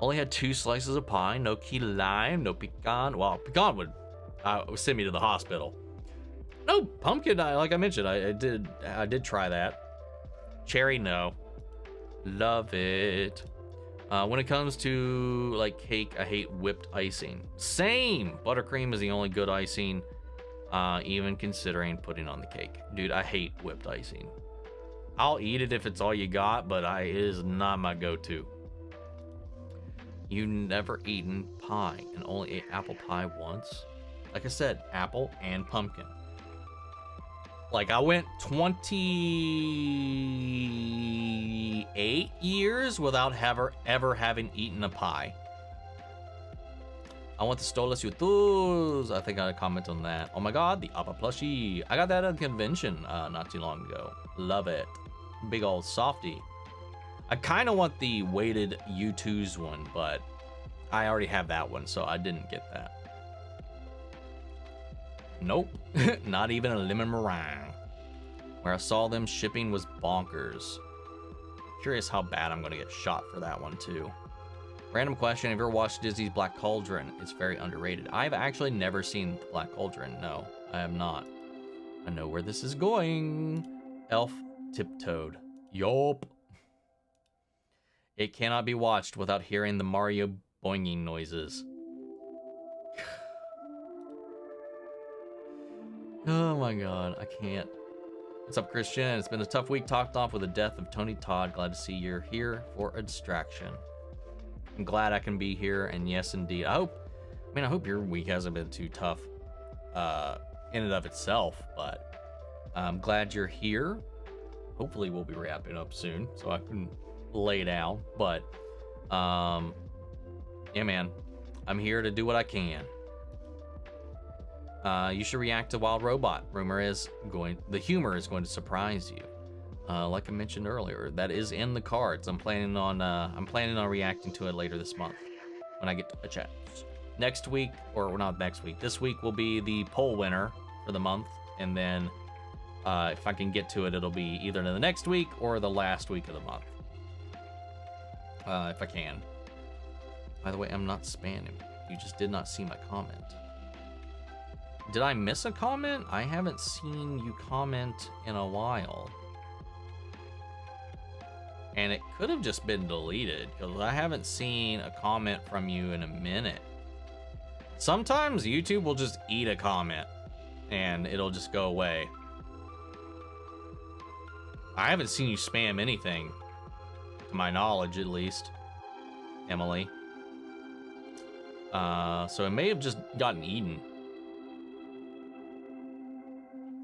Only had 2 slices of pie, no key lime, no pecan. Well, pecan would send me to the hospital. No pumpkin. Like I mentioned, I did try that. Cherry, no. Love it. When it comes to like cake, I hate whipped icing. Same. Buttercream is the only good icing, even considering putting on the cake. Dude, I hate whipped icing. I'll eat it if it's all you got, but it is not my go-to. You never eaten pie and only ate apple pie once? Like I said, apple and pumpkin. Like, I went 28 years without ever having eaten a pie. I want the Stolas Youtuz. I think I comment on that. Oh my god, the Appa plushie. I got that at a convention not too long ago. Love it. Big old softy. I kind of want the weighted U2's one, but I already have that one, so I didn't get that. Nope, not even a lemon meringue. Where I saw them shipping was bonkers. Curious how bad I'm gonna get shot for that one too. Random question, have you ever watched Disney's Black Cauldron? It's very underrated. I've actually never seen the Black Cauldron, no, I have not. I know where this is going. Elf tiptoed. Yup. It cannot be watched without hearing the Mario boinging noises. Oh my god, I can't. What's up, Christian? It's been a tough week, topped off with the death of Tony Todd. Glad to see you're here for a distraction. I'm glad I can be here, and yes, indeed. I hope your week hasn't been too tough in and of itself, but I'm glad you're here. Hopefully we'll be wrapping up soon, so I can lay down, but yeah, man, I'm here to do what I can. You should react to Wild Robot. The humor is going to surprise you. Like I mentioned earlier, that is in the cards. I'm planning on reacting to it later this month when I get a chance. Next week, or not next week, this week will be the poll winner for the month, and then if I can get to it, it'll be either the next week or the last week of the month. If I can. By the way, I'm not spamming. You just did not see my comment. Did I miss a comment? I haven't seen you comment in a while. And it could have just been deleted, because I haven't seen a comment from you in a minute. Sometimes YouTube will just eat a comment, and it'll just go away. I haven't seen you spam anything, to my knowledge at least, Emily. So it may have just gotten eaten.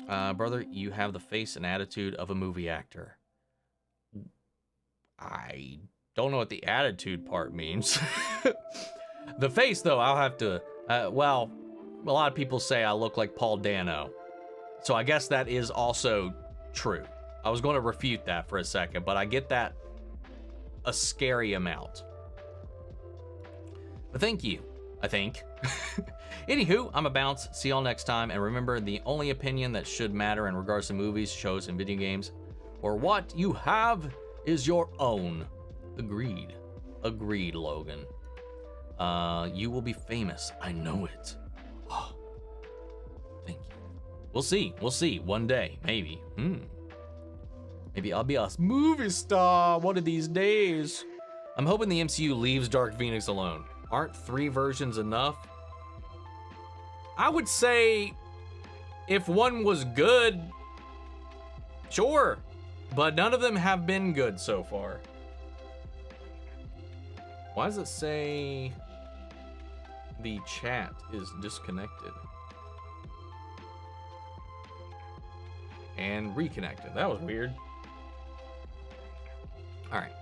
Brother, you have the face and attitude of a movie actor. I don't know what the attitude part means. The face, though, I'll have to... well, a lot of people say I look like Paul Dano. So I guess that is also true. I was going to refute that for a second, but I get that a scary amount. But thank you, I think. Anywho, I'm a bounce. See y'all next time. And remember, the only opinion that should matter in regards to movies, shows, and video games, or what you have, is your own. Agreed. Agreed, Logan. You will be famous. I know it. Oh, thank you. We'll see. We'll see. One day. Maybe. Maybe I'll be a movie star one of these days. I'm hoping the MCU leaves Dark Phoenix alone. Aren't 3 versions enough? I would say if one was good, sure. But none of them have been good so far. Why does it say the chat is disconnected? And reconnected. That was weird. Alright.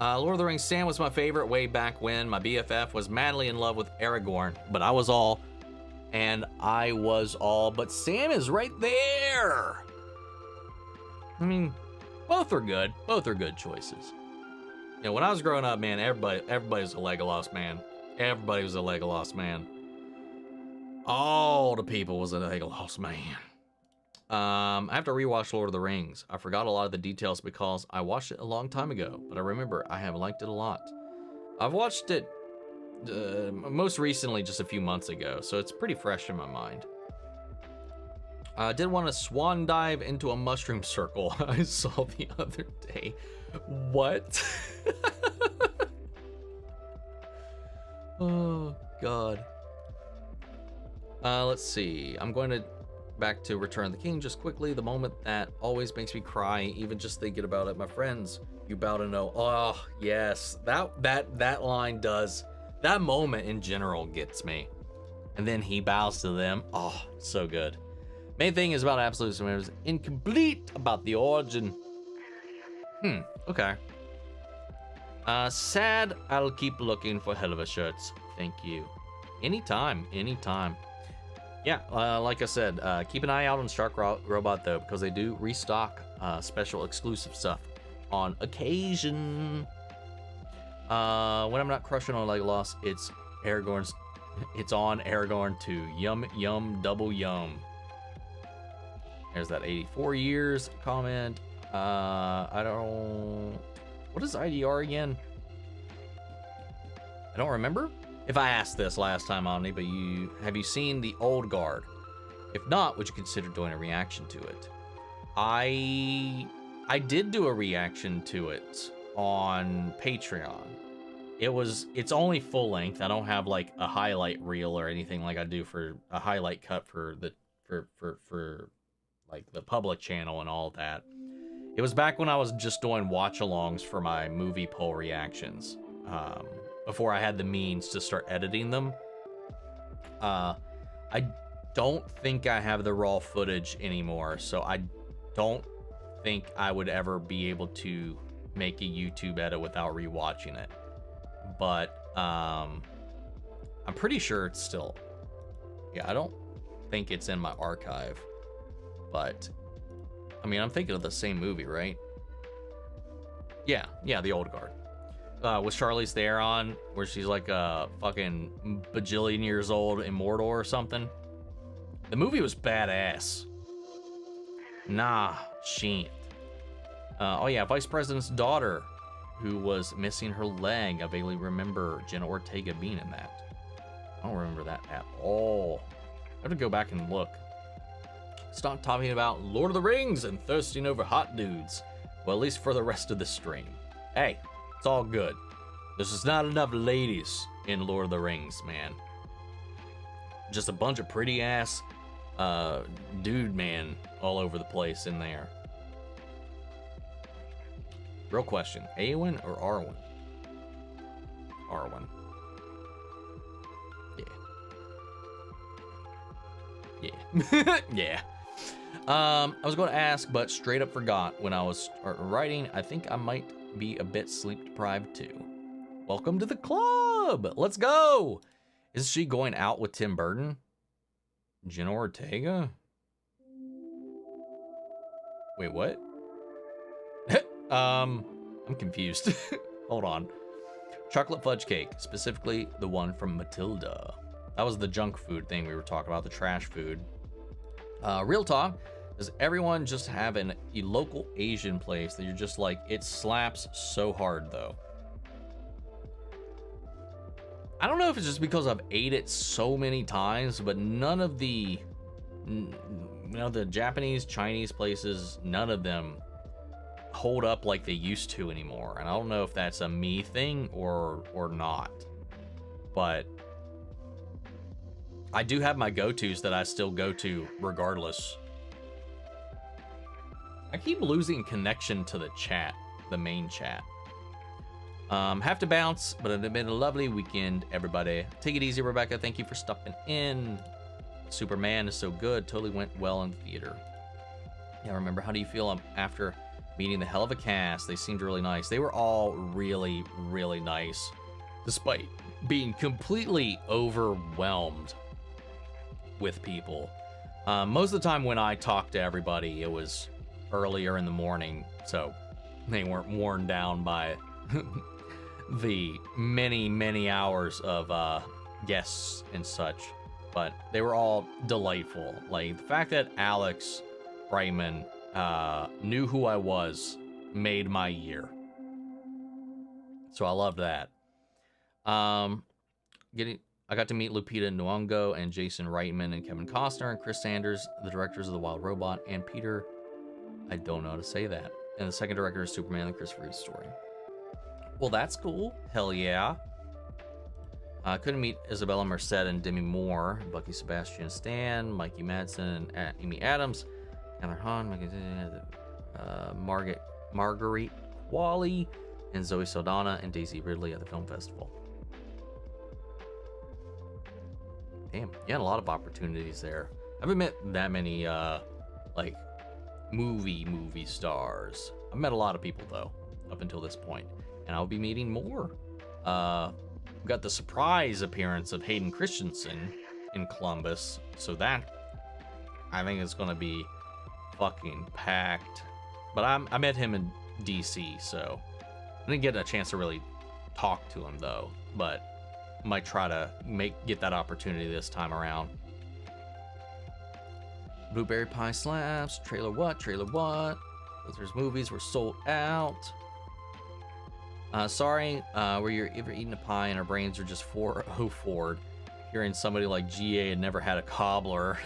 Lord of the Rings, Sam was my favorite way back when. My BFF was madly in love with Aragorn, but I was all, but Sam is right there. I mean, both are good. Both are good choices. You know, when I was growing up, man, everybody was a Legolas man. Everybody was a Legolas man. All the people was a Legolas man. I have to rewatch Lord of the Rings. I forgot a lot of the details because I watched it a long time ago, but I remember I have liked it a lot. I've watched it most recently just a few months ago, so it's pretty fresh in my mind. I did want to swan dive into a mushroom circle I saw the other day. What? Oh, God. Let's see. I'm going to back to Return of the King just quickly. The moment that always makes me cry, even just thinking about it. My friends, you bow to know. Oh, yes. That line does. That moment in general gets me. And then he bows to them. Oh, so good. Main thing is about absolute surrender. Incomplete about the origin. Okay. Sad. I'll keep looking for Helluva shirts. Thank you. Anytime. Yeah, like I said, keep an eye out on Shark Robot though, because they do restock special exclusive stuff on occasion. When I'm not crushing on Legolas, it's Aragorn's. It's on Aragorn 2. Yum, double yum. There's that 84 years comment. I don't. What is IDR again? I don't remember. If I asked this last time, Omni, but have you seen the Old Guard? If not, would you consider doing a reaction to it? I did do a reaction to it on Patreon. It's only full length. I don't have like a highlight reel or anything like I do for a highlight cut for like the public channel and all that. It was back when I was just doing watch-alongs for my movie poll reactions. Before I had the means to start editing them. I don't think I have the raw footage anymore, so I don't think I would ever be able to make a YouTube edit without rewatching it. But I'm pretty sure it's still. Yeah, I don't think it's in my archive. But I mean, I'm thinking of the same movie, right? Yeah, the Old Guard. With Charlize Theron, where she's like a fucking bajillion years old in Mordor or something. The movie was badass. Nah, she ain't. Oh yeah, Vice President's daughter, who was missing her leg. I vaguely remember Jenna Ortega being in that. I don't remember that at all. I have to go back and look. Stop talking about Lord of the Rings and thirsting over hot dudes. Well, at least for the rest of the stream. Hey. It's all good. There's just not enough ladies in Lord of the Rings, man. Just a bunch of pretty ass dude man all over the place in there. Real question, Awen or Arwen? Arwen. Yeah. Yeah. I was going to ask, but straight up forgot when I was writing. I think I might be a bit sleep deprived too. Welcome to the club. Let's go. Is she going out with Tim Burton? Jenna Ortega? Wait, what? I'm confused. Hold on. Chocolate fudge cake, specifically the one from Matilda. That was the junk food thing we were talking about, the trash food. Real talk. Does everyone just have a local Asian place that you're just like, it slaps so hard though? I don't know if it's just because I've ate it so many times, but none of the, the Japanese, Chinese places, none of them hold up like they used to anymore. And I don't know if that's a me thing or not, but I do have my go-tos that I still go to regardless. I keep losing connection to the chat, the main chat. Have to bounce, but it's been a lovely weekend, everybody. Take it easy, Rebecca. Thank you for stopping in. Superman is so good. Totally went well in the theater. Yeah, remember, how do you feel after meeting the Helluva cast? They seemed really nice. They were all really, really nice, despite being completely overwhelmed with people. Most of the time when I talked to everybody, it was earlier in the morning, so they weren't worn down by the many hours of guests and such, but they were all delightful. Like the fact that Alex Brightman knew who I was, made my year. So I loved that. I got to meet Lupita Nyong'o and Jason Reitman and Kevin Costner and Chris Sanders, the directors of The Wild Robot, and Peter, I don't know how to say that, and the second director of Superman and Christopher Reeve's story. Well, that's cool. Hell yeah. I couldn't meet Isabella Merced and Demi Moore, Bucky Sebastian Stan, Mikey Madsen and Amy Adams, Heather Hahn, Marguerite Qualley, and Zoe Saldana and Daisy Ridley at the film festival. Damn, you had a lot of opportunities there. I haven't met that many like movie stars. I've met a lot of people though up until this point, and I'll be meeting more. We got the surprise appearance of Hayden Christensen in Columbus, so that I think is gonna be fucking packed. But I met him in DC, so I didn't get a chance to really talk to him though, but might try to get that opportunity this time around. Blueberry Pie slaps, trailer what? Those movies were sold out. Sorry, were you ever eating a pie and our brains are just forward, hearing somebody like GA had never had a cobbler.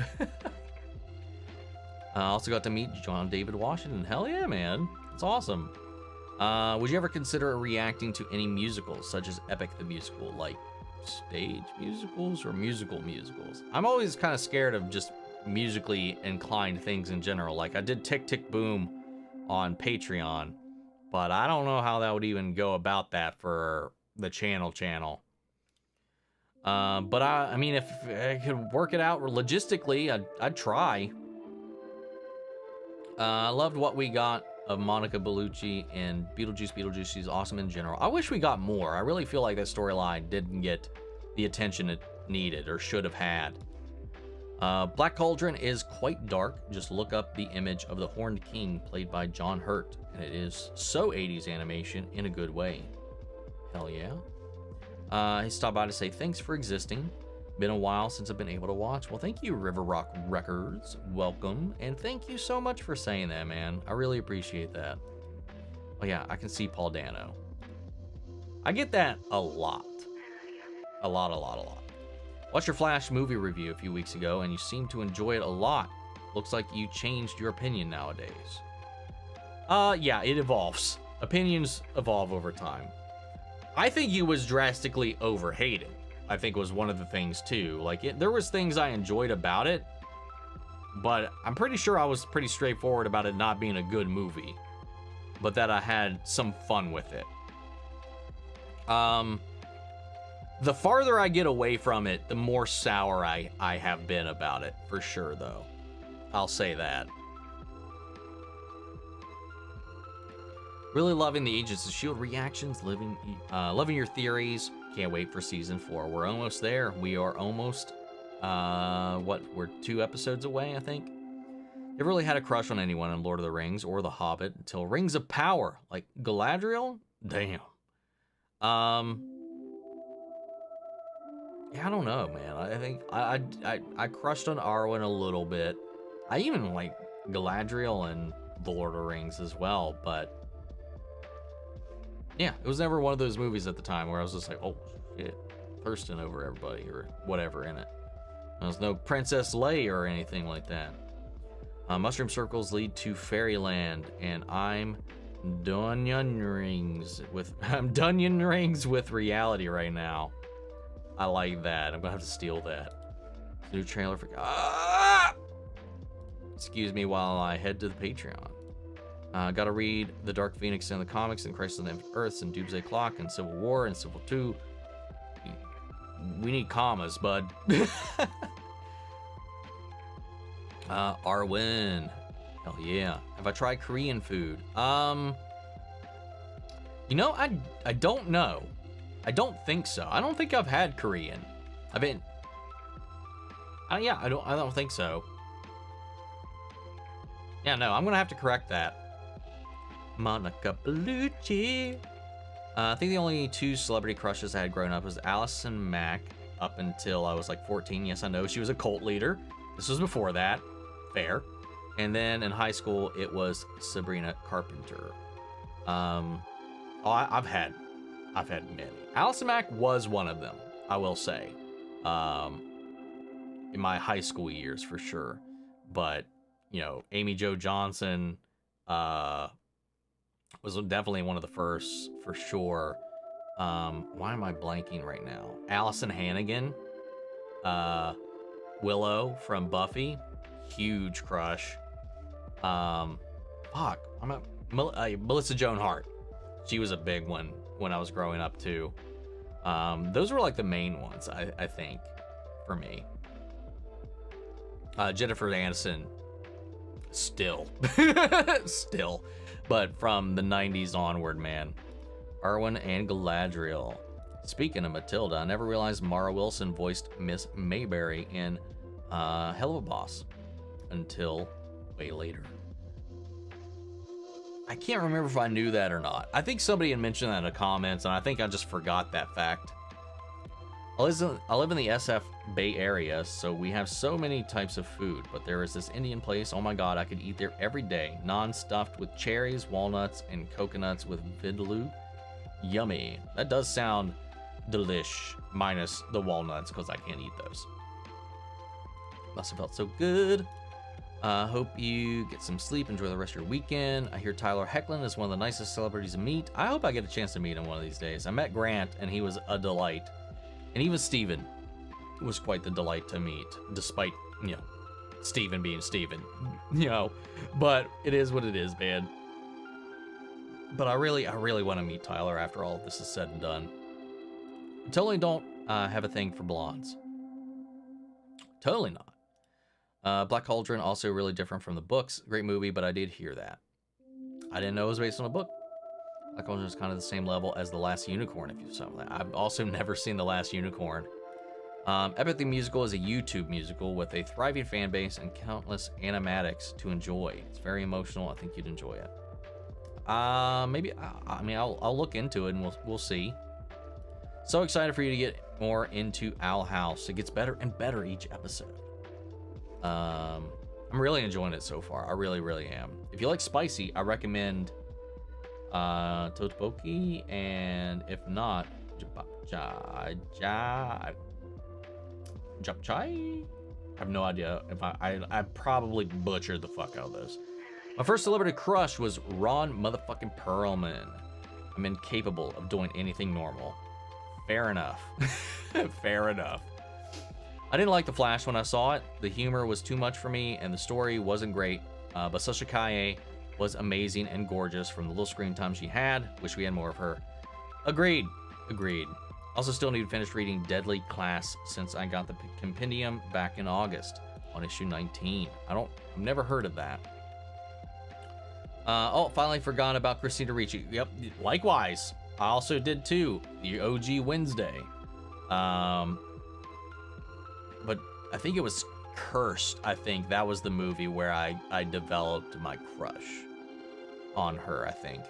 I also got to meet John David Washington. Hell yeah, man. It's awesome. Would you ever consider reacting to any musicals, such as Epic the Musical, like stage musicals or musicals? I'm always kind of scared of just musically inclined things in general. Like I did Tick Tick Boom on Patreon, but I don't know how that would even go about that for the channel. But I mean, if I could work it out logistically, I'd try. I loved what we got of Monica Bellucci and Beetlejuice. She's awesome in general. I wish we got more. I really feel like that storyline didn't get the attention it needed or should have had. Black Cauldron is quite dark. Just look up the image of the Horned King played by John Hurt, and it is so 80s animation in a good way. Hell yeah. He stopped by to say thanks for existing. Been a while since I've been able to watch. Well, thank you, River Rock Records. Welcome, and thank you so much for saying that, man. I really appreciate that. Oh yeah, I can see Paul Dano. I get that a lot. A lot. Watched your Flash movie review a few weeks ago, and you seem to enjoy it a lot. Looks like you changed your opinion nowadays. Yeah, it evolves. Opinions evolve over time. I think he was drastically overhated. I think was one of the things too. Like there was things I enjoyed about it, but I'm pretty sure I was pretty straightforward about it not being a good movie, but that I had some fun with it. The farther I get away from it, the more sour I have been about it, for sure though. I'll say that. Really loving the Agents of S.H.I.E.L.D. reactions, loving your theories. Can't wait for season 4. We're almost there. We are almost, we're 2 episodes away, I think. Never really had a crush on anyone in Lord of the Rings or The Hobbit until Rings of Power, like Galadriel. Damn. Yeah, I don't know, man. I think I crushed on Arwen a little bit. I even like Galadriel and The Lord of the Rings as well, but yeah, it was never one of those movies at the time where I was just like, oh shit, thirsting over everybody or whatever in it. There was no Princess Leia or anything like that. Mushroom circles lead to fairyland, and I'm Dunyan rings with reality right now. I like that. I'm gonna have to steal that. New trailer for. Excuse me while I head to the Patreon. Gotta read The Dark Phoenix in the comics, and Crisis on Infinite Earths, and Doomsday Clock, and Civil War, and Civil 2. We need commas, bud. Arwen. Hell yeah. Have I tried Korean food? You know, I don't know. I don't think so. I don't think I've had Korean. I don't think so. Yeah, no, I'm gonna have to correct that. Monica Bellucci. I think the only 2 celebrity crushes I had growing up was Allison Mack up until I was like 14. Yes, I know she was a cult leader. This was before that. Fair. And then in high school, it was Sabrina Carpenter. I've had many. Allison Mack was one of them, I will say, in my high school years for sure. But you know, Amy Jo Johnson was definitely one of the first for sure. Why am I blanking right now? Allison Hannigan, Willow from Buffy, huge crush. Melissa Joan Hart. She was a big one when I was growing up too. Those were like the main ones, I think, for me. Jennifer Aniston, still, but from the 90s onward, man. Arwen and Galadriel. Speaking of Matilda, I never realized Mara Wilson voiced Miss Mayberry in Helluva Boss until way later. I can't remember if I knew that or not. I think somebody had mentioned that in the comments, and I think I just forgot that fact. I live in the SF Bay Area, so we have so many types of food, but there is this Indian place, oh my god, I could eat there every day. Non-stuffed with cherries, walnuts, and coconuts with vindaloo. Yummy. That does sound delish, minus the walnuts, because I can't eat those. Must have felt so good. Hope you get some sleep, enjoy the rest of your weekend. I hear Tyler Hoechlin is one of the nicest celebrities to meet. I hope I get a chance to meet him one of these days. I met Grant, and he was a delight. And even Steven was quite the delight to meet, despite, you know, Steven being Steven, you know. But it is what it is, man. But I really want to meet Tyler after all of this is said and done. I totally don't have a thing for blondes. Totally not. Black Cauldron, also really different from the books. Great movie, but I did hear that. I didn't know it was based on a book. Black Cauldron is kind of the same level as The Last Unicorn, if you saw that. I've also never seen The Last Unicorn. Epic the Musical is a YouTube musical with a thriving fan base and countless animatics to enjoy. It's very emotional. I think you'd enjoy it. Maybe, I mean, I'll look into it and we'll see. So excited for you to get more into Owl House. It gets better and better each episode. I'm really enjoying it so far. I really am. If you like spicy, I recommend Toteboki, and if not, Japchai? I have no idea if I probably butchered the fuck out of those. My first celebrity crush was Ron motherfucking Perlman. I'm incapable of doing anything normal. Fair enough. Fair enough. I didn't like The Flash when I saw it. The humor was too much for me, and the story wasn't great. But Sasha Kaye was amazing and gorgeous from the little screen time she had. Wish we had more of her. Agreed. Also still need to finish reading Deadly Class since I got the compendium back in August on issue 19. I've never heard of that. Finally forgot about Christina Ricci. Yep, likewise. I also did too. The OG Wednesday. But I think it was Cursed. I think that was the movie where I developed my crush on her, I think.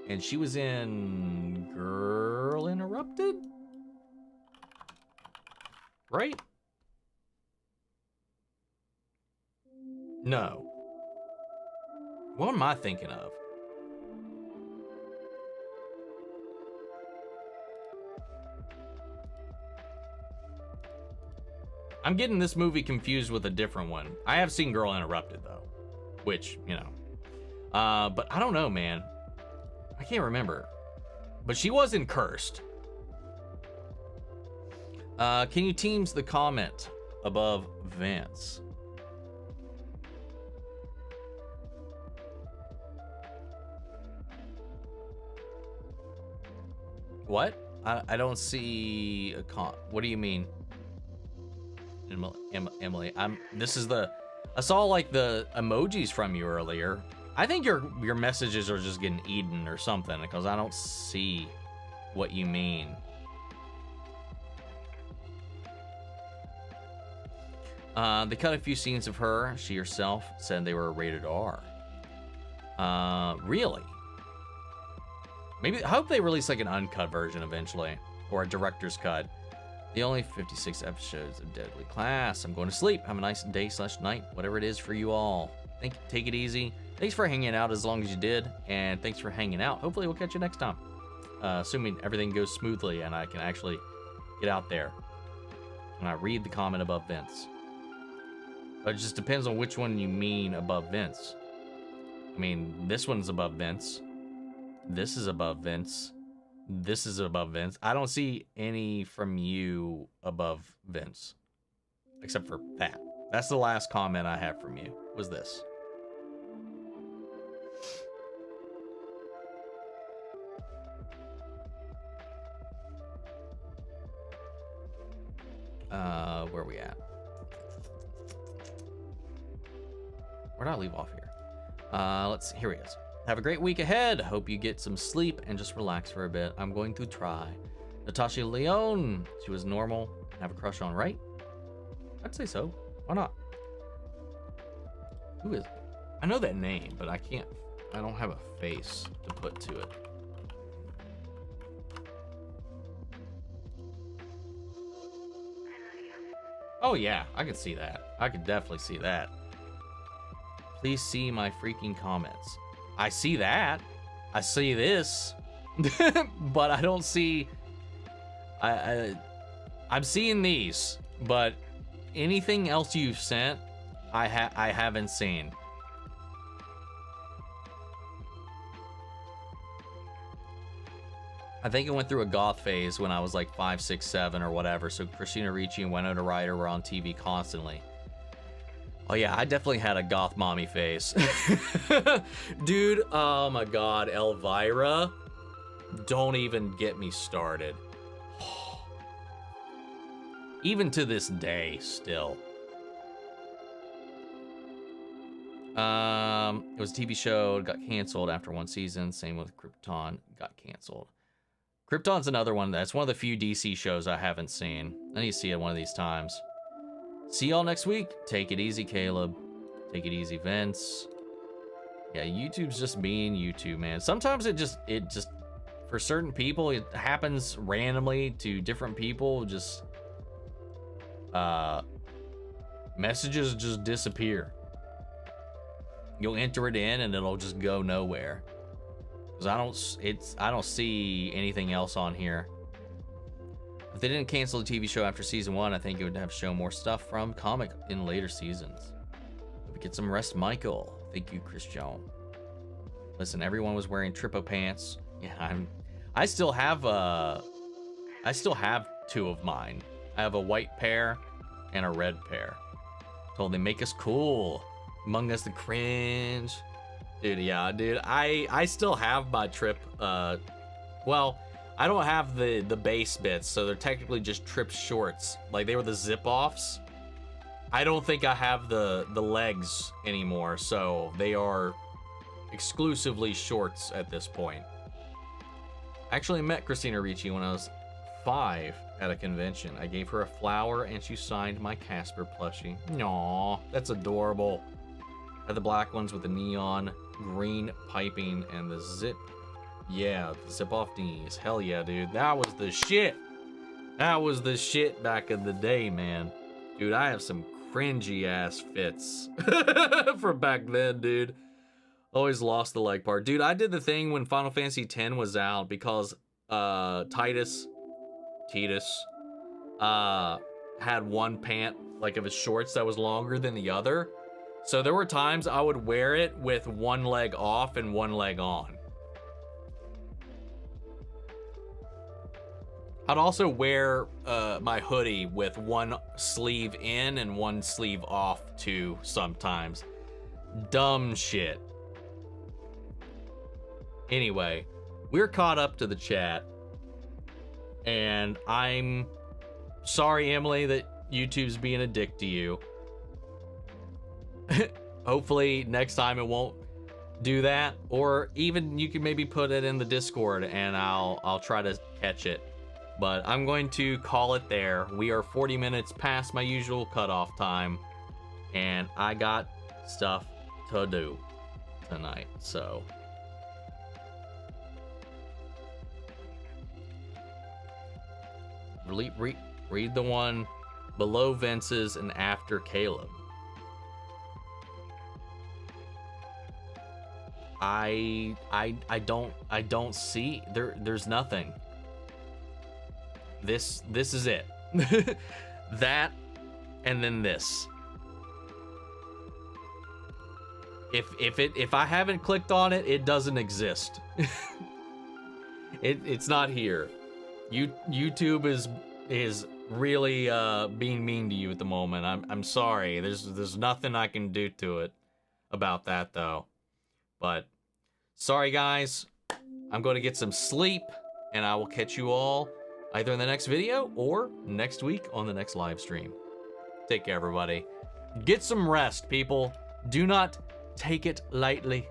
And she was in Girl Interrupted? Right? No. What am I thinking of? I'm getting this movie confused with a different one. I have seen Girl Interrupted, though. Which, you know. But I don't know, man. I can't remember. But she was in Cursed. Can you teams the comment above Vance? What? I don't see a what do you mean? Emily, I saw like the emojis from you earlier. I think your messages are just getting eaten or something, because I don't see what you mean. They cut a few scenes of her. She herself said they were rated R. Really? Maybe, I hope they release like an uncut version eventually, or a director's cut. The only 56 episodes of Deadly Class. I'm going to sleep. Have a nice day/night, whatever it is for you all. Take it easy. Thanks for hanging out as long as you did, and thanks for hanging out. Hopefully we'll catch you next time. Assuming everything goes smoothly and I can actually get out there. And I read the comment above Vince. But it just depends on which one you mean above Vince. I mean, this one's above Vince. This is above Vince. This is above Vince. I don't see any from you above Vince. Except for that. That's the last comment I have from you, was this. Where are we at? Where did I leave off here? Let's see. Here he is. Have a great week ahead. Hope you get some sleep and just relax for a bit. I'm going to try. Natasha Leone. She was normal. Have a crush on, right? I'd say so. Why not? Who is? I know that name, but I can't. I don't have a face to put to it. Oh yeah, I can see that. I can definitely see that. Please see my freaking comments. I see that. I see this. But I don't see... I'm seeing these, but anything else you've sent, I haven't seen. I think it went through a goth phase when I was like 5, 6, 7 or whatever. So Christina Ricci and Winona Ryder were on TV constantly. Oh yeah, I definitely had a goth mommy face. Dude, oh my god, Elvira. Don't even get me started. Even to this day, still. It was a TV show, it got canceled after 1 season. Same with Krypton, got canceled. Krypton's another one. That's one of the few DC shows I haven't seen. I need to see it one of these times. See y'all next week. Take it easy, Caleb. Take it easy, Vince. Yeah, YouTube's just being YouTube, man. Sometimes it just for certain people, it happens randomly to different people. Just messages just disappear. You'll enter it in and it'll just go nowhere. Because I don't see anything else on here. If they didn't cancel the TV show after season 1, I think it would have shown more stuff from comic in later seasons. Hope we get some rest, Michael. Thank you, Christian. Listen, everyone was wearing Trippo pants. Yeah, I still have 2 of mine. I have a white pair and a red pair. Told they make us cool. Among Us the cringe. Dude, yeah, dude. I still have my Trip. Well, I don't have the base bits, so they're technically just Trip shorts. Like, they were the zip-offs. I don't think I have the legs anymore, so they are exclusively shorts at this point. I actually met Christina Ricci when I was 5 at a convention. I gave her a flower and she signed my Casper plushie. Aww, that's adorable. I had the black ones with the neon green piping and the zip. Yeah, the zip off knees. Hell yeah, dude. That was the shit. That was the shit back in the day, man. Dude, I have some cringy ass fits from back then, dude. Always lost the leg part. Dude, I did the thing when Final Fantasy X was out because Titus had one pant, like, of his shorts that was longer than the other. So there were times I would wear it with one leg off and one leg on. I'd also wear my hoodie with one sleeve in and one sleeve off too sometimes. Dumb shit. Anyway, we're caught up to the chat. And I'm sorry, Emily, that YouTube's being a dick to you. Hopefully next time it won't do that, or even you can maybe put it in the Discord and I'll try to catch it. But I'm going to call it there. We are 40 minutes past my usual cutoff time, and I got stuff to do tonight, so Read the one below Vince's and after Caleb. I don't see there's nothing. This is it. That and then this. If I haven't clicked on it, it doesn't exist. It's not here. YouTube is really being mean to you at the moment. I'm sorry. There's nothing I can do to it about that though. But sorry guys. I'm going to get some sleep and I will catch you all either in the next video or next week on the next live stream. Take care everybody. Get some rest, people. Do not take it lightly.